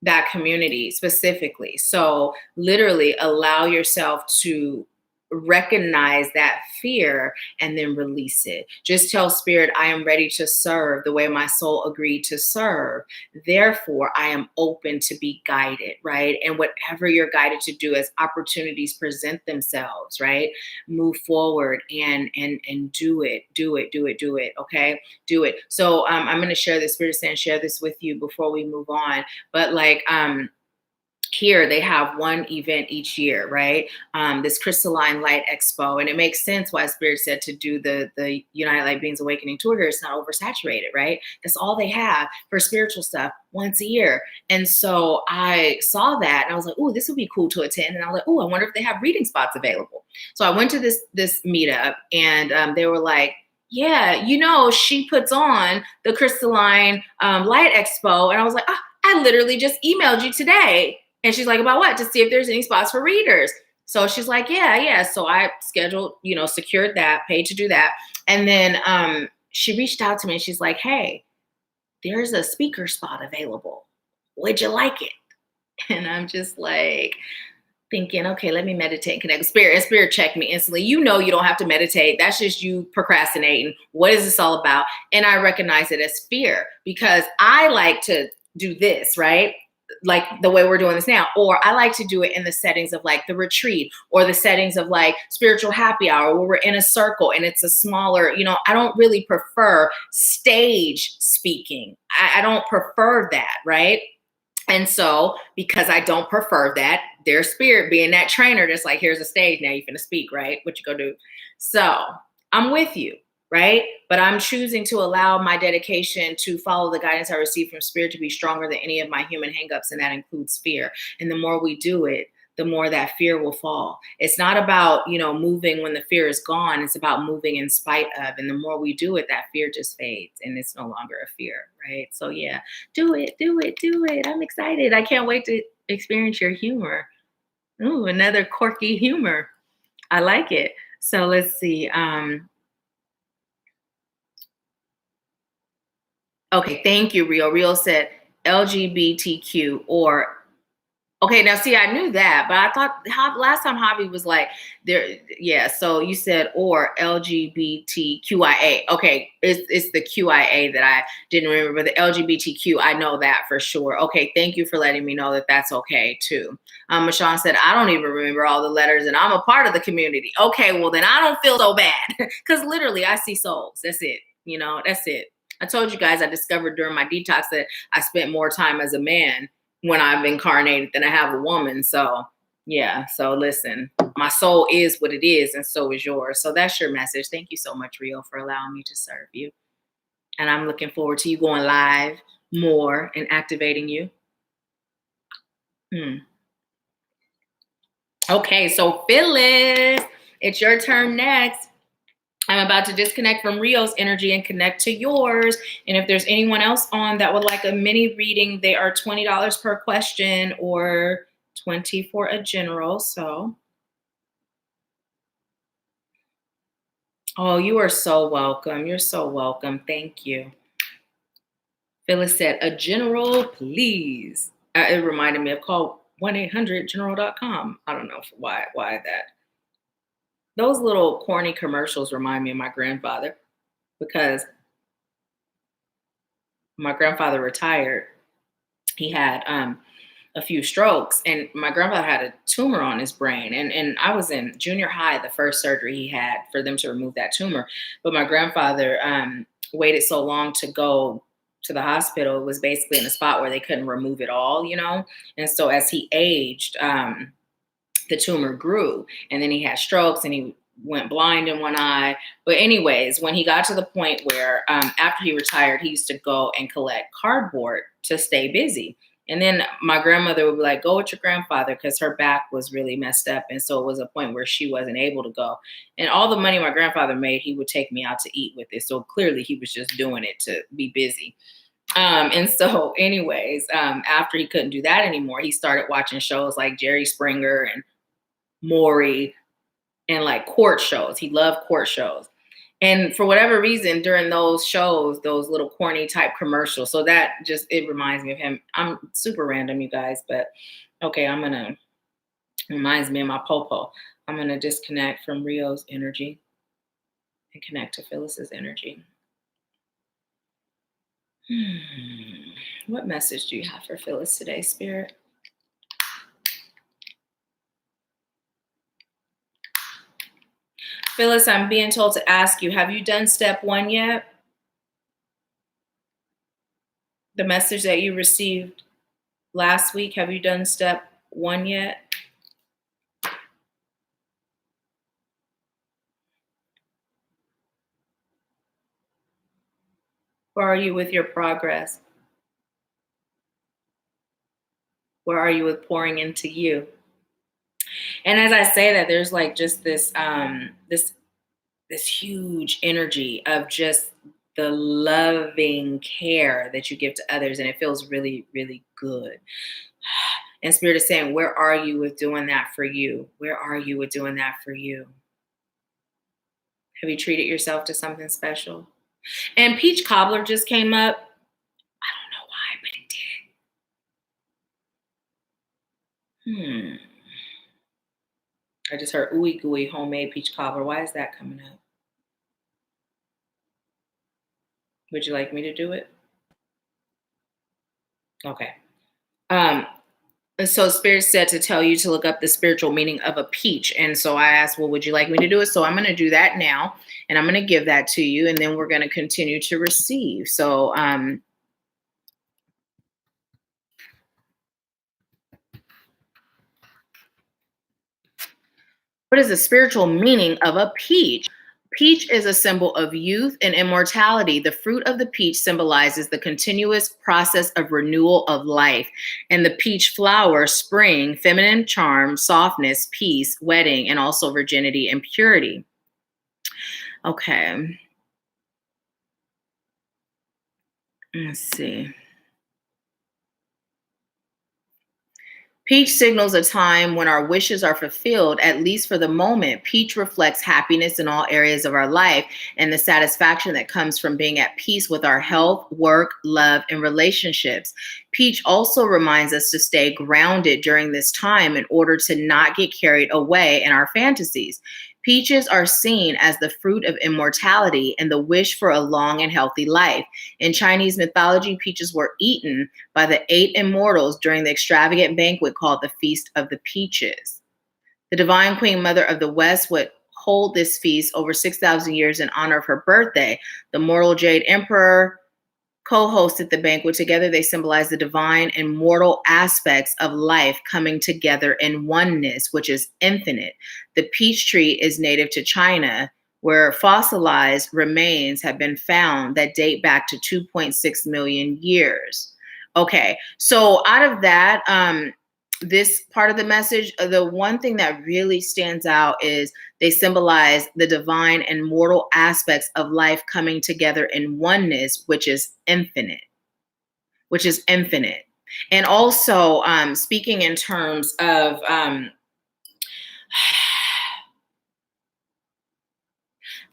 that community specifically. So literally allow yourself to recognize that fear and then release it. Just tell Spirit, I am ready to serve the way my soul agreed to serve. Therefore, I am open to be guided, right? And whatever you're guided to do as opportunities present themselves, right? Move forward and do it. Okay? Do it. So I'm going to share this, Spirit saying, share this with you before we move on. But like, here they have one event each year, right? This Crystalline Light Expo. And it makes sense why Spirit said to do the United Light Beings Awakening tour here. It's not oversaturated, right? That's all they have for spiritual stuff once a year. And so I saw that and I was like, oh, this would be cool to attend. And I was like, oh, I wonder if they have reading spots available. So I went to this meetup and they were like, yeah, you know, she puts on the Crystalline Light Expo. And I was like, oh, I literally just emailed you today. And she's like, about what? To see if there's any spots for readers. So she's like, yeah. So I scheduled, you know, secured that, paid to do that. And then she reached out to me and she's like, hey, there's a speaker spot available. Would you like it? And I'm just like thinking, okay, let me meditate and connect with Spirit. And Spirit checked me instantly. You know, you don't have to meditate. That's just you procrastinating. What is this all about? And I recognize it as fear because I like to do this, right? Like the way we're doing this now, or I like to do it in the settings of like the retreat or the settings of like spiritual happy hour where we're in a circle and it's a smaller, you know, I don't really prefer stage speaking. I don't prefer that. Right. And so because I don't prefer that, their Spirit being that trainer, that's like, here's a stage. Now you're going to speak, right? What you going to do? So I'm with you. Right? But I'm choosing to allow my dedication to follow the guidance I receive from Spirit to be stronger than any of my human hangups. And that includes fear. And the more we do it, the more that fear will fall. It's not about, you know, moving when the fear is gone. It's about moving in spite of. And the more we do it, that fear just fades and it's no longer a fear. Right? So yeah, do it. I'm excited. I can't wait to experience your humor. Ooh, another quirky humor. I like it. So let's see. Okay, thank you, Rio. Rio said LGBTQ or, okay, now see, I knew that, but I thought last time Javi was like, there, yeah, so you said or LGBTQIA. Okay, it's the QIA that I didn't remember, but the LGBTQ, I know that for sure. Okay, thank you for letting me know that that's okay too. Michonne said, I don't even remember all the letters and I'm a part of the community. Okay, well then I don't feel so bad because literally I see souls. That's it. You know, that's it. I told you guys I discovered during my detox that I spent more time as a man when I've incarnated than I have a woman. So yeah, so listen, my soul is what it is and so is yours. So that's your message. Thank you so much, Rio, for allowing me to serve you. And I'm looking forward to you going live more and activating you. Okay, so Phyllis, it's your turn next. I'm about to disconnect from Rio's energy and connect to yours. And if there's anyone else on that would like a mini reading, they are $20 per question or $20 for a general. So, oh, you are so welcome. You're so welcome. Thank you. Phyllis said, a general, please. It reminded me of call 1-800-general.com. I don't know why that. Those little corny commercials remind me of my grandfather, because my grandfather retired. He had a few strokes, and my grandfather had a tumor on his brain. And I was in junior high, the first surgery he had for them to remove that tumor. But my grandfather waited so long to go to the hospital. It was basically in a spot where they couldn't remove it all, you know? And so as he aged, the tumor grew, and then he had strokes, and he went blind in one eye. But anyways, when he got to the point where after he retired, he used to go and collect cardboard to stay busy. And then my grandmother would be like, go with your grandfather, because her back was really messed up. And so it was a point where she wasn't able to go. And all the money my grandfather made, he would take me out to eat with it. So clearly he was just doing it to be busy. And so anyways, after he couldn't do that anymore, he started watching shows like Jerry Springer and Maury and like court shows. He loved court shows. And for whatever reason, during those shows, those little corny type commercials, so that just, it reminds me of him. I'm super random, you guys, but okay, reminds me of my popo. I'm going to disconnect from Rio's energy and connect to Phyllis's energy. What message do you have for Phyllis today, Spirit? Phyllis, I'm being told to ask you, have you done step 1 yet? The message that you received last week, have you done step 1 yet? Where are you with your progress? Where are you with pouring into you? And as I say that, there's like just this this huge energy of just the loving care that you give to others, and it feels really, really good. And Spirit is saying, where are you with doing that for you? Where are you with doing that for you? Have you treated yourself to something special? And Peach Cobbler just came up. I don't know why, but it did. I just heard ooey gooey homemade peach cobbler. Why is that coming up? Would you like me to do it? Okay. So Spirit said to tell you to look up the spiritual meaning of a peach. And so I asked, well, would you like me to do it? So I'm going to do that now, and I'm going to give that to you, and then we're going to continue to receive. So what is the spiritual meaning of a peach? Peach is a symbol of youth and immortality. The fruit of the peach symbolizes the continuous process of renewal of life. And the peach flower, spring, feminine charm, softness, peace, wedding, and also virginity and purity. Okay. Let's see. Peach signals a time when our wishes are fulfilled, at least for the moment. Peach reflects happiness in all areas of our life and the satisfaction that comes from being at peace with our health, work, love, and relationships. Peach also reminds us to stay grounded during this time in order to not get carried away in our fantasies. Peaches are seen as the fruit of immortality and the wish for a long and healthy life. In Chinese mythology, peaches were eaten by the 8 immortals during the extravagant banquet called the Feast of the Peaches. The Divine Queen Mother of the West would hold this feast over 6,000 years in honor of her birthday. The mortal Jade Emperor co-hosted the banquet. Together, they symbolize the divine and mortal aspects of life coming together in oneness, which is infinite. The peach tree is native to China, where fossilized remains have been found that date back to 2.6 million years. Okay, so out of that, this part of the message, the one thing that really stands out is they symbolize the divine and mortal aspects of life coming together in oneness, which is infinite, And also speaking in terms of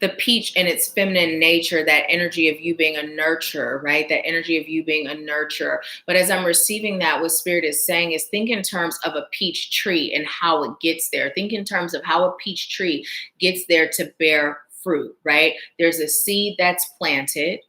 the peach in its feminine nature, that energy of you being a nurturer, right? That energy of you being a nurturer. But as I'm receiving that, what Spirit is saying is think in terms of a peach tree and how it gets there. Think in terms of how a peach tree gets there to bear fruit, right? There's a seed that's planted.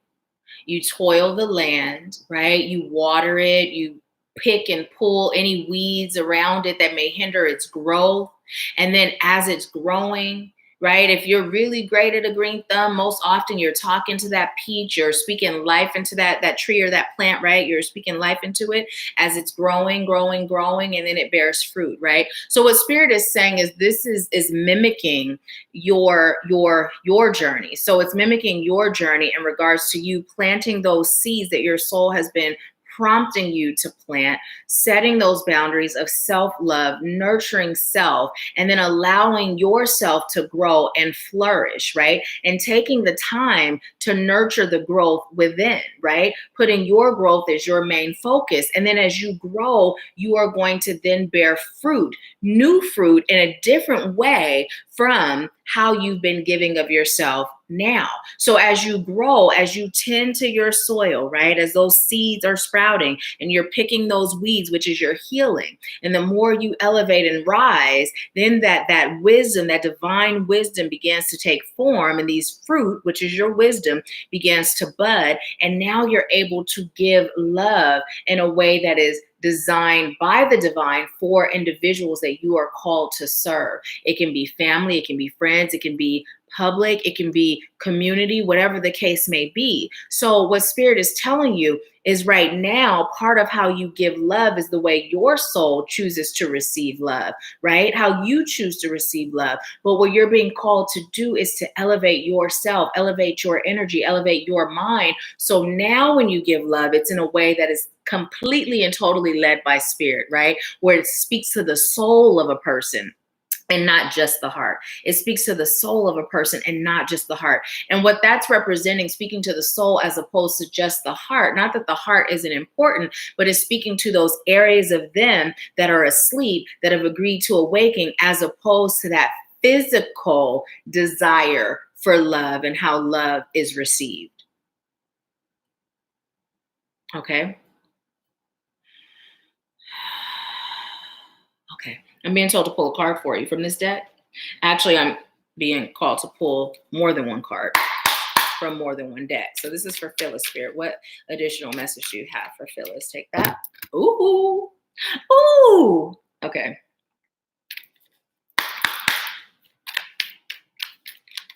You toil the land, right? You water it, you pick and pull any weeds around it that may hinder its growth. And then as it's growing, right? If you're really great at a green thumb, most often you're talking to that peach, you're speaking life into that tree or that plant, right? You're speaking life into it as it's growing, growing, growing, and then it bears fruit, right? So what Spirit is saying is this is mimicking your journey. So it's mimicking your journey in regards to you planting those seeds that your soul has been prompting you to plant, setting those boundaries of self-love, nurturing self, and then allowing yourself to grow and flourish, right? And taking the time to nurture the growth within, right? Putting your growth as your main focus. And then as you grow, you are going to then bear fruit, new fruit in a different way from how you've been giving of yourself now. So as you grow, as you tend to your soil, right, as those seeds are sprouting and you're picking those weeds, which is your healing, and the more you elevate and rise, then that wisdom, that divine wisdom begins to take form, and these fruit, which is your wisdom, begins to bud, and now you're able to give love in a way that is designed by the divine for individuals that you are called to serve. It can be family, it can be friends, it can be public, it can be community, whatever the case may be. So what Spirit is telling you is right now, part of how you give love is the way your soul chooses to receive love, right? How you choose to receive love. But what you're being called to do is to elevate yourself, elevate your energy, elevate your mind. So now when you give love, it's in a way that is completely and totally led by Spirit, right? Where it speaks to the soul of a person and not just the heart. It speaks to the soul of a person and not just the heart. And what that's representing, speaking to the soul as opposed to just the heart, not that the heart isn't important, but it's speaking to those areas of them that are asleep, that have agreed to awaken, as opposed to that physical desire for love and how love is received. Okay. Okay. I'm being told to pull a card for you from this deck. Actually, I'm being called to pull more than one card from more than one deck. So this is for Phyllis, Spirit. What additional message do you have for Phyllis? Take that. Ooh. Ooh. Okay.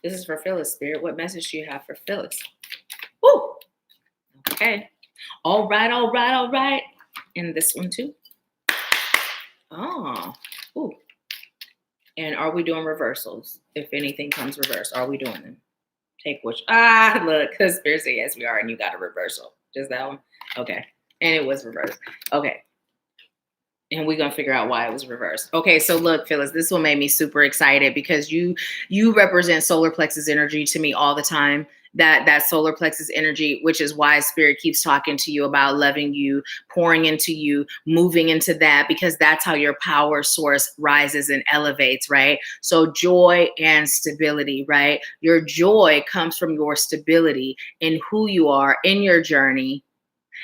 This is for Phyllis, Spirit. What message do you have for Phyllis? Ooh. Okay. All right, all right, all right. And this one too. Oh. Ooh. And are we doing reversals? If anything comes reversed, are we doing them? Take which? Look, conspiracy. Yes, we are. And you got a reversal. Just that one? Okay. And it was reversed. Okay. And we're going to figure out why it was reversed. Okay, so look, Phyllis, this one made me super excited because you represent solar plexus energy to me all the time. That solar plexus energy, which is why Spirit keeps talking to you about loving you, pouring into you, moving into that, because that's how your power source rises and elevates, right? So joy and stability, right? Your joy comes from your stability in who you are, in your journey,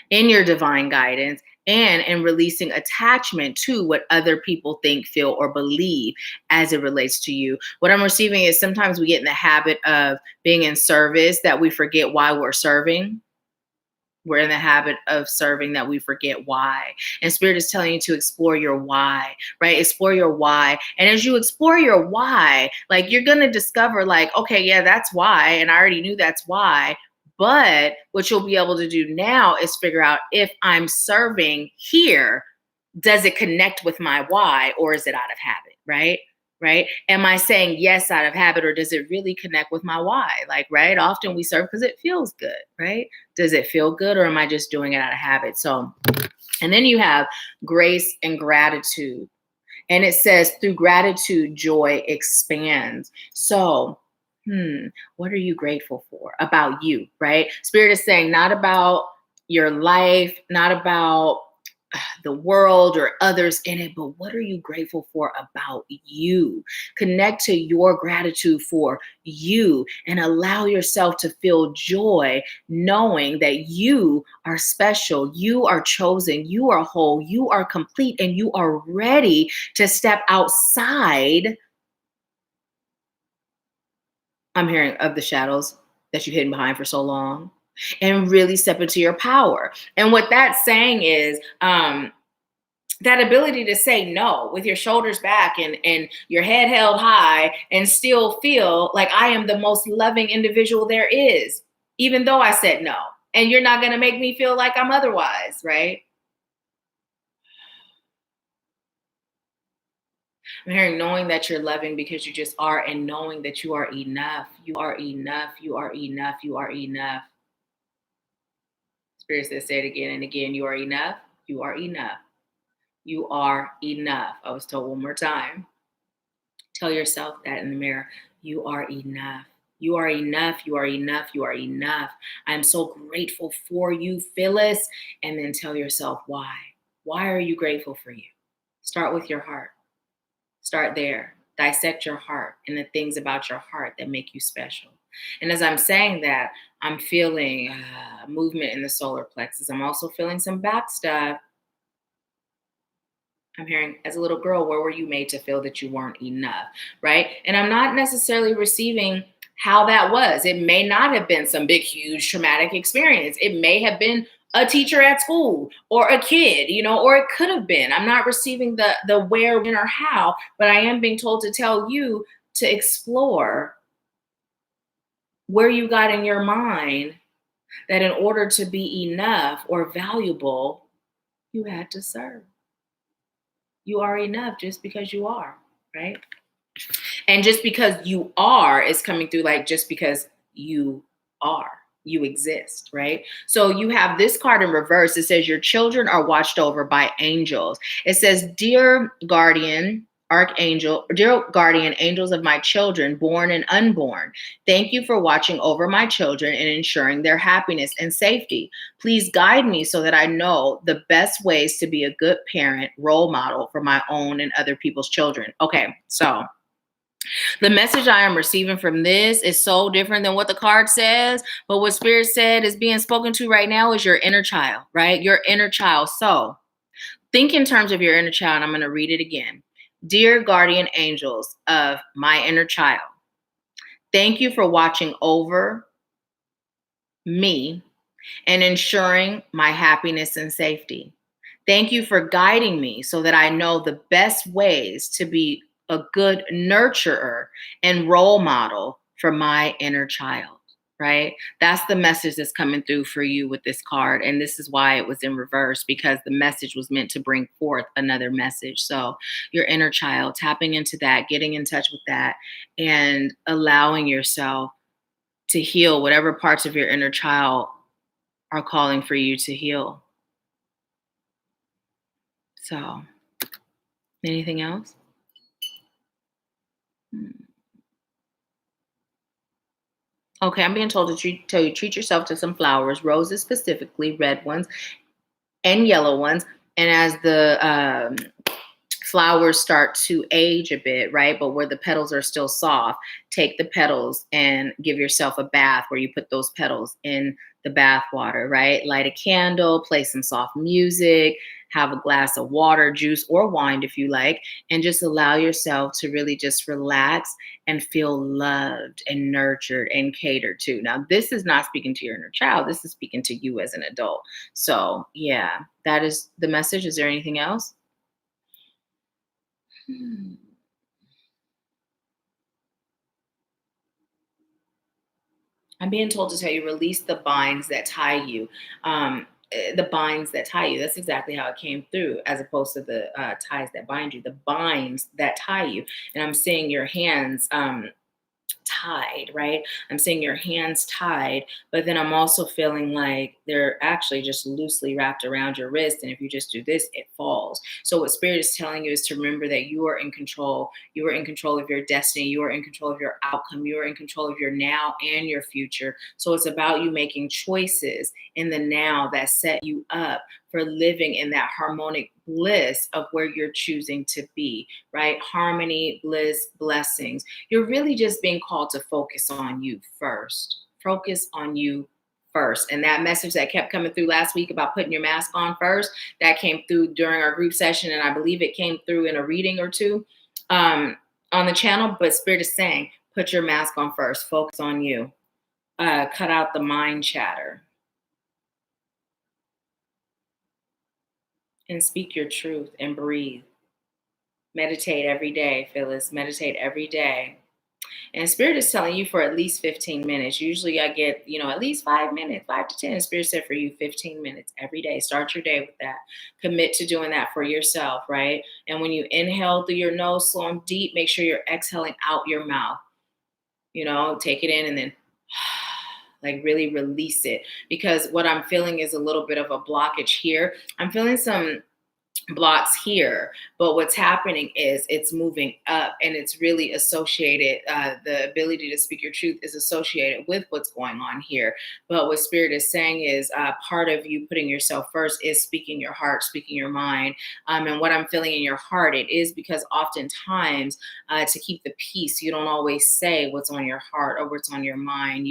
in your divine guidance, and in releasing attachment to what other people think, feel, or believe as it relates to you. What I'm receiving is sometimes we get in the habit of being in service that we forget why we're serving. We're in the habit of serving that we forget why. And Spirit is telling you to explore your why, right? Explore your why. And as you explore your why, like you're going to discover like, okay, yeah, that's why. And I already knew that's why. But what you'll be able to do now is figure out if I'm serving here, does it connect with my why, or is it out of habit, right? Right? Am I saying yes out of habit, or does it really connect with my why? Like, right? Often we serve because it feels good, right? Does it feel good, or am I just doing it out of habit? So, and then you have grace and gratitude. And it says through gratitude, joy expands. So, what are you grateful for about you, right? Spirit is saying not about your life, not about the world or others in it, but what are you grateful for about you? Connect to your gratitude for you and allow yourself to feel joy knowing that you are special, you are chosen, you are whole, you are complete, and you are ready to step outside. I'm hearing of the shadows that you've hidden behind for so long and really step into your power. And what that's saying is, that ability to say no with your shoulders back and your head held high and still feel like I am the most loving individual there is, even though I said no. And you're not going to make me feel like I'm otherwise, right? I'm hearing knowing that you're loving because you just are, and knowing that you are enough. You are enough. You are enough. You are enough. Spirit says, say it again and again. You are enough. You are enough. You are enough. I was told one more time. Tell yourself that in the mirror. You are enough. You are enough. You are enough. You are enough. I'm so grateful for you, Phyllis. And then tell yourself why. Why are you grateful for you? Start with your heart. Start there. Dissect your heart and the things about your heart that make you special. And as I'm saying that, I'm feeling movement in the solar plexus. I'm also feeling some back stuff. I'm hearing, as a little girl, where were you made to feel that you weren't enough, right? And I'm not necessarily receiving how that was. It may not have been some big, huge traumatic experience. It may have been a teacher at school or a kid, or it could have been. I'm not receiving the where, when, or how, but I am being told to tell you to explore where you got in your mind that in order to be enough or valuable, you had to serve. You are enough just because you are, right? And just because you are is coming through like just because you are, you exist, right? So you have this card in reverse. It says your children are watched over by angels. It says, dear guardian, archangel, dear guardian angels of my children, born and unborn, thank you for watching over my children and ensuring their happiness and safety. Please guide me so that I know the best ways to be a good parent, role model for my own and other people's children. Okay, so the message I am receiving from this is so different than what the card says, but what Spirit said is being spoken to right now is your inner child, right? Your inner child. So think in terms of your inner child. I'm going to read it again. Dear guardian angels of my inner child, thank you for watching over me and ensuring my happiness and safety. Thank you for guiding me so that I know the best ways to be a good nurturer and role model for my inner child, right? That's the message that's coming through for you with this card. And this is why it was in reverse, because the message was meant to bring forth another message. So your inner child, tapping into that, getting in touch with that, and allowing yourself to heal whatever parts of your inner child are calling for you to heal. So, anything else? Okay, I'm being told to tell you treat yourself to some flowers, roses specifically, red ones and yellow ones. And as the flowers start to age a bit, right? But where the petals are still soft, take the petals and give yourself a bath where you put those petals in the bath water, right? Light a candle, play some soft music, have a glass of water, juice, or wine if you like, and just allow yourself to really just relax and feel loved and nurtured and catered to. Now, this is not speaking to your inner child. This is speaking to you as an adult. So yeah, that is the message. Is there anything else? I'm being told to tell you, release the binds that tie you. The binds that tie you. That's exactly how it came through, as opposed to the ties that bind you. The binds that tie you. And I'm seeing your hands tied, right? I'm seeing your hands tied, but then I'm also feeling like they're actually just loosely wrapped around your wrist. And if you just do this, it falls. So what Spirit is telling you is to remember that you are in control. You are in control of your destiny. You are in control of your outcome. You are in control of your now and your future. So it's about you making choices in the now that set you up for living in that harmonic bliss of where you're choosing to be, right? Harmony, bliss, blessings. You're really just being called to focus on you first. Focus on you first. And that message that kept coming through last week about putting your mask on first, that came through during our group session. And I believe it came through in a reading or two on the channel. But Spirit is saying, put your mask on first. Focus on you. Cut out the mind chatter. And speak your truth and breathe. Meditate every day, Phyllis. Meditate every day. And Spirit is telling you for at least 15 minutes. Usually I get, at least 5 minutes, 5 to 10. Spirit said for you 15 minutes every day. Start your day with that. Commit to doing that for yourself, right? And when you inhale through your nose, slow and deep, make sure you're exhaling out your mouth. Take it in and then like really release it. Because what I'm feeling is a little bit of a blockage here. I'm feeling some blocks here, but what's happening is it's moving up, and it's really associated, the ability to speak your truth is associated with what's going on here. But what Spirit is saying is part of you putting yourself first is speaking your heart, speaking your mind. And what I'm feeling in your heart, it is because oftentimes to keep the peace, you don't always say what's on your heart or what's on your mind.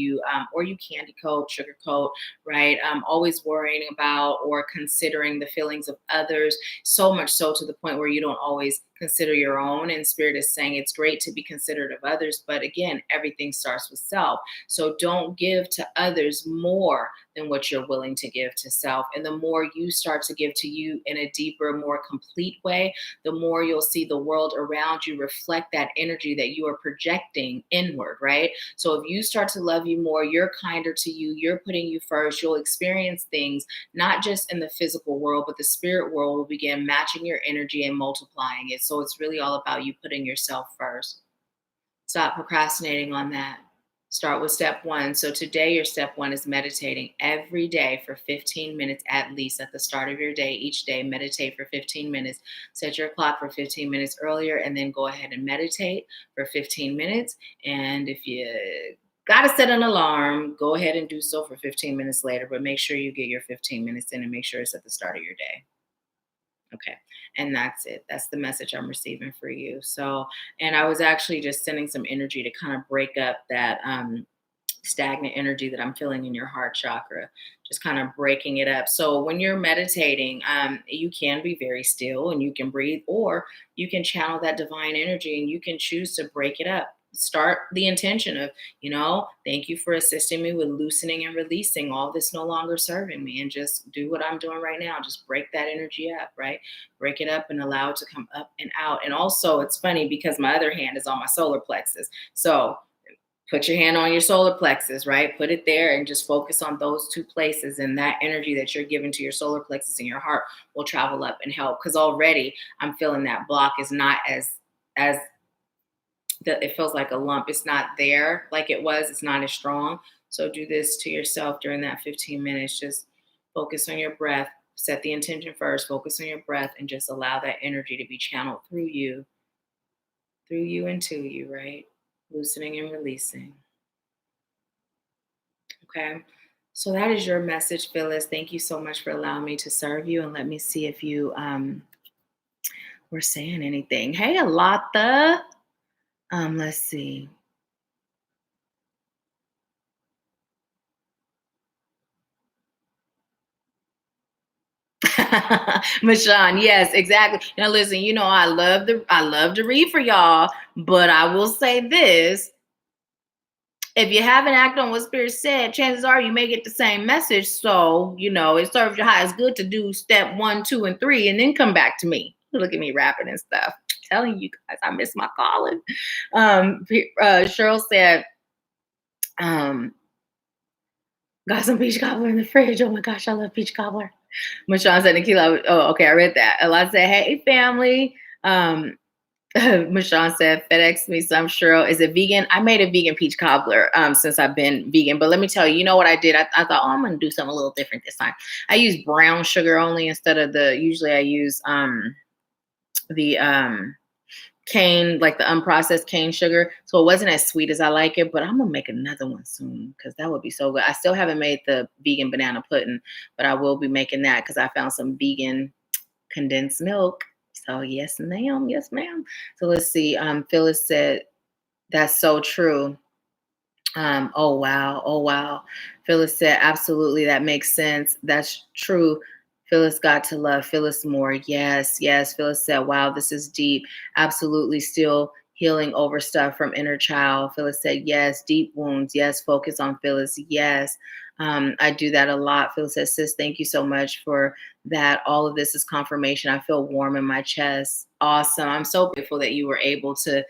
Or you candy coat, sugarcoat, right? Always worrying about or considering the feelings of others, so much so to the point where you don't always consider your own. And Spirit is saying it's great to be considerate of others, but again, everything starts with self. So don't give to others more than what you're willing to give to self. And the more you start to give to you in a deeper, more complete way, the more you'll see the world around you reflect that energy that you are projecting inward, right? So if you start to love you more, you're kinder to you, you're putting you first, you'll experience things not just in the physical world, but the spirit world will begin matching your energy and multiplying it. So it's really all about you putting yourself first. Stop procrastinating on that. Start with step one. So today, your step one is meditating every day for 15 minutes at least at the start of your day. Each day, meditate for 15 minutes. Set your clock for 15 minutes earlier, and then go ahead and meditate for 15 minutes. And if you got to set an alarm, go ahead and do so for 15 minutes later, but make sure you get your 15 minutes in and make sure it's at the start of your day. Okay. And that's it. That's the message I'm receiving for you. So, and I was actually just sending some energy to kind of break up that stagnant energy that I'm feeling in your heart chakra, just kind of breaking it up. So when you're meditating, you can be very still and you can breathe, or you can channel that divine energy and you can choose to break it up. Start the intention of, thank you for assisting me with loosening and releasing all this no longer serving me, and just do what I'm doing right now. Just break that energy up, right? Break it up and allow it to come up and out. And also it's funny because my other hand is on my solar plexus. So put your hand on your solar plexus, right? Put it there and just focus on those two places, and that energy that you're giving to your solar plexus in your heart will travel up and help. Because already I'm feeling that block is not as that it feels like a lump. It's not there like it was. It's not as strong. So do this to yourself during that 15 minutes. Just focus on your breath. Set the intention first. Focus on your breath and just allow that energy to be channeled through you and to you, right? Loosening and releasing. Okay. So that is your message, Phyllis. Thank you so much for allowing me to serve you. And let me see if you were saying anything. Hey, Alata. Let's see. Michonne, yes, exactly. Now listen, I love to read for y'all, but I will say this. If you haven't acted on what Spirit said, chances are you may get the same message. So, it serves you high. It's good to do step 1, 2, and 3, and then come back to me. Look at me rapping and stuff. I'm telling you guys, I miss my calling. Cheryl said, got some peach cobbler in the fridge. Oh my gosh, I love peach cobbler. Michonne said, Nahkila, oh, okay, I read that. Ella said, hey, family. Michonne said, FedEx me some churro. Is it vegan? I made a vegan peach cobbler since I've been vegan. But let me tell you, you know what I did? I thought, oh, I'm going to do something a little different this time. I used brown sugar only instead of usually I use the cane, like the unprocessed cane sugar. So it wasn't as sweet as I like it, but I'm going to make another one soon because that would be so good. I still haven't made the vegan banana pudding, but I will be making that because I found some vegan condensed milk. So yes, ma'am. Yes, ma'am. So let's see. Phyllis said, that's so true. Oh wow. Oh wow. Phyllis said, absolutely. That makes sense. That's true. Phyllis got to love Phyllis more. Yes, yes. Phyllis said, wow, this is deep. Absolutely still healing over stuff from inner child. Phyllis said, yes, deep wounds. Yes, focus on Phyllis. Yes. I do that a lot. Phyllis says, sis, thank you so much for that. All of this is confirmation. I feel warm in my chest. Awesome. I'm so grateful that you were able to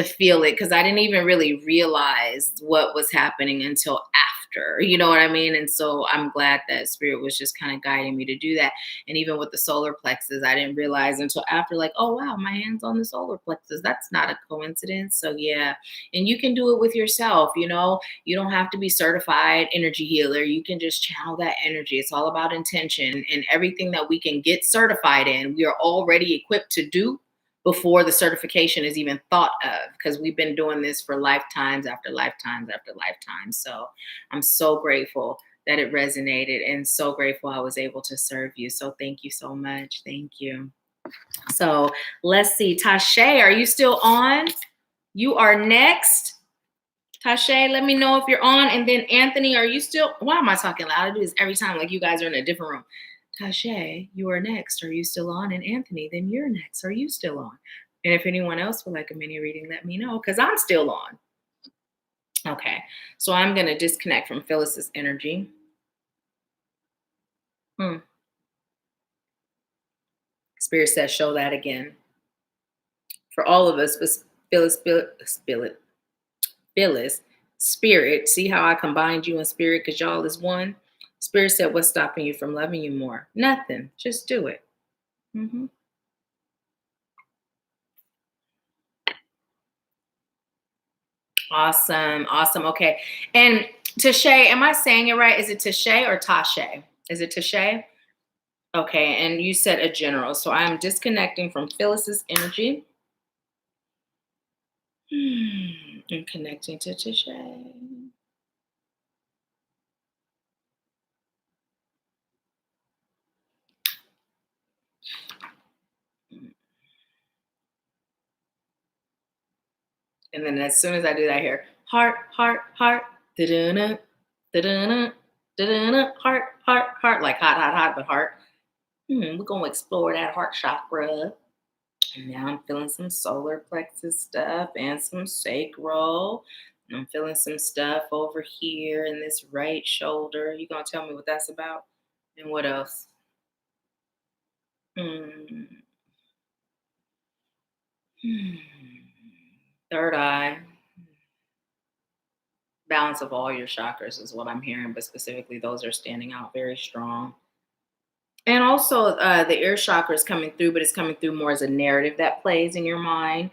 feel it because I didn't even really realize what was happening until after, you know what I mean? And so I'm glad that spirit was just kind of guiding me to do that. And even with the solar plexus, I didn't realize until after, like, oh wow, my hand's on the solar plexus. That's not a coincidence. So yeah. And you can do it with yourself, you know, you don't have to be certified energy healer. You can just channel that energy. It's all about intention, and everything that we can get certified in, we are already equipped to do before the certification is even thought of, because we've been doing this for lifetimes after lifetimes after lifetimes. So I'm so grateful that it resonated and so grateful I was able to serve you. So thank you so much. Thank you. So let's see. Tashay, are you still on? You are next. Tashay, let me know if you're on. And then Anthony, are you still? Why am I talking loud? I do this every time like you guys are in a different room. Tashay, you are next. Are you still on? And Anthony, then you're next. Are you still on? And if anyone else would like a mini reading, let me know because I'm still on. Okay, so I'm going to disconnect from Phyllis's energy. Spirit says, show that again. For all of us, but Phyllis, spirit, see how I combined you and spirit because y'all is one? Spirit said, what's stopping you from loving you more? Nothing. Just do it. Mm-hmm. Awesome. Awesome. Okay. And Tashay, am I saying it right? Is it Tashay or Tashay? Is it Tashay? Okay. And you said a general. So I'm disconnecting from Phyllis's energy. And connecting to Tashay. And then as soon as I do that, I hear heart, heart, heart, da-da-na, da-da-na, da-da-na, heart, heart, heart, like hot, hot, hot, but heart. We're going to explore that heart chakra. And now I'm feeling some solar plexus stuff and some sacral. And I'm feeling some stuff over here in this right shoulder. You going to tell me what that's about? And what else? Third eye. Balance of all your chakras is what I'm hearing, but specifically those are standing out very strong. And also the ear chakra is coming through, but it's coming through more as a narrative that plays in your mind,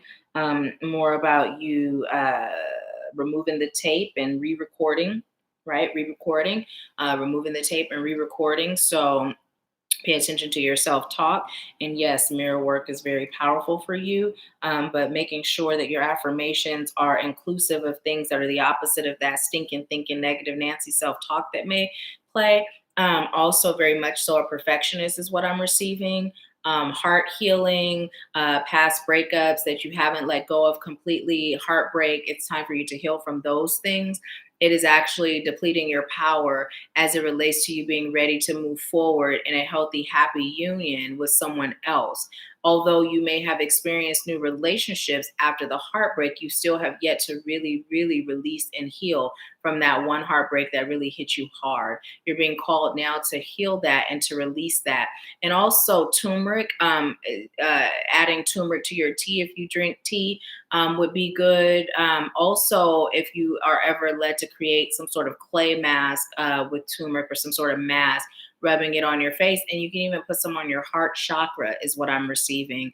more about you removing the tape and re-recording, right? Re-recording, removing the tape and re-recording. So pay attention to your self-talk. And yes, mirror work is very powerful for you, but making sure that your affirmations are inclusive of things that are the opposite of that stinking, thinking, negative Nancy self-talk that may play. Also very much so a perfectionist is what I'm receiving. Heart healing, past breakups that you haven't let go of completely, heartbreak. It's time for you to heal from those things. It is actually depleting your power as it relates to you being ready to move forward in a healthy, happy union with someone else. Although you may have experienced new relationships after the heartbreak, you still have yet to really, really release and heal from that one heartbreak that really hit you hard. You're being called now to heal that and to release that. And also turmeric, adding turmeric to your tea if you drink tea would be good. Also, if you are ever led to create some sort of clay mask with turmeric or some sort of mask, rubbing it on your face, and you can even put some on your heart chakra is what I'm receiving.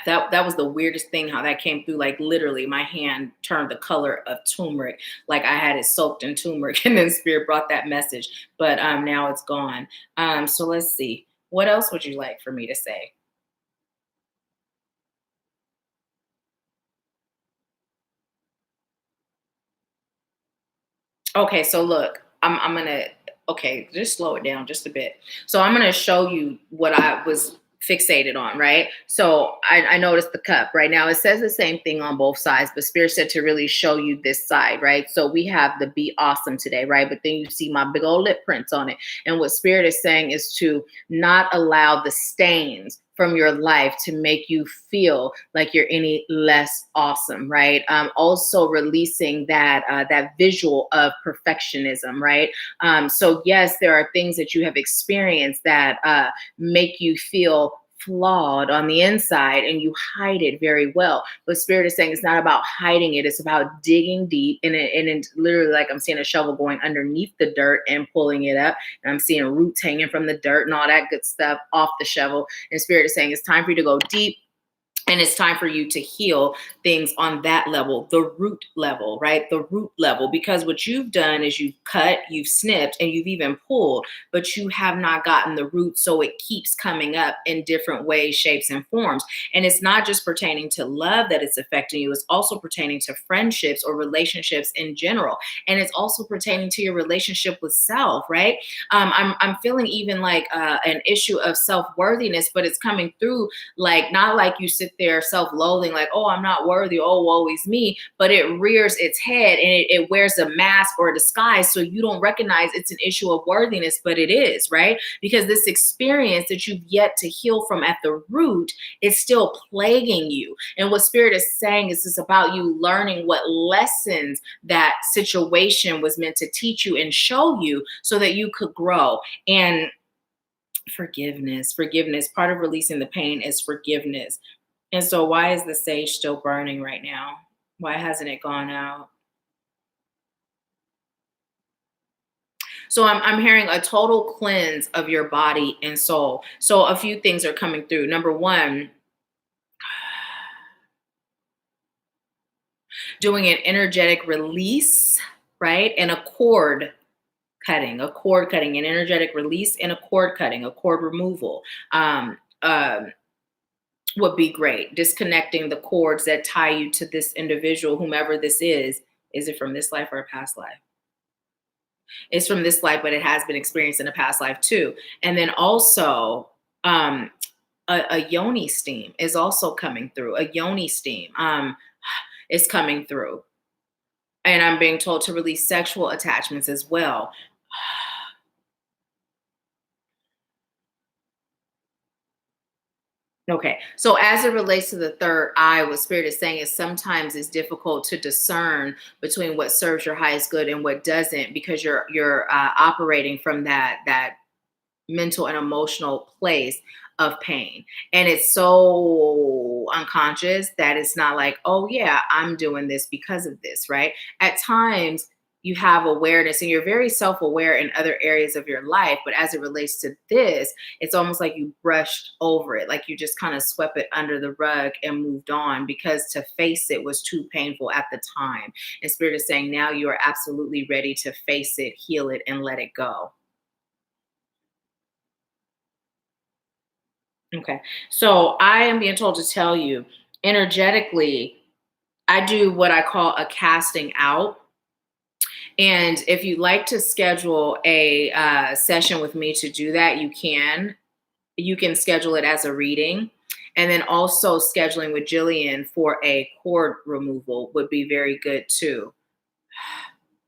That was the weirdest thing how that came through. Like literally my hand turned the color of turmeric, like I had it soaked in turmeric, and then spirit brought that message, but now it's gone. So let's see, what else would you like for me to say? Okay, so look, I'm gonna, okay, just slow it down just a bit. So I'm gonna show you what I was fixated on, right? So I noticed the cup right now. It says the same thing on both sides, but Spirit said to really show you this side, right? So we have the be awesome today, right? But then you see my big old lip prints on it. And what Spirit is saying is to not allow the stains from your life to make you feel like you're any less awesome, right? Also releasing that that visual of perfectionism, right? So yes, there are things that you have experienced that make you feel flawed on the inside, and you hide it very well. But Spirit is saying it's not about hiding it, it's about digging deep, and it's literally like I'm seeing a shovel going underneath the dirt and pulling it up, and I'm seeing roots hanging from the dirt and all that good stuff off the shovel. And Spirit is saying it's time for you to go deep, and it's time for you to heal things on that level, the root level, right? The root level. Because what you've done is you've cut, you've snipped, and you've even pulled, but you have not gotten the root. So it keeps coming up in different ways, shapes, and forms. And it's not just pertaining to love that it's affecting you, it's also pertaining to friendships or relationships in general. And it's also pertaining to your relationship with self, right? I'm feeling even like an issue of self worthiness, but it's coming through like not like you sit there self-loathing, like, oh, I'm not worthy, oh, woe is me, but it rears its head and it wears a mask or a disguise, so you don't recognize it's an issue of worthiness, but it is, right? Because this experience that you've yet to heal from at the root is still plaguing you. And what Spirit is saying is it's about you learning what lessons that situation was meant to teach you and show you so that you could grow. And forgiveness, part of releasing the pain is forgiveness. And so why is the sage still burning right now? Why hasn't it gone out? So I'm hearing a total cleanse of your body and soul. So a few things are coming through. Number one, doing an energetic release, right? And a cord cutting, an energetic release and a cord removal. Um, um, would be great. Disconnecting the cords that tie you to this individual, whomever this is. Is it from this life or a past life? It's from this life, but it has been experienced in a past life too. And then also, um, a yoni steam is also coming through. A yoni steam is coming through. And I'm being told to release sexual attachments as well. Okay, so as it relates to the third eye, what Spirit is saying is sometimes it's difficult to discern between what serves your highest good and what doesn't, because you're operating from that mental and emotional place of pain, and it's so unconscious that it's not like, oh yeah, I'm doing this because of this, right? At times you have awareness and you're very self-aware in other areas of your life, but as it relates to this, it's almost like you brushed over it, like you just kind of swept it under the rug and moved on because to face it was too painful at the time. And Spirit is saying now you are absolutely ready to face it, heal it, and let it go. Okay. So I am being told to tell you energetically, I do what I call a casting out. And if you'd like to schedule a session with me to do that, you can. You can schedule it as a reading. And then also scheduling with Jillian for a cord removal would be very good too.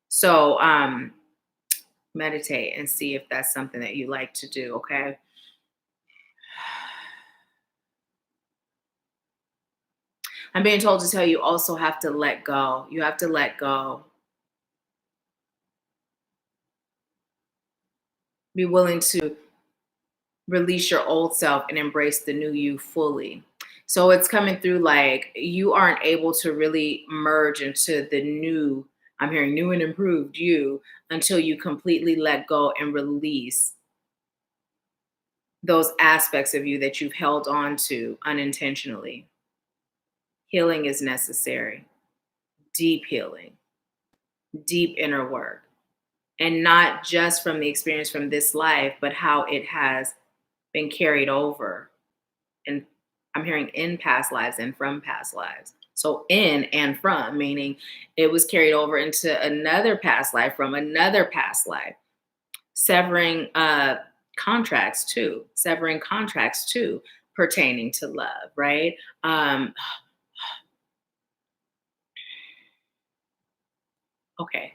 So meditate and see if that's something that you like to do. Okay. I'm being told to tell you also have to let go. You have to let go. Be willing to release your old self and embrace the new you fully. So it's coming through like you aren't able to really merge into the new, I'm hearing new and improved you until you completely let go and release those aspects of you that you've held on to unintentionally. Healing is necessary. Deep healing, deep inner work. And not just from the experience from this life, but how it has been carried over. And I'm hearing in past lives and from past lives. So in and from, meaning it was carried over into another past life from another past life. Severing contracts too, pertaining to love, right? Okay.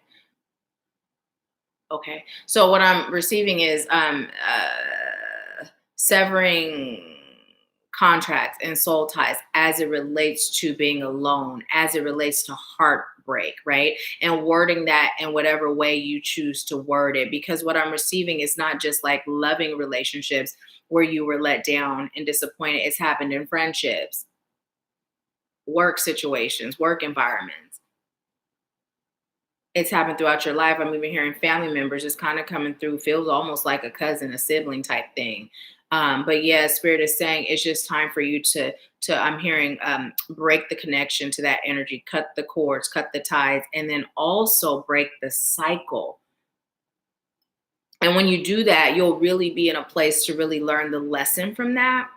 Okay. So what I'm receiving is severing contracts and soul ties as it relates to being alone, as it relates to heartbreak, right? And wording that in whatever way you choose to word it. Because what I'm receiving is not just like loving relationships where you were let down and disappointed. It's happened in friendships, work situations, work environments. It's happened throughout your life. I'm even hearing family members. It's kind of coming through, feels almost like a cousin, a sibling type thing. But yeah, Spirit is saying it's just time for you to I'm hearing break the connection to that energy, cut the cords, cut the ties, and then also break the cycle. And when you do that, you'll really be in a place to really learn the lesson from that.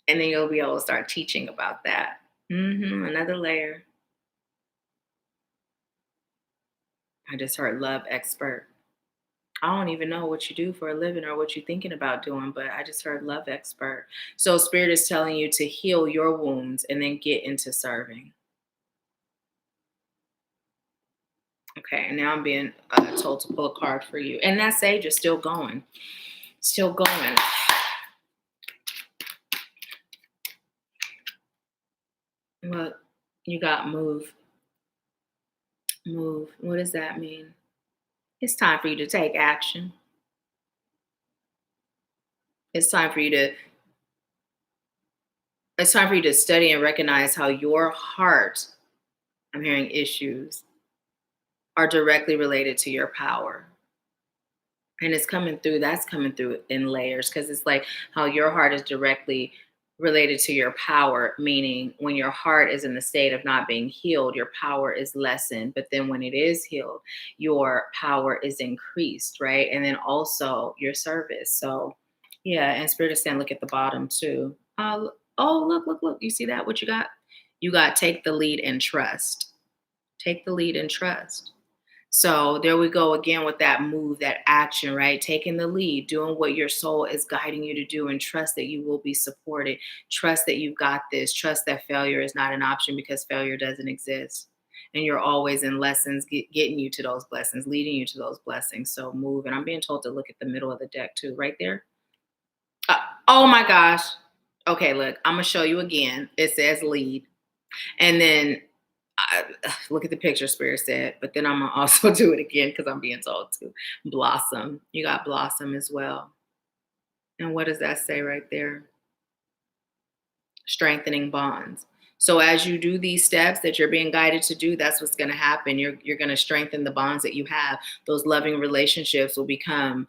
And then you'll be able to start teaching about that. Another layer. I just heard love expert. I don't even know what you do for a living or what you're thinking about doing, but I just heard love expert. So Spirit is telling you to heal your wounds and then get into serving. Okay, and now I'm being told to pull a card for you. And that sage is still going. Still going. Look, you got move. Move. What does that mean? It's time for you to take action. It's time for you to study and recognize how your heart, I'm hearing issues, are directly related to your power. And it's coming through, that's coming through in layers, because it's like how your heart is directly related to your power, meaning when your heart is in the state of not being healed, your power is lessened. But then when it is healed, your power is increased, right? And then also your service. So yeah, and Spirit is saying, look at the bottom too. Oh, look. You see that? What you got? You got take the lead and trust. Take the lead and trust. So there we go again with that move, that action, right? Taking the lead, doing what your soul is guiding you to do, and trust that you will be supported. Trust that you've got this. Trust that failure is not an option because failure doesn't exist. And you're always in lessons, getting you to those blessings, leading you to those blessings. So move. And I'm being told to look at the middle of the deck too, right there. Oh my gosh. Okay, look, I'm going to show you again. It says lead. And then look at the picture, Spirit said, but then I'm going to also do it again because I'm being told to. Blossom. You got blossom as well. And what does that say right there? Strengthening bonds. So as you do these steps that you're being guided to do, that's what's going to happen. You're going to strengthen the bonds that you have. Those loving relationships will become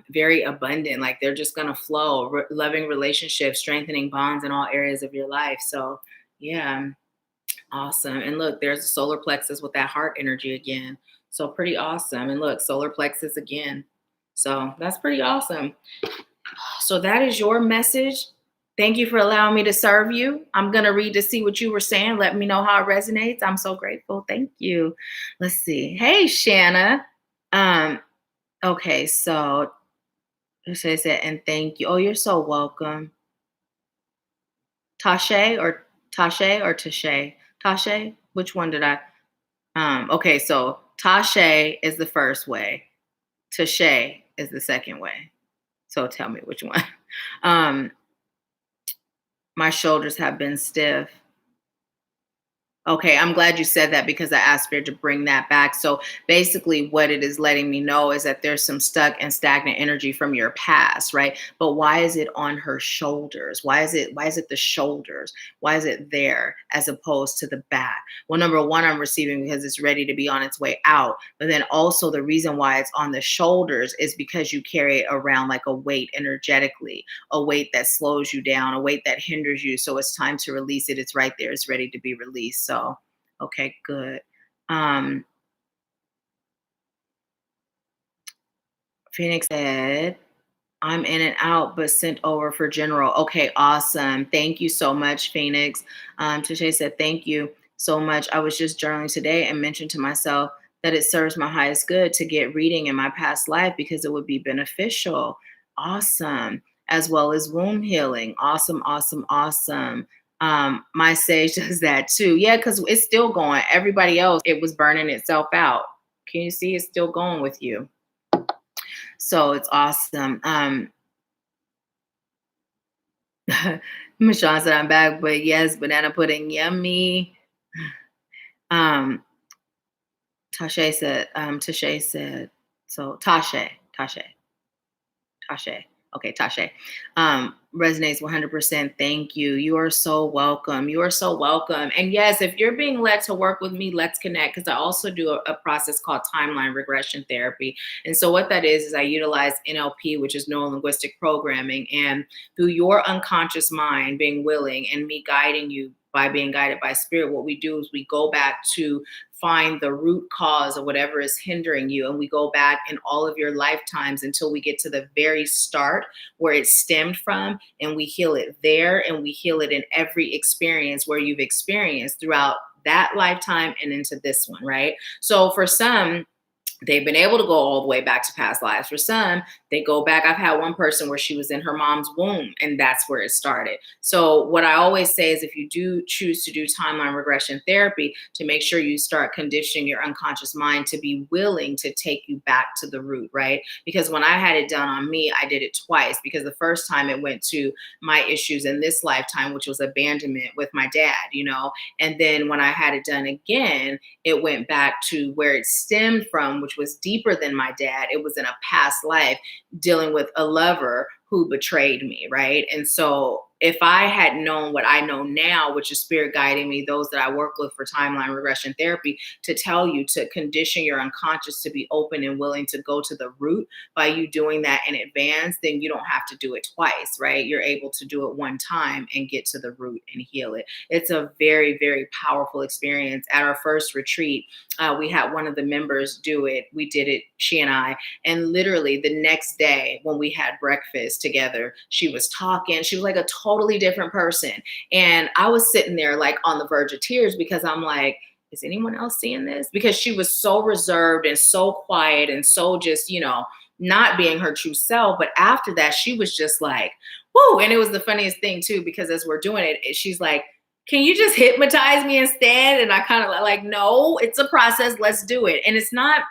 very abundant. Like they're just going to flow. Loving relationships, strengthening bonds in all areas of your life. So yeah, awesome. And look, there's the solar plexus with that heart energy again. So pretty awesome. And look, solar plexus again. So that's pretty awesome. So that is your message. Thank you for allowing me to serve you. I'm going to read to see what you were saying. Let me know how it resonates. I'm so grateful. Thank you. Let's see. Hey, Shanna. Okay, so it says that, and thank you. Oh, you're so welcome. Tashe or Tashe? Tashe? Which one did I? Okay, so Tashe is the first way. Tashe is the second way. So tell me which one. My shoulders have been stiff. Okay, I'm glad you said that because I asked Spirit to bring that back. So basically, what it is letting me know is that there's some stuck and stagnant energy from your past, right? But why is it on her shoulders? Why is it the shoulders? Why is it there as opposed to the back? Well, number one, I'm receiving because it's ready to be on its way out. But then also the reason why it's on the shoulders is because you carry it around like a weight energetically, a weight that slows you down, a weight that hinders you. So it's time to release it. It's right there. It's ready to be released. So, okay, good. Um, Phoenix said, I'm in and out, but sent over for general. Okay, awesome. Thank you so much, Phoenix. Tashay said, thank you so much. I was just journaling today and mentioned to myself that it serves my highest good to get reading in my past life because it would be beneficial. Awesome. As well as womb healing. Awesome, awesome, awesome. My sage does that too. Yeah, because it's still going. Everybody else, it was burning itself out. Can you see it's still going with you? So it's awesome. Michelle said I'm back, but yes, banana pudding, yummy. Um, Tashay said, so Tashe. Okay, Tashe. Resonates 100%. Thank you. You are so welcome. You are so welcome. And yes, if you're being led to work with me, let's connect because I also do a process called timeline regression therapy. And so what that is I utilize NLP, which is neuro linguistic programming. And through your unconscious mind being willing and me guiding you by being guided by spirit, what we do is we go back to find the root cause of whatever is hindering you. And we go back in all of your lifetimes until we get to the very start where it stemmed from. And we heal it there. And we heal it in every experience where you've experienced throughout that lifetime and into this one, right? So for some, they've been able to go all the way back to past lives. For some, they go back. I've had one person where she was in her mom's womb, and that's where it started. So, what I always say is if you do choose to do timeline regression therapy, to make sure you start conditioning your unconscious mind to be willing to take you back to the root, right? Because when I had it done on me, I did it twice because the first time it went to my issues in this lifetime, which was abandonment with my dad, and then when I had it done again, it went back to where it stemmed from, which was deeper than my dad. It was in a past life dealing with a lover who betrayed me, right? And so if I had known what I know now, which is spirit guiding me, those that I work with for timeline regression therapy, to tell you to condition your unconscious to be open and willing to go to the root by you doing that in advance, then you don't have to do it twice, right? You're able to do it one time and get to the root and heal it. It's a very, very powerful experience. At our first retreat, we had one of the members do it. We did it, she and I. And literally the next day when we had breakfast together, she was talking. She was like a totally different person. And I was sitting there like on the verge of tears because I'm like, is anyone else seeing this? Because she was so reserved and so quiet and so just, not being her true self. But after that, she was just like, whoa. And it was the funniest thing too, because as we're doing it, she's like, can you just hypnotize me instead? And I kind of like, no, it's a process. Let's do it. And it's not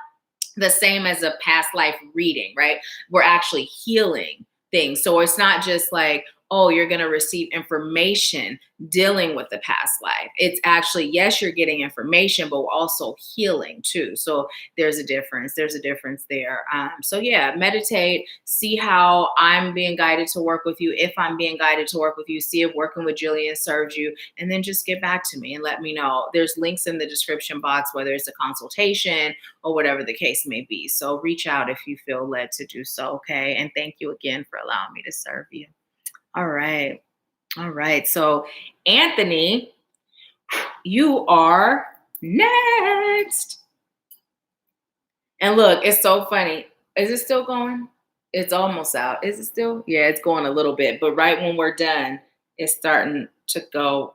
the same as a past life reading, right? We're actually healing things. So it's not just like, oh, you're going to receive information dealing with the past life. It's actually, yes, you're getting information, but we're also healing too. So there's a difference. There's a difference there. So yeah, meditate, see how I'm being guided to work with you. If I'm being guided to work with you, see if working with Jillian serves you, and then just get back to me and let me know. There's links in the description box, whether it's a consultation or whatever the case may be. So reach out if you feel led to do so. Okay. And thank you again for allowing me to serve you. All right. All right. So, Anthony, you are next. And look, it's so funny. Is it still going? It's almost out. Is it still? Yeah, it's going a little bit. But right when we're done, it's starting to go.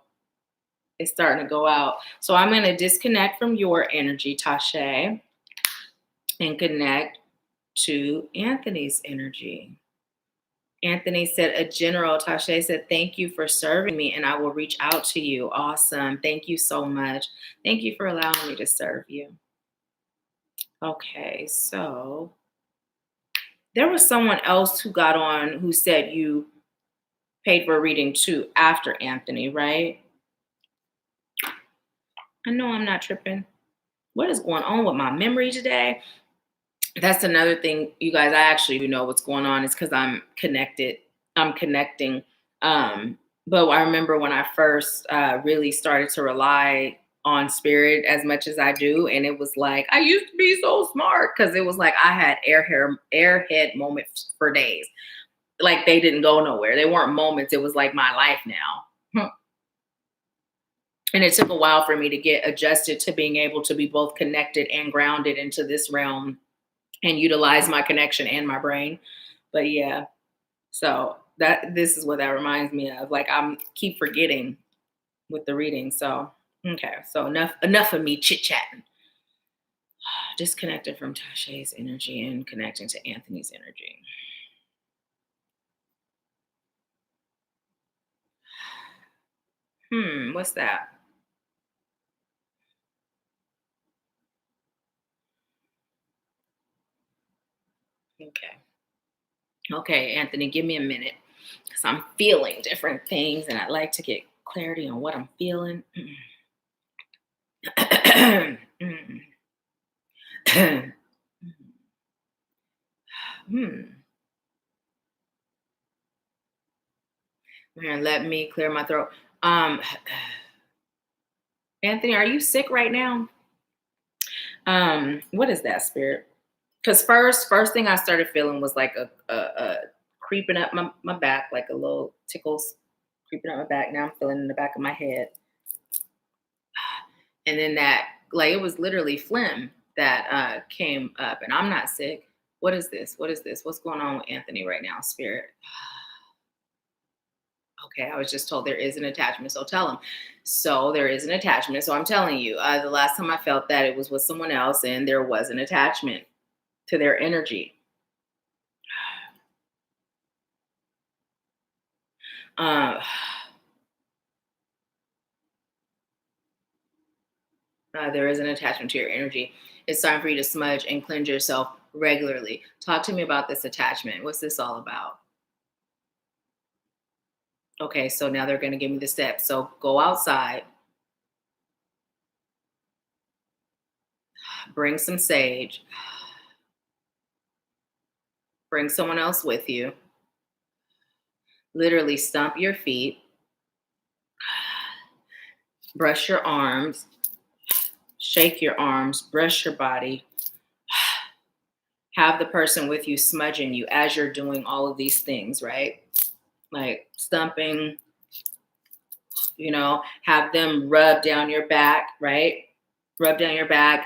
It's starting to go out. So I'm going to disconnect from your energy, Tashe, and connect to Anthony's energy. Anthony said, a general. Tashe said, thank you for serving me and I will reach out to you. Awesome. Thank you so much. Thank you for allowing me to serve you. Okay, so there was someone else who got on who said you paid for a reading too after Anthony, right? I know I'm not tripping. What is going on with my memory today? That's another thing, you guys. I actually do know what's going on. It's because I'm connected. I'm connecting. Um, but I remember when I first really started to rely on spirit as much as I do, and it was like I used to be so smart because it was like I had airhead moments for days. Like they didn't go nowhere. They weren't moments. It was like my life now. And it took a while for me to get adjusted to being able to be both connected and grounded into this realm and utilize my connection and my brain. But yeah, so that this is what that reminds me of. Like I'm keep forgetting with the reading. So okay, so enough of me chit chatting. Disconnected from Tasha's energy and connecting to Anthony's energy. What's that? Okay. Okay, Anthony, give me a minute because I'm feeling different things and I'd like to get clarity on what I'm feeling. Here, let me clear my throat. Um, Anthony, are you sick right now? What is that, spirit? Because first thing I started feeling was like a creeping up my back, like a little tickles creeping up my back. Now I'm feeling in the back of my head. And then that, like, it was literally phlegm that came up, and I'm not sick. What is this? What is this? What's going on with Anthony right now, spirit? Okay, I was just told there is an attachment, so tell him. So there is an attachment. So I'm telling you, the last time I felt that it was with someone else, and there was an attachment to their energy. There is an attachment to your energy. It's time for you to smudge and cleanse yourself regularly. Talk to me about this attachment. What's this all about? Okay, so now they're going to give me the steps. So go outside, bring some sage, bring someone else with you, literally stomp your feet, brush your arms, shake your arms, brush your body, have the person with you smudging you as you're doing all of these things, right? Like stumping, have them rub down your back, right? Rub down your back.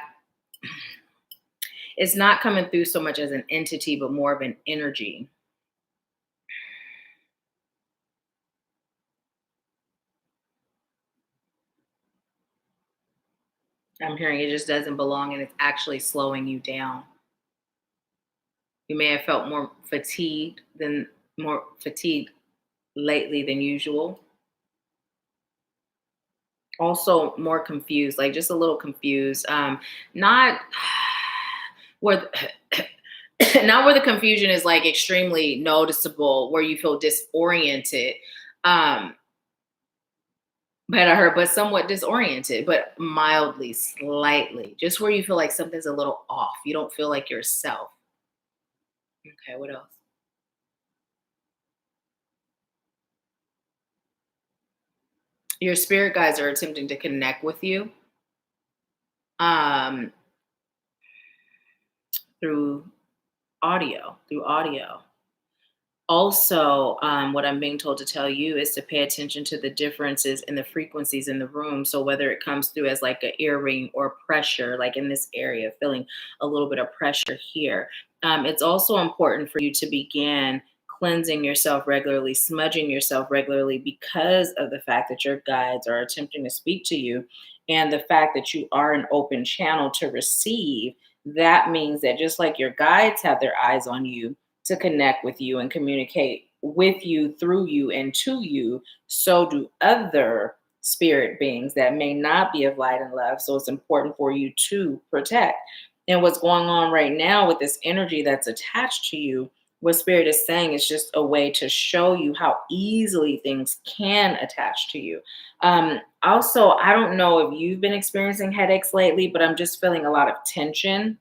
It's not coming through so much as an entity, but more of an energy. I'm hearing it just doesn't belong and it's actually slowing you down. You may have felt more fatigued lately than usual. Also more confused, like just a little confused. Not where not where the confusion is like extremely noticeable, where you feel disoriented. Um, but I heard, but somewhat disoriented, but mildly, slightly, just where you feel like something's a little off. You don't feel like yourself. Okay, what else? Your spirit guides are attempting to connect with you um, through audio. Also, what I'm being told to tell you is to pay attention to the differences in the frequencies in the room. So whether it comes through as like an ear ring or pressure, like in this area, feeling a little bit of pressure here. It's also important for you to begin cleansing yourself regularly, smudging yourself regularly because of the fact that your guides are attempting to speak to you and the fact that you are an open channel to receive. That means that just like your guides have their eyes on you, to connect with you and communicate with you, through you, and to you, so do other spirit beings that may not be of light and love. So it's important for you to protect. And what's going on right now with this energy that's attached to you, what Spirit is saying is just a way to show you how easily things can attach to you. Also, I don't know if you've been experiencing headaches lately, but I'm just feeling a lot of tension,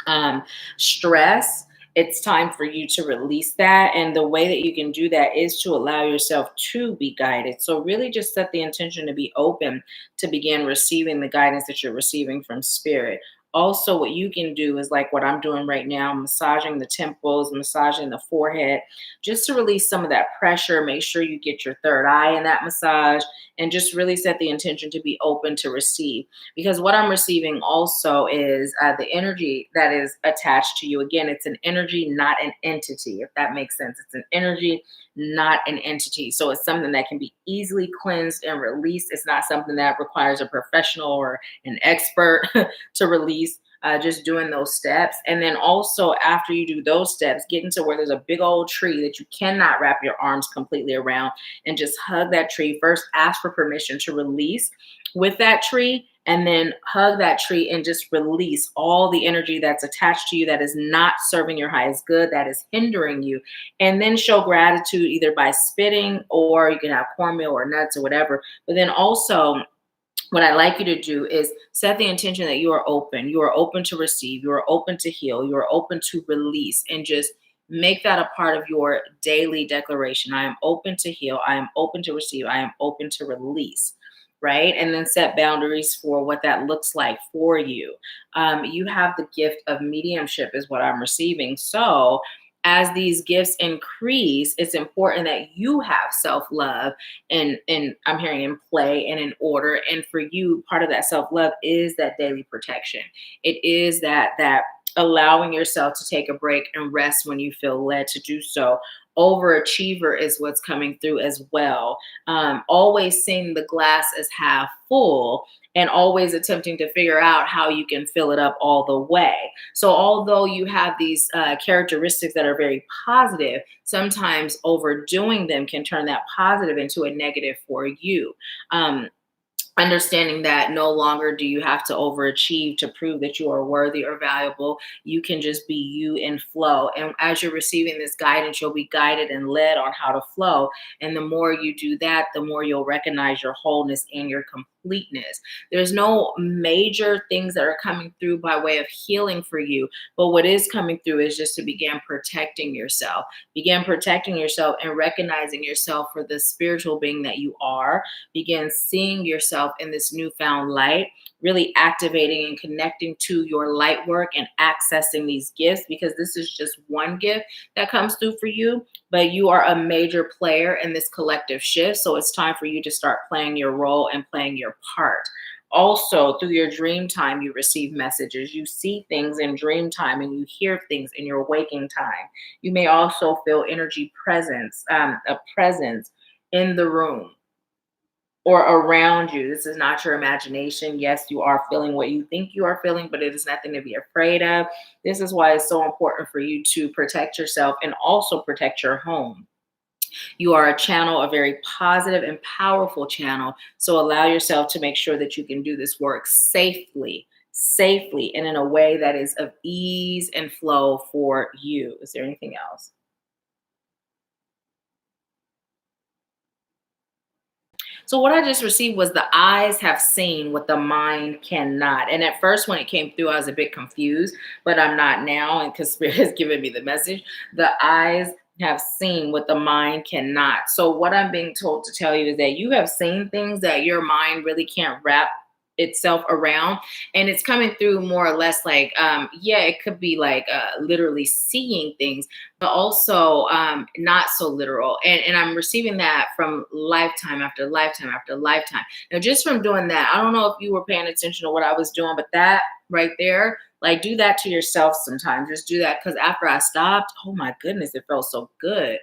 um, stress. It's time for you to release that. And the way that you can do that is to allow yourself to be guided. So, really just set the intention to be open to begin receiving the guidance that you're receiving from Spirit. Also, what you can do is like what I'm doing right now, massaging the temples, massaging the forehead, just to release some of that pressure. Make sure you get your third eye in that massage and just really set the intention to be open to receive, because what I'm receiving also is the energy that is attached to you. Again, it's an energy, not an entity, if that makes sense. It's an energy, not an entity. So it's something that can be easily cleansed and released. It's not something that requires a professional or an expert to release. Just doing those steps. And then also, after you do those steps, get into where there's a big old tree that you cannot wrap your arms completely around, and just hug that tree. First, ask for permission to release with that tree, and then hug that tree and just release all the energy that's attached to you that is not serving your highest good, that is hindering you. And then show gratitude either by spitting, or you can have cornmeal or nuts or whatever. But then also, what I like you to do is set the intention that you are open. You are open to receive. You are open to heal. You are open to release, and just make that a part of your daily declaration. I am open to heal. I am open to receive. I am open to release. Right. And then set boundaries for what that looks like for you. You have the gift of mediumship, is what I'm receiving. So, as these gifts increase, it's important that you have self-love, and I'm hearing in play and in order. And for you, part of that self-love is that daily protection. It is that allowing yourself to take a break and rest when you feel led to do so. Overachiever is what's coming through as well. Always seeing the glass as half full, and always attempting to figure out how you can fill it up all the way. So, although you have these characteristics that are very positive, sometimes overdoing them can turn that positive into a negative for you. Um, Understanding that no longer do you have to overachieve to prove that you are worthy or valuable. You can just be you and flow. And as you're receiving this guidance, you'll be guided and led on how to flow. And the more you do that, the more you'll recognize your wholeness and your completeness. There's no major things that are coming through by way of healing for you. But what is coming through is just to begin protecting yourself. Begin protecting yourself and recognizing yourself for the spiritual being that you are. Begin seeing yourself in this newfound light, really activating and connecting to your light work and accessing these gifts, because this is just one gift that comes through for you, but you are a major player in this collective shift. So it's time for you to start playing your role and playing your part. Also, through your dream time, you receive messages. You see things in dream time, and you hear things in your waking time. You may also feel energy presence, a presence in the room or around you. This is not your imagination. Yes, you are feeling what you think you are feeling, but it is nothing to be afraid of. This is why it's so important for you to protect yourself and also protect your home. You are a channel, a very positive and powerful channel. So allow yourself to make sure that you can do this work safely, and in a way that is of ease and flow for you. Is there anything else? So what I just received was the eyes have seen what the mind cannot. And at first, when it came through, I was a bit confused, but I'm not now. And because Spirit has given me the message, the eyes have seen what the mind cannot. So what I'm being told to tell you is that you have seen things that your mind really can't wrap itself around, and it's coming through more or less like yeah, it could be like literally seeing things, but also not so literal. And I'm receiving that from lifetime after lifetime after lifetime. Now, just from doing that, I don't know if you were paying attention to what I was doing, but that right there, like, do that to yourself sometimes. Just do that, because after I stopped, oh my goodness, it felt so good.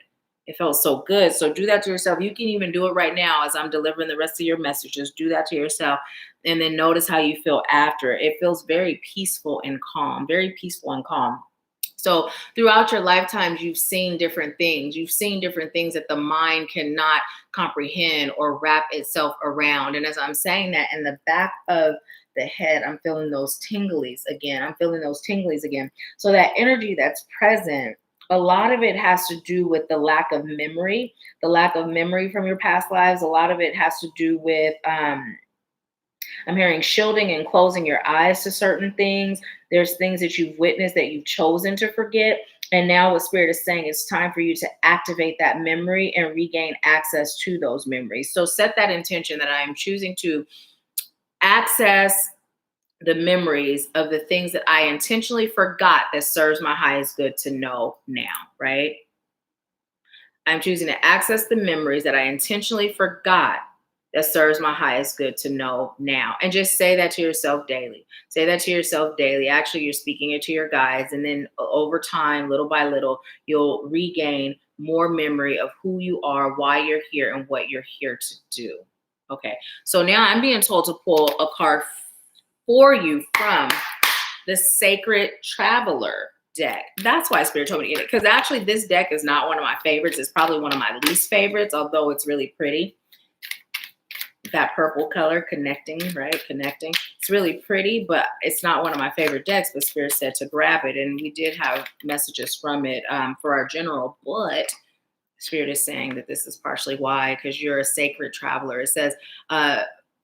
It felt so good. So do that to yourself. You can even do it right now as I'm delivering the rest of your messages. Do that to yourself, and then notice how you feel after. It feels very peaceful and calm, very peaceful and calm. So throughout your lifetimes, you've seen different things. You've seen different things that the mind cannot comprehend or wrap itself around. And as I'm saying that, in the back of the head, I'm feeling those tinglies again. I'm feeling those tinglies again. So that energy that's present A lot of it has to do with the lack of memory, from your past lives. A lot of it has to do with, I'm hearing shielding and closing your eyes to certain things. There's things that you've witnessed that you've chosen to forget. And now what Spirit is saying, it's time for you to activate that memory and regain access to those memories. So set that intention that I am choosing to access the memories of the things that I intentionally forgot that serves my highest good to know now, right? I'm choosing to access the memories that I intentionally forgot that serves my highest good to know now. And just say that to yourself daily. Say that to yourself daily. Actually, you're speaking it to your guides. And then over time, little by little, you'll regain more memory of who you are, why you're here, and what you're here to do. Okay. So now I'm being told to pull a card for you from the Sacred Traveler deck. That's why Spirit told me to get it. Because actually, this deck is not one of my favorites. It's probably one of my least favorites, although it's really pretty. That purple color, connecting, right? Connecting. It's really pretty, but it's not one of my favorite decks, but Spirit said to grab it. And we did have messages from it for our general, but Spirit is saying that this is partially why, because you're a sacred traveler. It says,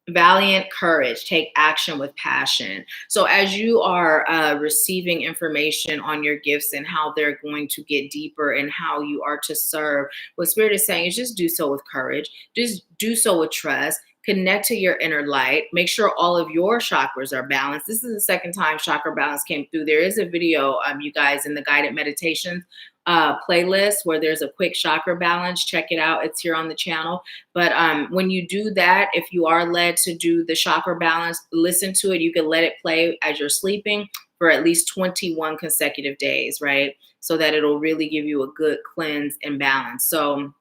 valiant courage, take action with passion. So as you are receiving information on your gifts and how they're going to get deeper and how you are to serve, what Spirit is saying is just do so with courage. Just do so with trust. Connect to your inner light. Make sure all of your chakras are balanced. This is the second time chakra balance came through. There is a video, you guys, in the guided meditations playlist where there's a quick chakra balance. Check it out. It's here on the channel. But when you do that, if you are led to do the chakra balance, listen to it. You can let it play as you're sleeping for at least 21 consecutive days, right? So that it'll really give you a good cleanse and balance. So,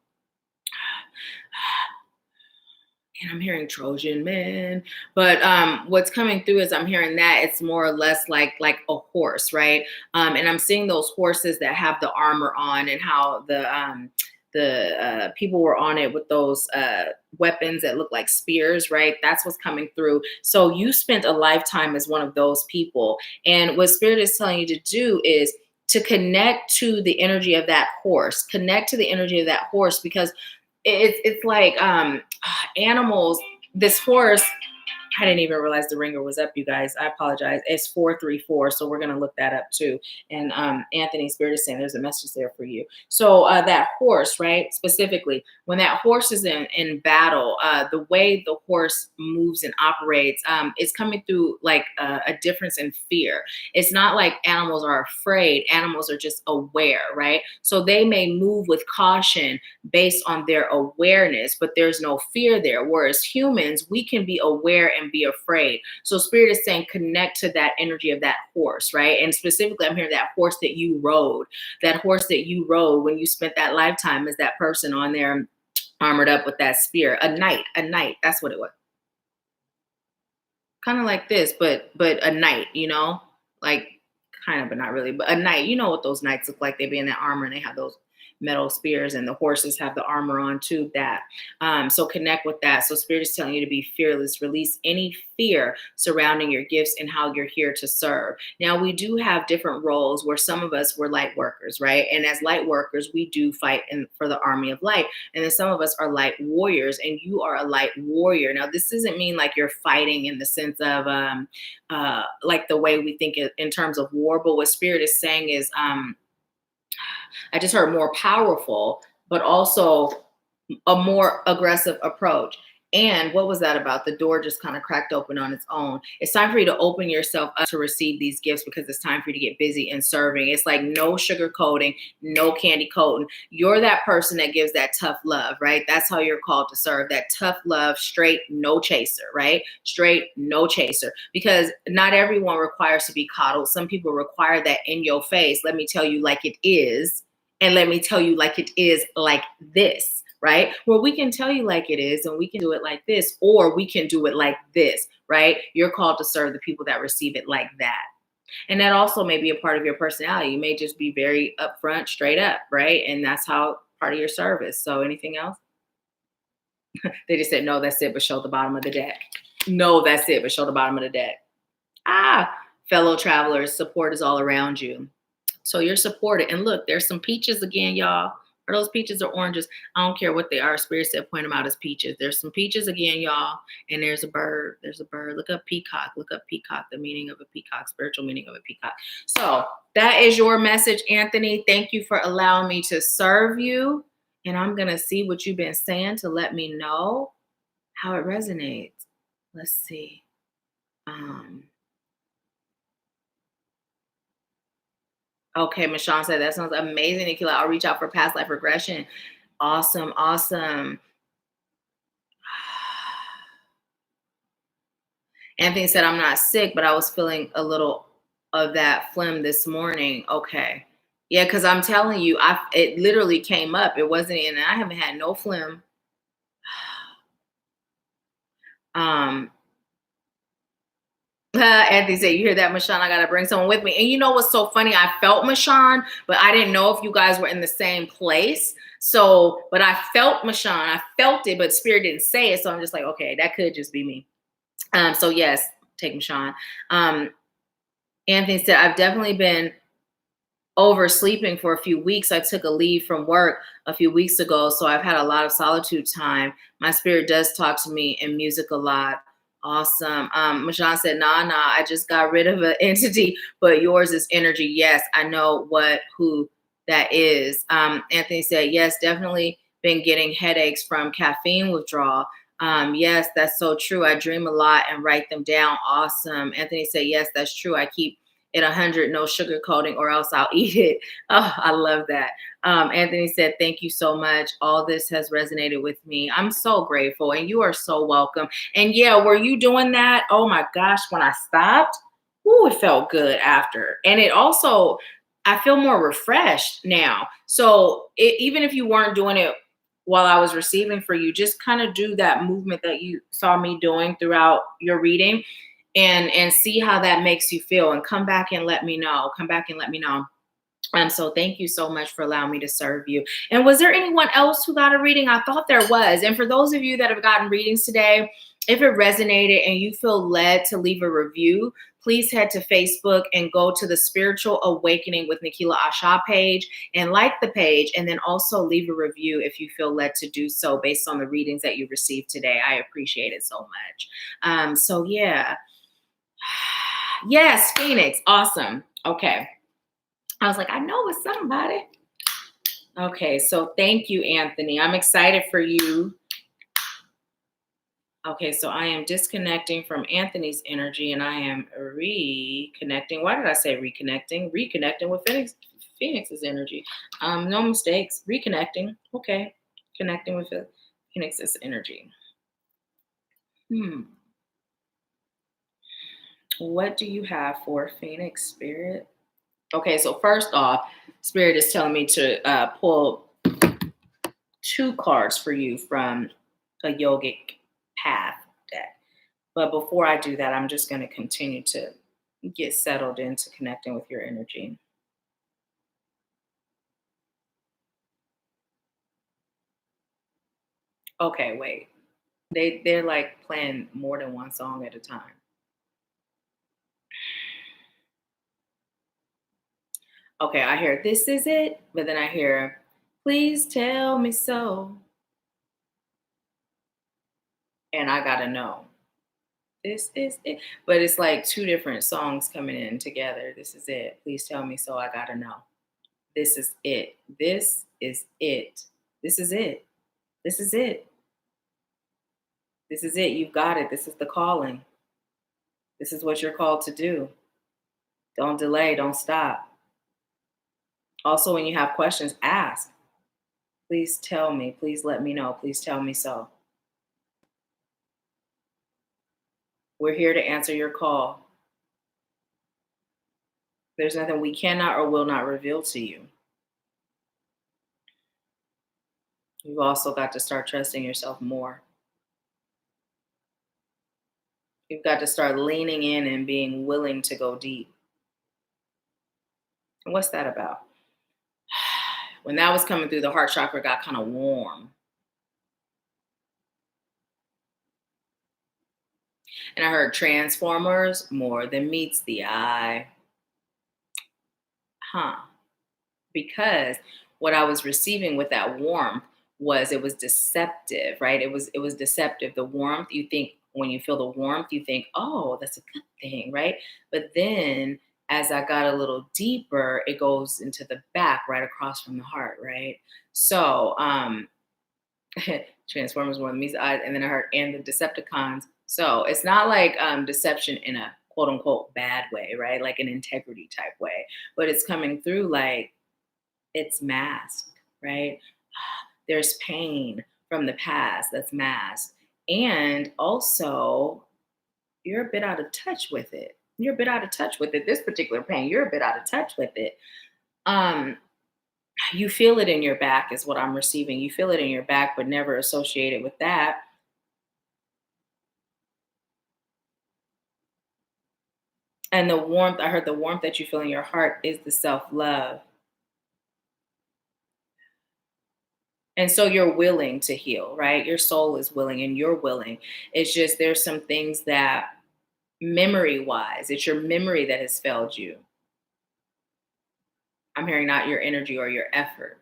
and I'm hearing Trojan man, but what's coming through is I'm hearing that it's more or less like a horse, right? And I'm seeing those horses that have the armor on, and how the people were on it with those weapons that look like spears, right? That's what's coming through. So you spent a lifetime as one of those people, and what Spirit is telling you to do is to connect to the energy of that horse. Connect to the energy of that horse, because it's like animals. This horse, I didn't even realize the ringer was up, you guys. I apologize. It's 434, so we're gonna look that up too. And Anthony Spirit is saying there's a message there for you. So that horse, right? Specifically, when that horse is in battle, the way the horse moves and operates, it's coming through like a difference in fear. It's not like animals are afraid. Animals are just aware, right? So they may move with caution based on their awareness, but there's no fear there. Whereas humans, we can be aware and be afraid. So Spirit is saying connect to that energy of that horse, right? And specifically, I'm hearing that horse that you rode. That horse that you rode when you spent that lifetime is that person on there armored up with that spear. A knight. That's what it was. Kind of like this, but a knight, you know? Like kind of, but not really. But a knight, you know what those knights look like. They be in that armor and they have those metal spears, and the horses have the armor on too. That so connect with that. So Spirit is telling you to be fearless. Release any fear surrounding your gifts and how you're here to serve. Now, we do have different roles where some of us were light workers, right? And as light workers, we do fight for the army of light. And then some of us are light warriors, and you are a light warrior. Now, this doesn't mean like you're fighting in the sense of like the way we think in terms of war, but what Spirit is saying is I just heard more powerful, but also a more aggressive approach. And what was that about? The door just kind of cracked open on its own. It's time for you to open yourself up to receive these gifts, because it's time for you to get busy in serving. It's like no sugar coating, no candy coating. You're that person that gives that tough love, right? That's how you're called to serve. That tough love, straight, no chaser, right? Straight, no chaser. Because not everyone requires to be coddled. Some people require that in your face. Let me tell you like it is. And let me tell you like it is like this. Right? Well, we can tell you like it is, and we can do it like this, or we can do it like this, right? You're called to serve the people that receive it like that. And that also may be a part of your personality. You may just be very upfront, straight up, right? And that's how part of your service. So anything else? They just said, no, that's it, but show the bottom of the deck. No, that's it, but show the bottom of the deck. Fellow travelers, support is all around you. So you're supported. And look, there's some peaches again, y'all. Are those peaches or oranges? I don't care what they are. Spirit said point them out as peaches. There's some peaches again, y'all. And there's a bird. There's a bird. Look up peacock. Look up peacock, the meaning of a peacock, spiritual meaning of a peacock. So that is your message, Anthony. Thank you for allowing me to serve you. And I'm going to see what you've been saying to let me know how it resonates. Let's see. Okay, Michonne said, that sounds amazing, Nahkila. I'll reach out for past life regression. Awesome, awesome. Anthony said, I'm not sick, but I was feeling a little of that phlegm this morning. Okay. Yeah, because I'm telling you, it literally came up. It wasn't, and I haven't had no phlegm. Anthony said, you hear that, Michonne? I got to bring someone with me. And you know what's so funny? I felt Michonne, but I didn't know if you guys were in the same place. So, but I felt Michonne. I felt it, but Spirit didn't say it. So I'm just like, okay, that could just be me. So yes, take Michonne. Anthony said, I've definitely been oversleeping for a few weeks. I took a leave from work a few weeks ago. So I've had a lot of solitude time. My spirit does talk to me in music a lot. Awesome. Michonne said, nah, I just got rid of an entity, but yours is energy. Yes, I know who that is. Anthony said, yes, definitely been getting headaches from caffeine withdrawal. Yes, that's so true. I dream a lot and write them down. Awesome. Anthony said, yes, that's true. I keep it 100, no sugar coating, or else I'll eat it. Oh, I love that. Anthony said, thank you so much. All this has resonated with me. I'm so grateful, and you are so welcome. And yeah, were you doing that? Oh my gosh, when I stopped, ooh, it felt good after. And it also, I feel more refreshed now. So even if you weren't doing it while I was receiving for you, just kind of do that movement that you saw me doing throughout your reading, and see how that makes you feel, and come back and let me know. So thank you so much for allowing me to serve you. And was there anyone else who got a reading? I thought there was. And for those of you that have gotten readings today, if it resonated and you feel led to leave a review, please head to Facebook and go to the Spiritual Awakening with Nahkila Isha page and like the page, and then also leave a review if you feel led to do so based on the readings that you received today. I appreciate it so much. So yeah. Yes, Phoenix. Awesome. Okay. I was like, I know it's somebody. Okay, so thank you, Anthony. I'm excited for you. Okay, so I am disconnecting from Anthony's energy and I am reconnecting. Why did I say reconnecting? Reconnecting with Phoenix's energy. No mistakes. Reconnecting. Okay. Connecting with Phoenix's energy. What do you have for Phoenix Spirit? Okay, so first off, Spirit is telling me to pull 2 cards for you from a yogic path deck. But before I do that, I'm just going to continue to get settled into connecting with your energy. Okay, wait. They're like playing more than one song at a time. Okay, I hear this is it, but then I hear please tell me so. And I gotta know. This is it. But it's like 2 different songs coming in together. This is it. Please tell me so. I gotta know. This is it. This is it. This is it. This is it. This is it. You've got it. This is the calling. This is what you're called to do. Don't delay. Don't stop. Also, when you have questions, ask. Please tell me. Please let me know. Please tell me so. We're here to answer your call. There's nothing we cannot or will not reveal to you. You've also got to start trusting yourself more. You've got to start leaning in and being willing to go deep. And what's that about? When that was coming through, the heart chakra got kind of warm. And I heard Transformers, more than meets the eye. because what I was receiving with that warmth was, it was deceptive, right? It was deceptive. The warmth, you think, when you feel the warmth, you think, oh, that's a good thing, right? But then as I got a little deeper, it goes into the back, right across from the heart, right? So Transformers more than meets the eyes, and then I heard and the Decepticons. So it's not like deception in a quote unquote bad way, right? Like an integrity type way, but it's coming through like it's masked, right? There's pain from the past that's masked. And also, you're a bit out of touch with it. You're a bit out of touch with it. This particular pain, you're a bit out of touch with it. Um, you feel it in your back, is what I'm receiving. You feel it in your back, but never associated with that. And the warmth, I heard the warmth that you feel in your heart is the self love. And so you're willing to heal, right? Your soul is willing and you're willing. It's just there's some things that memory wise, it's your memory that has failed you. I'm hearing not your energy or your effort.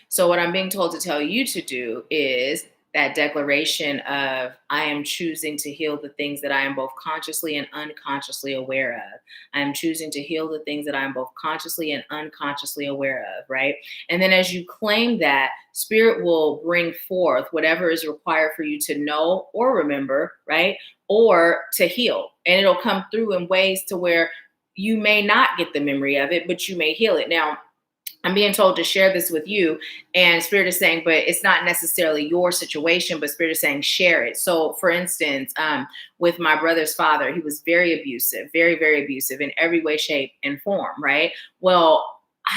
So, what I'm being told to tell you to do is that declaration of, I am choosing to heal the things that I am both consciously and unconsciously aware of. I am choosing to heal the things that I am both consciously and unconsciously aware of, right? And then as you claim that, spirit will bring forth whatever is required for you to know or remember, right? Or to heal. And it'll come through in ways to where you may not get the memory of it, but you may heal it. Now, I'm being told to share this with you, and Spirit is saying, but it's not necessarily your situation, but Spirit is saying, share it. So, for instance, with my brother's father, he was very abusive, very, very abusive in every way, shape, and form, right? Well,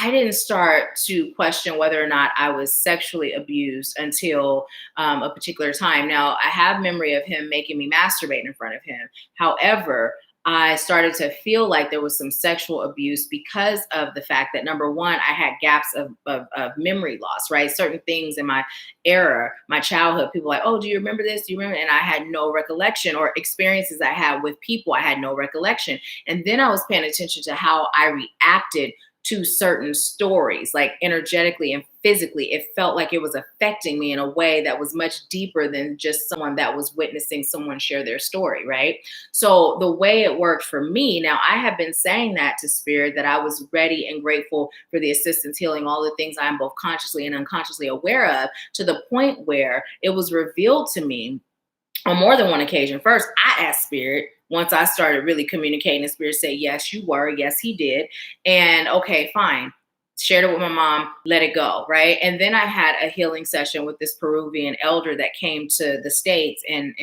I didn't start to question whether or not I was sexually abused until a particular time. Now, I have memory of him making me masturbate in front of him. However, I started to feel like there was some sexual abuse because of the fact that, number one, I had gaps of memory loss, right? Certain things in my era, my childhood, people were like, oh, do you remember this? Do you remember? And I had no recollection, or experiences I had with people, I had no recollection. And then I was paying attention to how I reacted to certain stories, like energetically and physically. It felt like it was affecting me in a way that was much deeper than just someone that was witnessing someone share their story, right? So the way it worked for me, now I have been saying that to Spirit, that I was ready and grateful for the assistance, healing, all the things I'm both consciously and unconsciously aware of, to the point where it was revealed to me on more than one occasion. First, I asked Spirit, once I started really communicating, and Spirit said, yes, you were. Yes, he did. And okay, fine. Shared it with my mom, let it go, right? And then I had a healing session with this Peruvian elder that came to the States and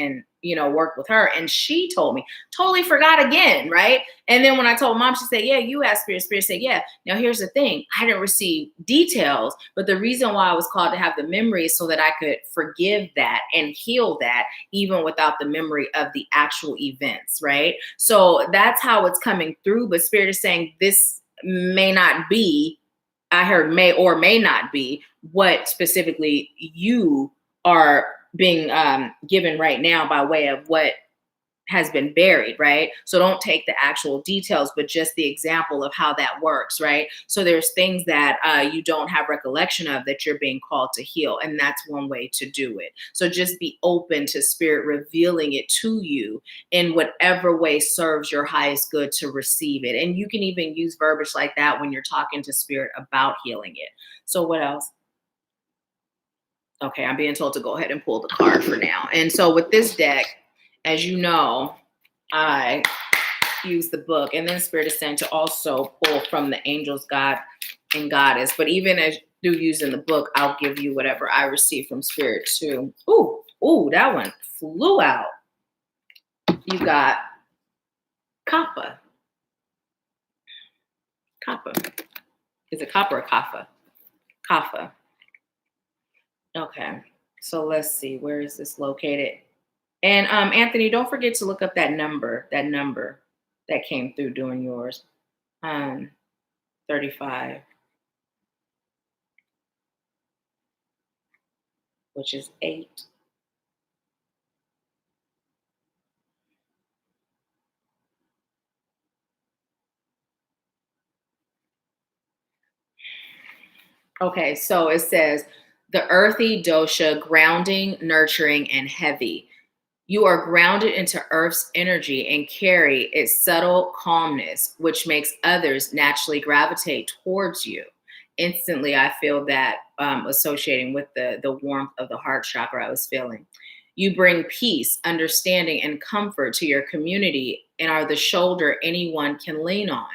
worked with her. And she told me, totally forgot again, right? And then when I told mom, she said, yeah, you asked Spirit. Spirit said, yeah. Now here's the thing. I didn't receive details, but the reason why I was called to have the memory is so that I could forgive that and heal that, even without the memory of the actual events, right? So that's how it's coming through. But Spirit is saying this may not be, I heard may or may not be what specifically you are being given right now by way of what has been buried, right? So don't take the actual details, but just the example of how that works, right? So there's things that you don't have recollection of that you're being called to heal. And that's one way to do it. So just be open to Spirit revealing it to you in whatever way serves your highest good to receive it. And you can even use verbiage like that when you're talking to Spirit about healing it. So what else? Okay, I'm being told to go ahead and pull the card for now. And so with this deck, as you know, I use the book, and then Spirit is saying to also pull from the angels, God and Goddess. But even as through using the book, I'll give you whatever I receive from Spirit too. Ooh, that one flew out. You got Kappa. Kappa. Is it Kappa or Kappa? Kappa. Okay. So let's see. Where is this located? And Anthony, don't forget to look up that number that came through doing yours. 35, which is 8. Okay, so it says the earthy dosha, grounding, nurturing, and heavy. You are grounded into Earth's energy and carry its subtle calmness, which makes others naturally gravitate towards you. Instantly, I feel that associating with the warmth of the heart chakra I was feeling. You bring peace, understanding, and comfort to your community and are the shoulder anyone can lean on.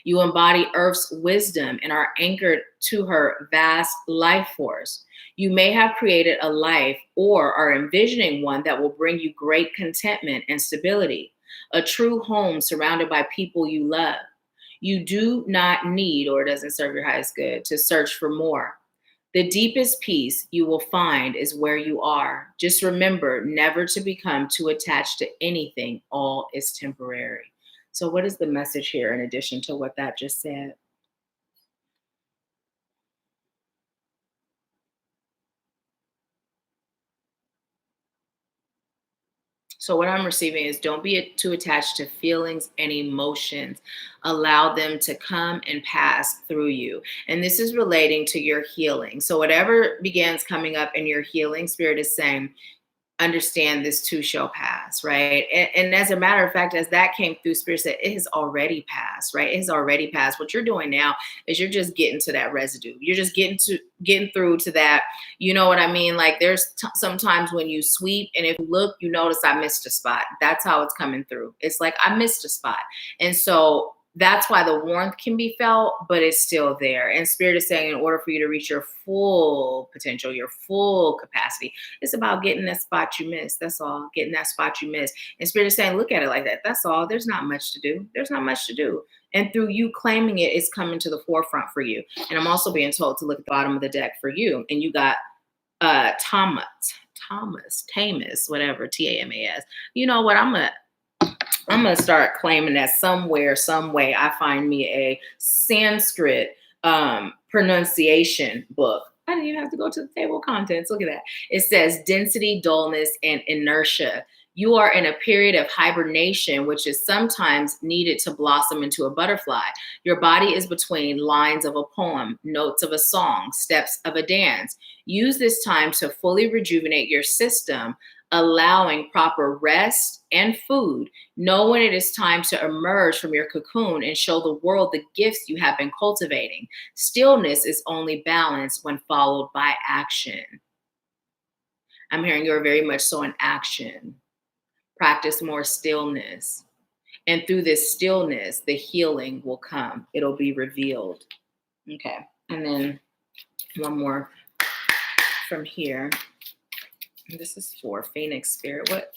You embody Earth's wisdom and are anchored to her vast life force. You may have created a life or are envisioning one that will bring you great contentment and stability, a true home surrounded by people you love. You do not need, or it doesn't serve your highest good, to search for more. The deepest peace you will find is where you are. Just remember never to become too attached to anything. All is temporary. So, what is the message here in addition to what that just said? So, what I'm receiving is don't be too attached to feelings and emotions. Allow them to come and pass through you. And this is relating to your healing. So, whatever begins coming up in your healing, Spirit is saying, understand this too shall pass, right? And as a matter of fact, as that came through, Spirit said it has already passed, right? It has already passed. What you're doing now is you're just getting to that residue. You're just getting through to that. You know what I mean? Like there's sometimes when you sweep and if you look, you notice I missed a spot. That's how it's coming through. It's like I missed a spot, and so that's why the warmth can be felt, but it's still there. And Spirit is saying, in order for you to reach your full potential, your full capacity, it's about getting that spot you missed. That's all. Getting that spot you missed. And Spirit is saying, look at it like that. That's all. There's not much to do. There's not much to do. And through you claiming it, it's coming to the forefront for you. And I'm also being told to look at the bottom of the deck for you. And you got Tamas, whatever, Tamas. You know what? I'm gonna start claiming that somewhere, some way, I find me a Sanskrit pronunciation book. I didn't even have to go to the table of contents. Look at that. It says density, dullness, and inertia. You are in a period of hibernation, which is sometimes needed to blossom into a butterfly. Your body is between lines of a poem, notes of a song, steps of a dance. Use this time to fully rejuvenate your system, allowing proper rest and food. Know when it is time to emerge from your cocoon and show the world the gifts you have been cultivating. Stillness is only balance when followed by action. I'm hearing you're very much so in action. Practice more stillness. And through this stillness, the healing will come. It'll be revealed. Okay. And then one more from here. This is for Phoenix Spirit. What?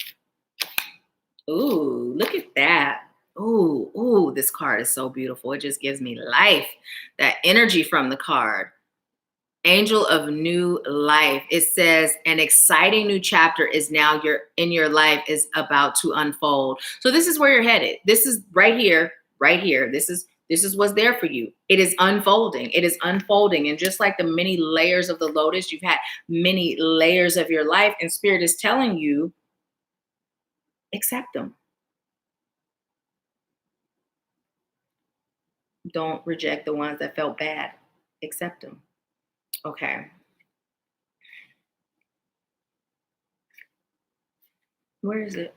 Ooh, look at that. Ooh, this card is so beautiful. It just gives me life. That energy from the card. Angel of new life. It says an exciting new chapter is now in your life is about to unfold. So this is where you're headed. This is right here, right here. This is what's there for you. It is unfolding. It is unfolding. And just like the many layers of the lotus, you've had many layers of your life, and Spirit is telling you, accept them. Don't reject the ones that felt bad. Accept them. Okay. Where is it?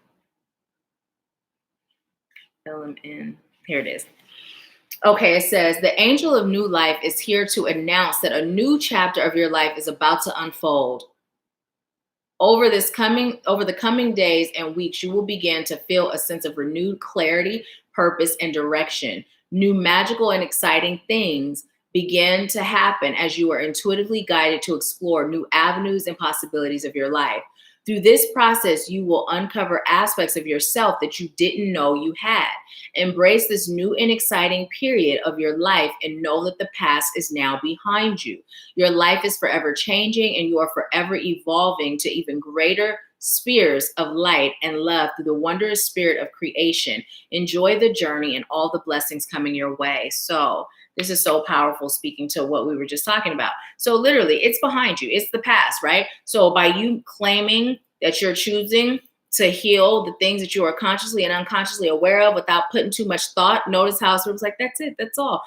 LMN. Here it is. Okay, it says the angel of new life is here to announce that a new chapter of your life is about to unfold. Over the coming days and weeks, you will begin to feel a sense of renewed clarity, purpose, and direction. New magical and exciting things begin to happen as you are intuitively guided to explore new avenues and possibilities of your life. Through this process, you will uncover aspects of yourself that you didn't know you had. Embrace this new and exciting period of your life and know that the past is now behind you. Your life is forever changing and you are forever evolving to even greater spheres of light and love through the wondrous spirit of creation. Enjoy the journey and all the blessings coming your way. So this is so powerful, speaking to what we were just talking about. So literally, it's behind you. It's the past, right? So by you claiming that you're choosing to heal the things that you are consciously and unconsciously aware of without putting too much thought, notice how it was like, that's it. That's all.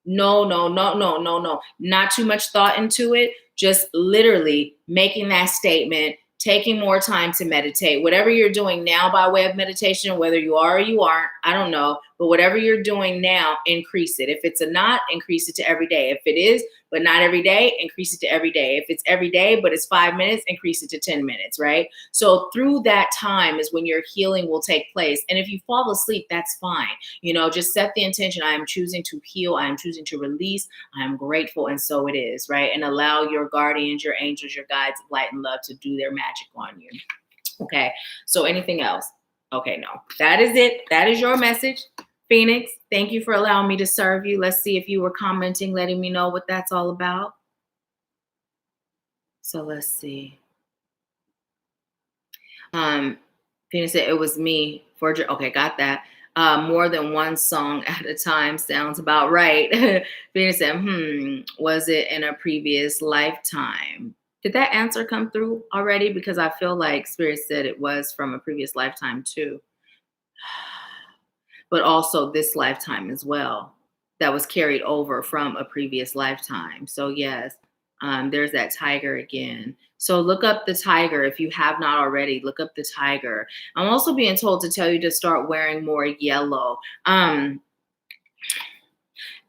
No, no, no, no, no, no. Not too much thought into it. Just literally making that statement, taking more time to meditate. Whatever you're doing now by way of meditation, whether you are or you aren't, I don't know. But whatever you're doing now, increase it. If it's a not, increase it to every day. If it is, but not every day, increase it to every day. If it's every day, but it's 5 minutes, increase it to 10 minutes, right? So through that time is when your healing will take place. And if you fall asleep, that's fine. Just set the intention. I am choosing to heal. I am choosing to release. I am grateful. And so it is, right? And allow your guardians, your angels, your guides of light and love to do their magic on you. Okay. So anything else? Okay, no. That is it. That is your message. Phoenix, thank you for allowing me to serve you. Let's see if you were commenting, letting me know what that's all about. So let's see. Phoenix said it was me. Okay, got that. More than one song at a time sounds about right. Phoenix said, was it in a previous lifetime? Did that answer come through already? Because I feel like Spirit said it was from a previous lifetime too. But also this lifetime as well. That was carried over from a previous lifetime. So yes, there's that tiger again. So look up the tiger. If you have not already, look up the tiger. I'm also being told to tell you to start wearing more yellow.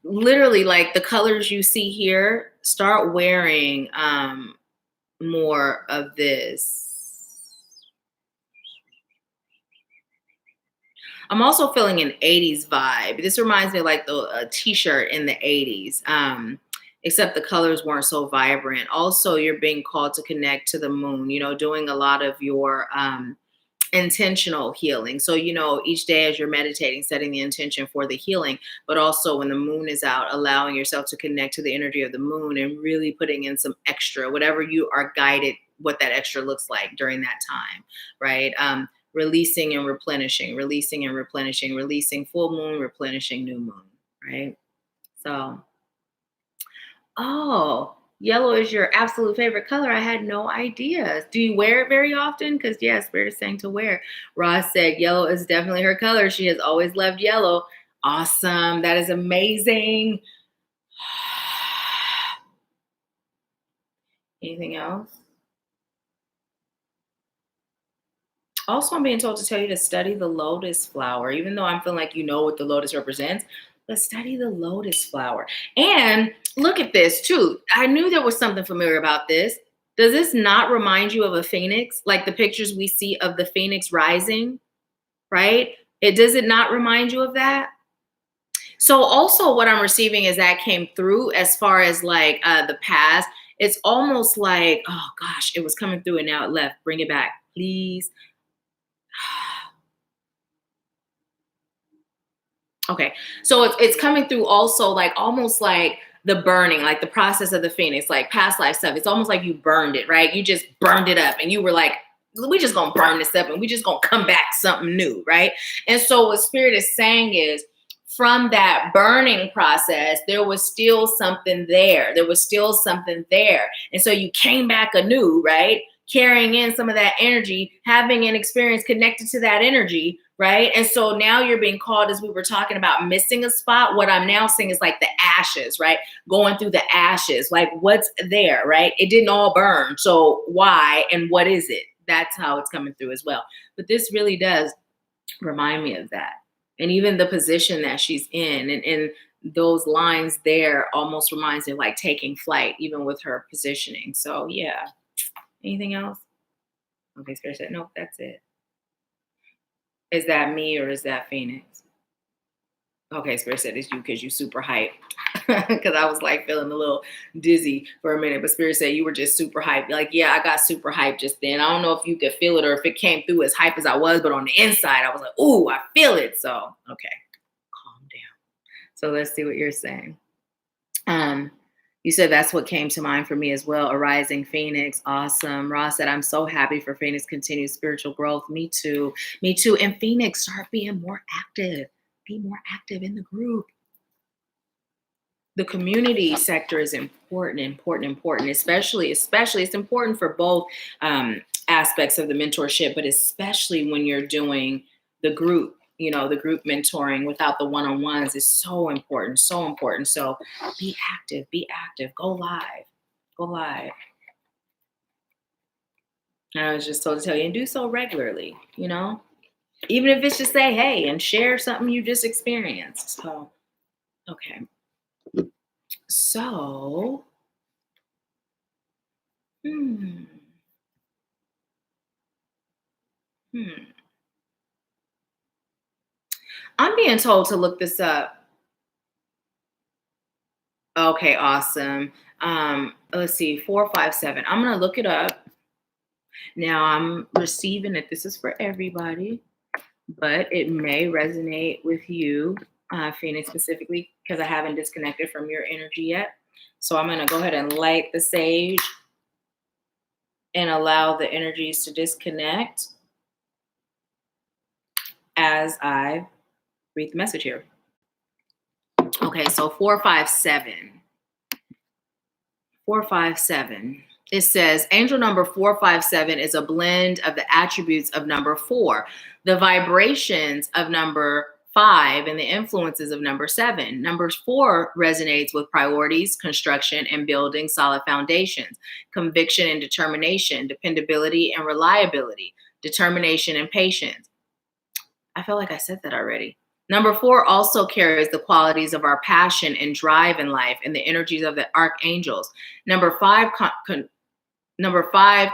Literally, like the colors you see here, start wearing more of this. I'm also feeling an 80s vibe. This reminds me of like the t-shirt in the 80s, except the colors weren't so vibrant. Also, you're being called to connect to the moon, doing a lot of your intentional healing. So, each day as you're meditating, setting the intention for the healing, but also when the moon is out, allowing yourself to connect to the energy of the moon and really putting in some extra, whatever you are guided, what that extra looks like during that time, right? Releasing and replenishing, releasing full moon, replenishing new moon, right? So, yellow is your absolute favorite color. I had no idea. Do you wear it very often? Because yes, Spirit is saying to wear. Ross said yellow is definitely her color. She has always loved yellow. Awesome. That is amazing. Anything else? Also, I'm being told to tell you to study the lotus flower, even though I'm feeling like you know what the lotus represents, but study the lotus flower. And look at this too. I knew there was something familiar about this. Does this not remind you of a phoenix? Like the pictures we see of the phoenix rising, right? Does it not remind you of that? So also what I'm receiving is that came through as far as like the past. It's almost like, oh gosh, it was coming through and now it left. Bring it back, please. Okay, so it's coming through also like almost like the burning, like the process of the phoenix, like past life stuff. It's almost like you burned it, right? You just burned it up and you were like, we just gonna burn this up and we just gonna come back something new, right? And so what Spirit is saying is from that burning process, there was still something there. There was still something there. And so you came back anew, right? Carrying in some of that energy, having an experience connected to that energy, right? And so now you're being called, as we were talking about, missing a spot. What I'm now seeing is like the ashes, right? Going through the ashes, like what's there, right? It didn't all burn. So why and what is it? That's how it's coming through as well. But this really does remind me of that. And even the position that she's in and those lines there almost reminds me of like taking flight, even with her positioning. So yeah. Anything else? Okay, Spirit said, nope, that's it. Is that me or is that Phoenix? Okay, Spirit said it's you because you super hyped. Because I was like feeling a little dizzy for a minute. But Spirit said you were just super hyped. Like, yeah, I got super hyped just then. I don't know if you could feel it or if it came through as hype as I was. But on the inside, I was like, ooh, I feel it. So, okay, calm down. So let's see what you're saying. You said that's what came to mind for me as well. A rising phoenix. Awesome. Ross said, I'm so happy for Phoenix continued spiritual growth. Me too. Me too. And Phoenix, start being more active. Be more active in the group. The community sector is important, especially it's important for both aspects of the mentorship, but especially when you're doing the group the group mentoring, without the one-on-ones is so important, so important. So be active, go live, go live. And I was just told to tell you, and do so regularly, even if it's just say, hey, and share something you just experienced. So, okay. So, hmm. I'm being told to look this up. Okay, awesome. Let's see, 457. I'm gonna look it up. Now I'm receiving it. This is for everybody, but it may resonate with you, Phoenix, specifically, because I haven't disconnected from your energy yet. So I'm gonna go ahead and light the sage and allow the energies to disconnect as I read the message here. Okay, so 457. 457. It says angel number 457 is a blend of the attributes of number 4, the vibrations of number 5, and the influences of number 7. Number 4 resonates with priorities, construction, and building solid foundations, conviction and determination, dependability and reliability, determination and patience. I feel like I said that already. Number 4 also carries the qualities of our passion and drive in life and the energies of the archangels. Number 5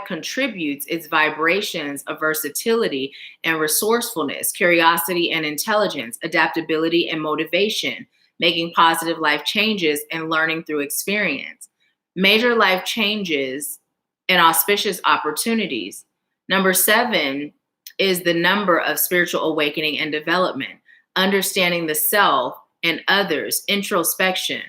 contributes its vibrations of versatility and resourcefulness, curiosity and intelligence, adaptability and motivation, making positive life changes and learning through experience, major life changes and auspicious opportunities. Number 7 is the number of spiritual awakening and development, understanding the self and others, introspection,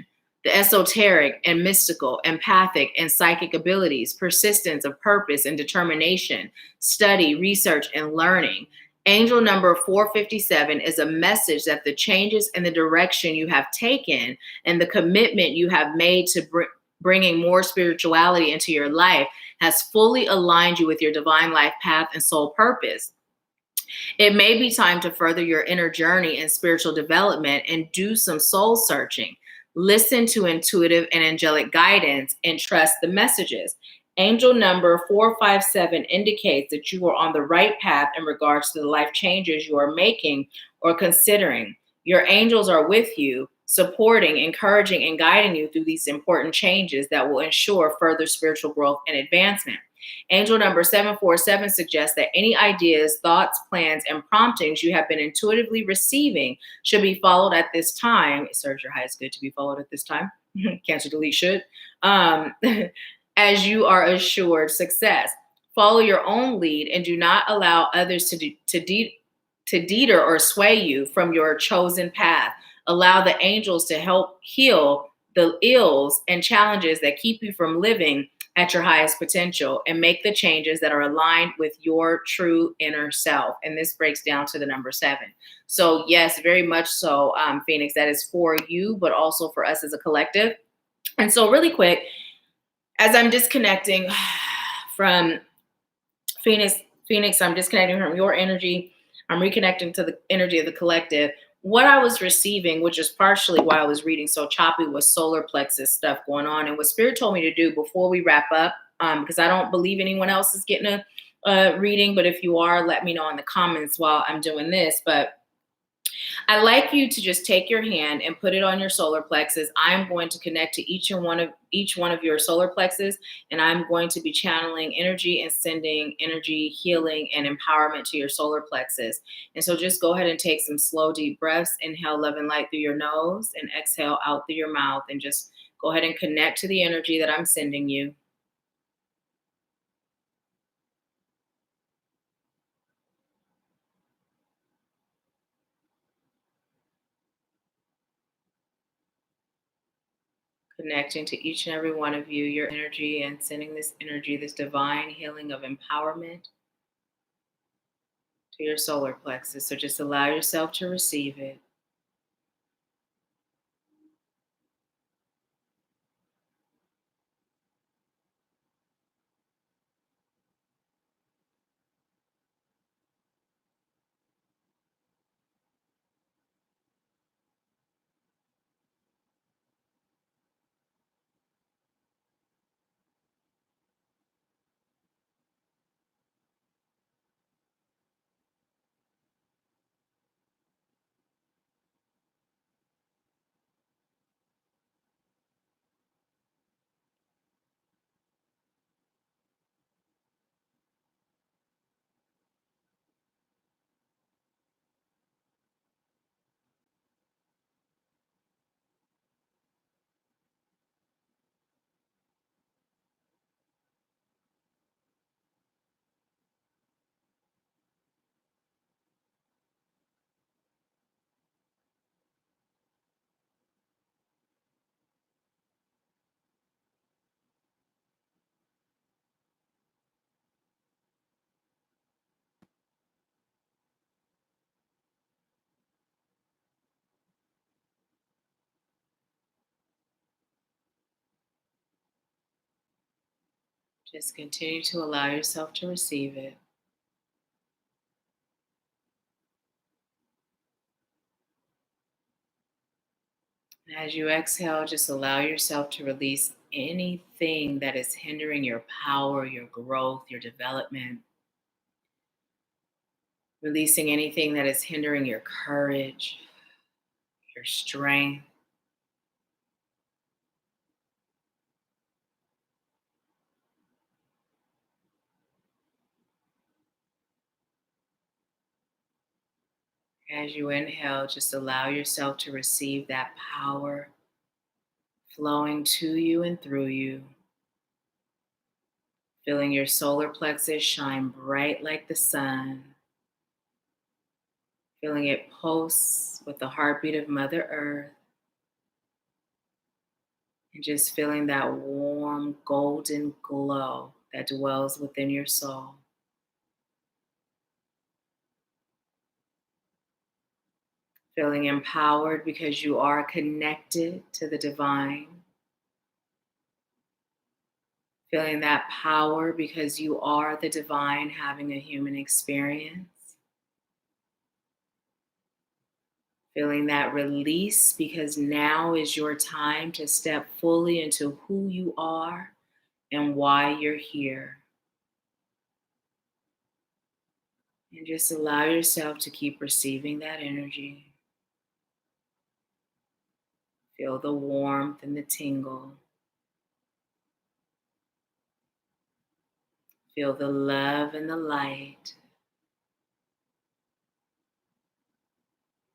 the esoteric and mystical, empathic and psychic abilities, persistence of purpose and determination, study, research, and learning. Angel number 457 is a message that the changes and the direction you have taken and the commitment you have made to bringing more spirituality into your life has fully aligned you with your divine life path and soul purpose. It may be time to further your inner journey and spiritual development and do some soul searching. Listen to intuitive and angelic guidance and trust the messages. Angel number 457 indicates that you are on the right path in regards to the life changes you are making or considering. Your angels are with you, supporting, encouraging, and guiding you through these important changes that will ensure further spiritual growth and advancement. Angel number 747 suggests that any ideas, thoughts, plans, and promptings you have been intuitively receiving should be followed at this time. It serves your highest good to be followed at this time. Cancel, delete, should. As you are assured success. Follow your own lead and do not allow others to deter or sway you from your chosen path. Allow the angels to help heal the ills and challenges that keep you from living at your highest potential and make the changes that are aligned with your true inner self. And this breaks down to the number 7. So yes, very much so, Phoenix, that is for you, but also for us as a collective. And so really quick, as I'm disconnecting from Phoenix, I'm disconnecting from your energy. I'm reconnecting to the energy of the collective. What I was receiving, which is partially why I was reading so choppy, was solar plexus stuff going on. And what Spirit told me to do before we wrap up, because I don't believe anyone else is getting a reading, but if you are, let me know in the comments while I'm doing this. But I'd like you to just take your hand and put it on your solar plexus. I'm going to connect to each one of your solar plexus, and I'm going to be channeling energy and sending energy, healing, and empowerment to your solar plexus. And so just go ahead and take some slow, deep breaths. Inhale love and light through your nose and exhale out through your mouth, and just go ahead and connect to the energy that I'm sending you. Connecting to each and every one of you, your energy, and sending this energy, this divine healing of empowerment to your solar plexus. So just allow yourself to receive it. Just continue to allow yourself to receive it. And as you exhale, just allow yourself to release anything that is hindering your power, your growth, your development. Releasing anything that is hindering your courage, your strength. As you inhale, just allow yourself to receive that power flowing to you and through you. Feeling your solar plexus shine bright like the sun. Feeling it pulse with the heartbeat of Mother Earth. And just feeling that warm golden glow that dwells within your soul. Feeling empowered because you are connected to the divine. Feeling that power because you are the divine having a human experience. Feeling that release because now is your time to step fully into who you are and why you're here. And just allow yourself to keep receiving that energy. Feel the warmth and the tingle. Feel the love and the light.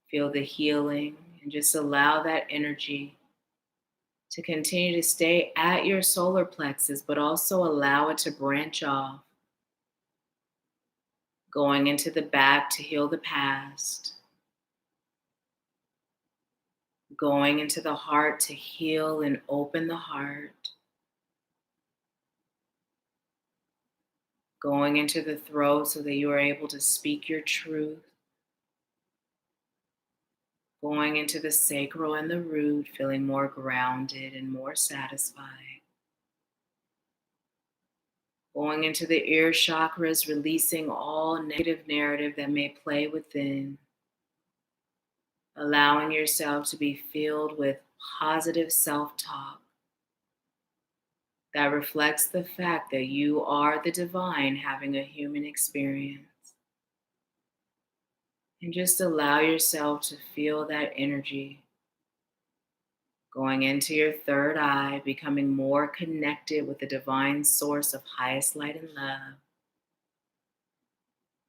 Feel the healing and just allow that energy to continue to stay at your solar plexus, but also allow it to branch off, going into the back to heal the past, going into the heart to heal and open the heart, going into the throat so that you are able to speak your truth, going into the sacral and the root, feeling more grounded and more satisfied. Going into the ear chakras, releasing all negative narrative that may play within. Allowing yourself to be filled with positive self-talk that reflects the fact that you are the divine having a human experience. And just allow yourself to feel that energy going into your third eye, becoming more connected with the divine source of highest light and love.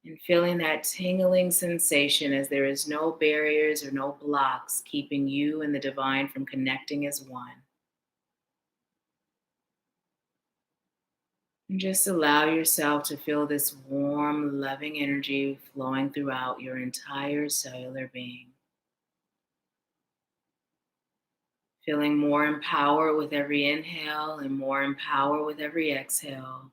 And feeling that tingling sensation as there is no barriers or no blocks keeping you and the divine from connecting as one. And just allow yourself to feel this warm, loving energy flowing throughout your entire cellular being. Feeling more empowered with every inhale and more empowered with every exhale.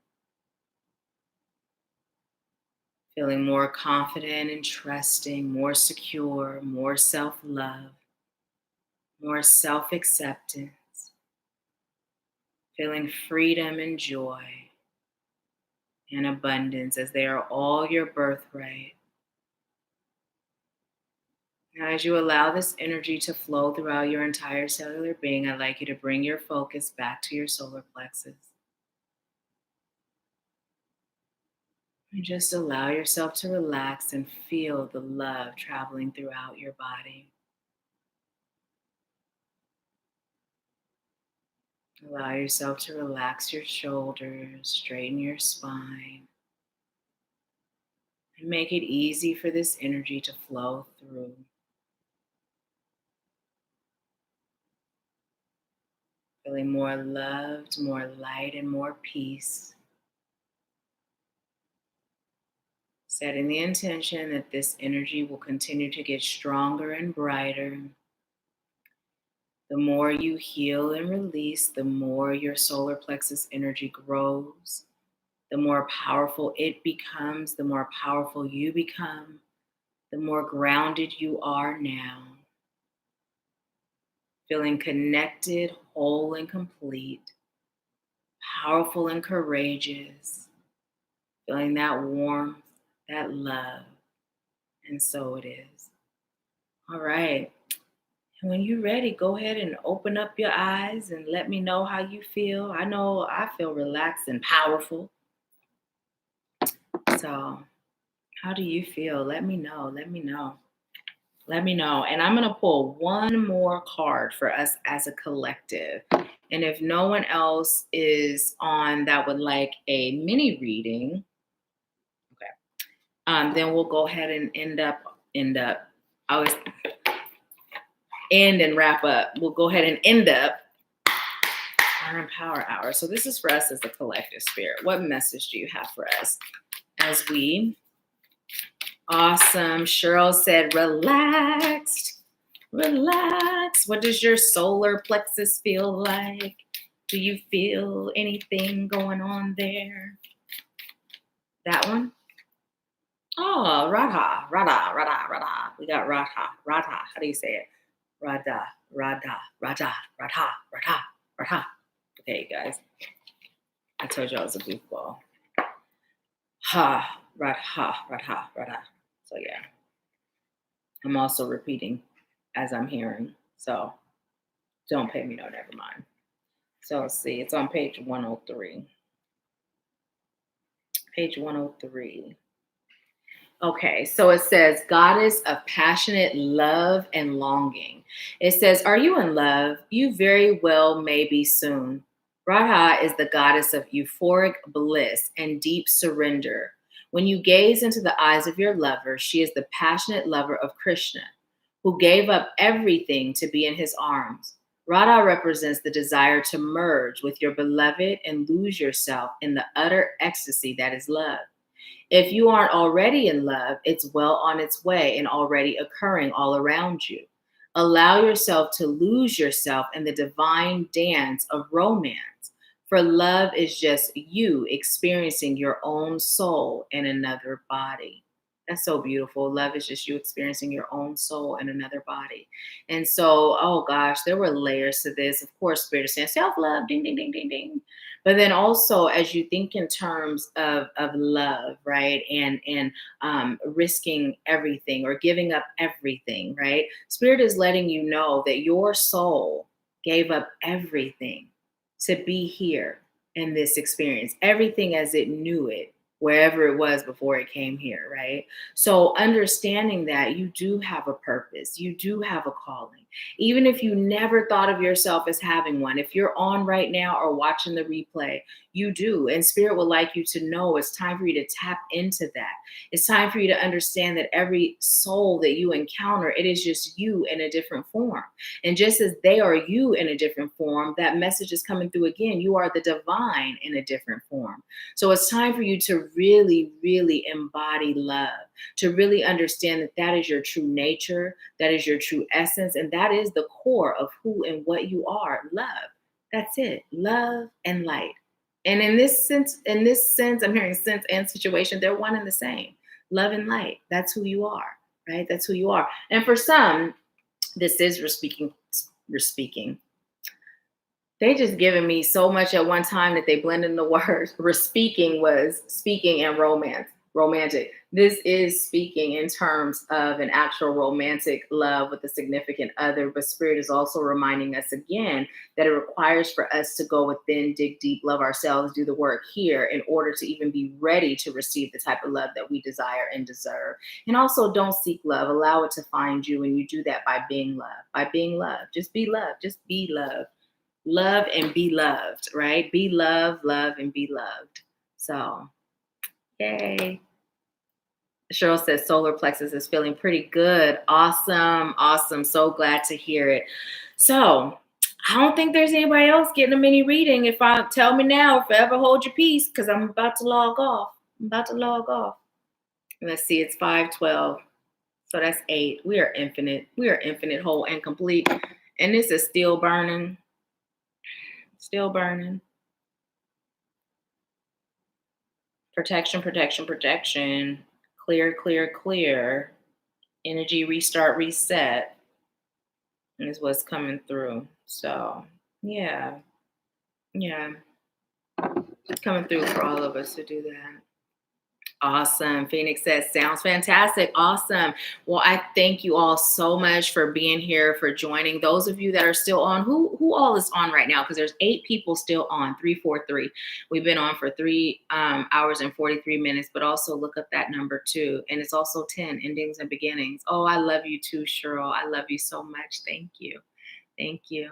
Feeling more confident and trusting, more secure, more self-love, more self-acceptance. Feeling freedom and joy and abundance as they are all your birthright. Now, as you allow this energy to flow throughout your entire cellular being, I'd like you to bring your focus back to your solar plexus. And just allow yourself to relax and feel the love traveling throughout your body. Allow yourself to relax your shoulders, straighten your spine, and make it easy for this energy to flow through. Feeling more loved, more light, and more peace. Setting the intention that this energy will continue to get stronger and brighter. The more you heal and release, the more your solar plexus energy grows. The more powerful it becomes, the more powerful you become, the more grounded you are now. Feeling connected, whole, and complete, powerful and courageous, feeling that warmth, that love. And so it is. All right. And when you're ready, go ahead and open up your eyes and let me know how you feel. I know I feel relaxed and powerful. So, how do you feel? Let me know. Let me know. Let me know. And I'm going to pull one more card for us as a collective. And if no one else is on that would like a mini reading, okay, then we'll go ahead and I always end and wrap up. We'll go ahead and end up our Empower Hour. So this is for us as a collective spirit. What message do you have for us as we... Awesome. Cheryl said, relaxed, relax. What does your solar plexus feel like? Do you feel anything going on there? That one? Oh, Radha, Radha, Radha, Radha. We got Radha, Radha. How do you say it? Radha, Radha, Radha, Radha, Radha, Radha. Okay, you guys. I told you I was a goofball. Ha, Radha, Radha, Radha. So yeah, I'm also repeating as I'm hearing. So don't pay me no, never mind. So let's see, it's on page 103. Page 103. Okay, so it says, Goddess of passionate love and longing. It says, are you in love? You very well may be soon. Radha is the goddess of euphoric bliss and deep surrender. When you gaze into the eyes of your lover, she is the passionate lover of Krishna, who gave up everything to be in his arms. Radha represents the desire to merge with your beloved and lose yourself in the utter ecstasy that is love. If you aren't already in love, it's well on its way and already occurring all around you. Allow yourself to lose yourself in the divine dance of romance. For love is just you experiencing your own soul in another body. That's so beautiful. Love is just you experiencing your own soul in another body. And so, oh gosh, there were layers to this. Of course, Spirit is saying self-love, ding, ding, ding, ding, ding. But then also, as you think in terms of love, right, and risking everything or giving up everything, right? Spirit is letting you know that your soul gave up everything to be here in this experience, everything as it knew it, wherever it was before it came here, right? So understanding that you do have a purpose, you do have a calling, even if you never thought of yourself as having one. If you're on right now or watching the replay, you do. And Spirit would like you to know it's time for you to tap into that. It's time for you to understand that every soul that you encounter, it is just you in a different form. And just as they are you in a different form, that message is coming through again. You are the divine in a different form. So it's time for you to really, really embody love, to really understand that that is your true nature, that is your true essence, and that is the core of who and what you are. Love. That's it. Love and light. And in this sense, I'm hearing sense and situation, they're one and the same. Love and light. That's who you are, right? That's who you are. And for some, this is speaking. They just given me so much at one time that they blended the words. Speaking was speaking and romantic. This is speaking in terms of an actual romantic love with a significant other, but Spirit is also reminding us again that it requires for us to go within, dig deep, love ourselves, do the work here in order to even be ready to receive the type of love that we desire and deserve. And also don't seek love, allow it to find you, and you do that by being love, just be love, just be love. Love and be loved, right? Be loved, love, and be loved. So, yay. Cheryl says solar plexus is feeling pretty good. Awesome, awesome. So glad to hear it. So, I don't think there's anybody else getting a mini reading. If I tell me now, forever hold your peace, because I'm about to log off. Let's see, it's 5:12. So that's 8. We are infinite. We are infinite, whole, and complete. And this is still burning. Still burning. Protection, protection, protection. Clear, clear, clear. Energy restart, reset is what's coming through. So, yeah. Coming through for all of us to do that. Awesome. Phoenix says, sounds fantastic. Awesome. Well, I thank you all so much for being here, for joining. Those of you that are still on, who all is on right now? Because there's 8 people still on, 343. We've been on for 3 hours and 43 minutes, but also look up that number too. And it's also 10 endings and beginnings. Oh, I love you too, Cheryl. I love you so much. Thank you. Thank you.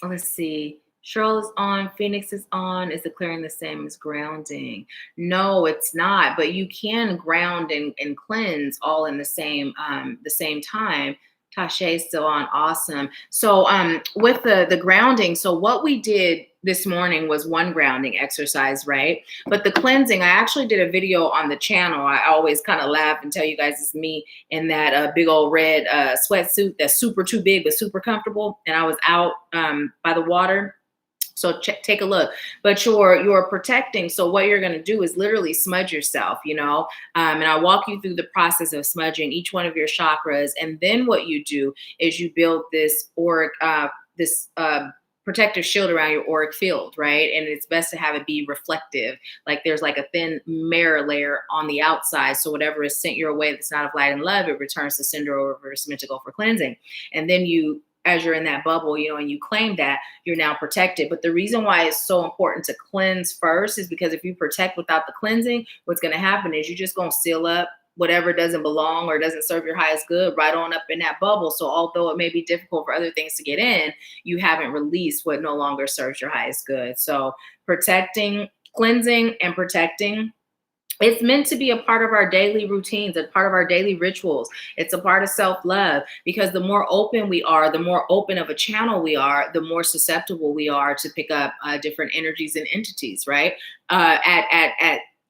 Let's see. Cheryl is on. Phoenix is on. Is the clearing the same as grounding? No, it's not. But you can ground and cleanse all in the same time. Tasha is still on. Awesome. So with the grounding, so what we did this morning was one grounding exercise, right? But the cleansing, I actually did a video on the channel. I always kind of laugh and tell you guys it's me in that big old red sweatsuit that's super too big but super comfortable. And I was out by the water. So take a look, but you're protecting. So what you're going to do is literally smudge yourself, and I walk you through the process of smudging each one of your chakras. And then what you do is you build this auric, protective shield around your auric field, right? And it's best to have it be reflective. Like there's like a thin mirror layer on the outside. So whatever is sent your way that's not of light and love, it returns to cinder or reverse meant to go for cleansing. And then as you're in that bubble, and you claim that, you're now protected. But the reason why it's so important to cleanse first is because if you protect without the cleansing, what's going to happen is you're just going to seal up whatever doesn't belong or doesn't serve your highest good right on up in that bubble. So although it may be difficult for other things to get in, you haven't released what no longer serves your highest good. So protecting, cleansing, and protecting, it's meant to be a part of our daily routines, a part of our daily rituals. It's a part of self-love, because the more open we are, the more open of a channel we are, the more susceptible we are to pick up different energies and entities, right?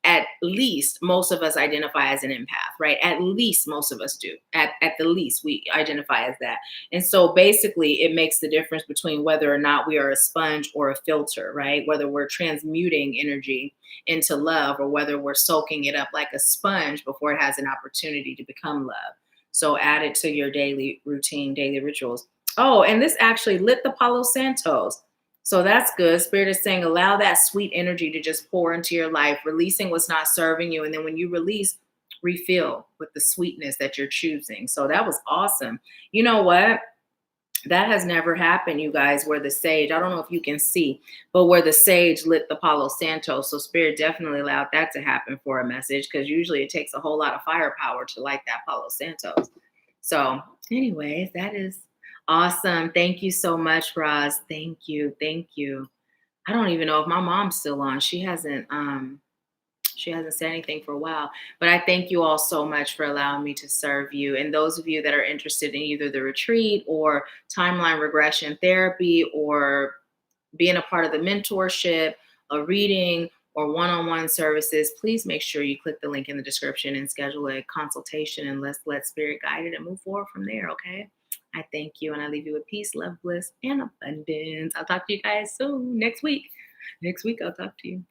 At least most of us identify as an empath, right? At least most of us do. At the least, we identify as that. And so basically it makes the difference between whether or not we are a sponge or a filter, right? Whether we're transmuting energy into love or whether we're soaking it up like a sponge before it has an opportunity to become love. So add it to your daily routine, daily rituals. Oh, and this actually lit the Palo Santos. So that's good. Spirit is saying, allow that sweet energy to just pour into your life, releasing what's not serving you. And then when you release, refill with the sweetness that you're choosing. So that was awesome. You know what? That has never happened, you guys, where the sage, I don't know if you can see, but where the sage lit the Palo Santos. So Spirit definitely allowed that to happen for a message, because usually it takes a whole lot of firepower to light that Palo Santos. So anyways, that is awesome. Thank you so much, Roz. Thank you. Thank you. I don't even know if my mom's still on. She hasn't said anything for a while, but I thank you all so much for allowing me to serve you. And those of you that are interested in either the retreat or timeline regression therapy or being a part of the mentorship, a reading, or one-on-one services, please make sure you click the link in the description and schedule a consultation, and let's let Spirit guide it and move forward from there, okay? I thank you, and I leave you with peace, love, bliss, and abundance. I'll talk to you guys soon next week. Next week, I'll talk to you.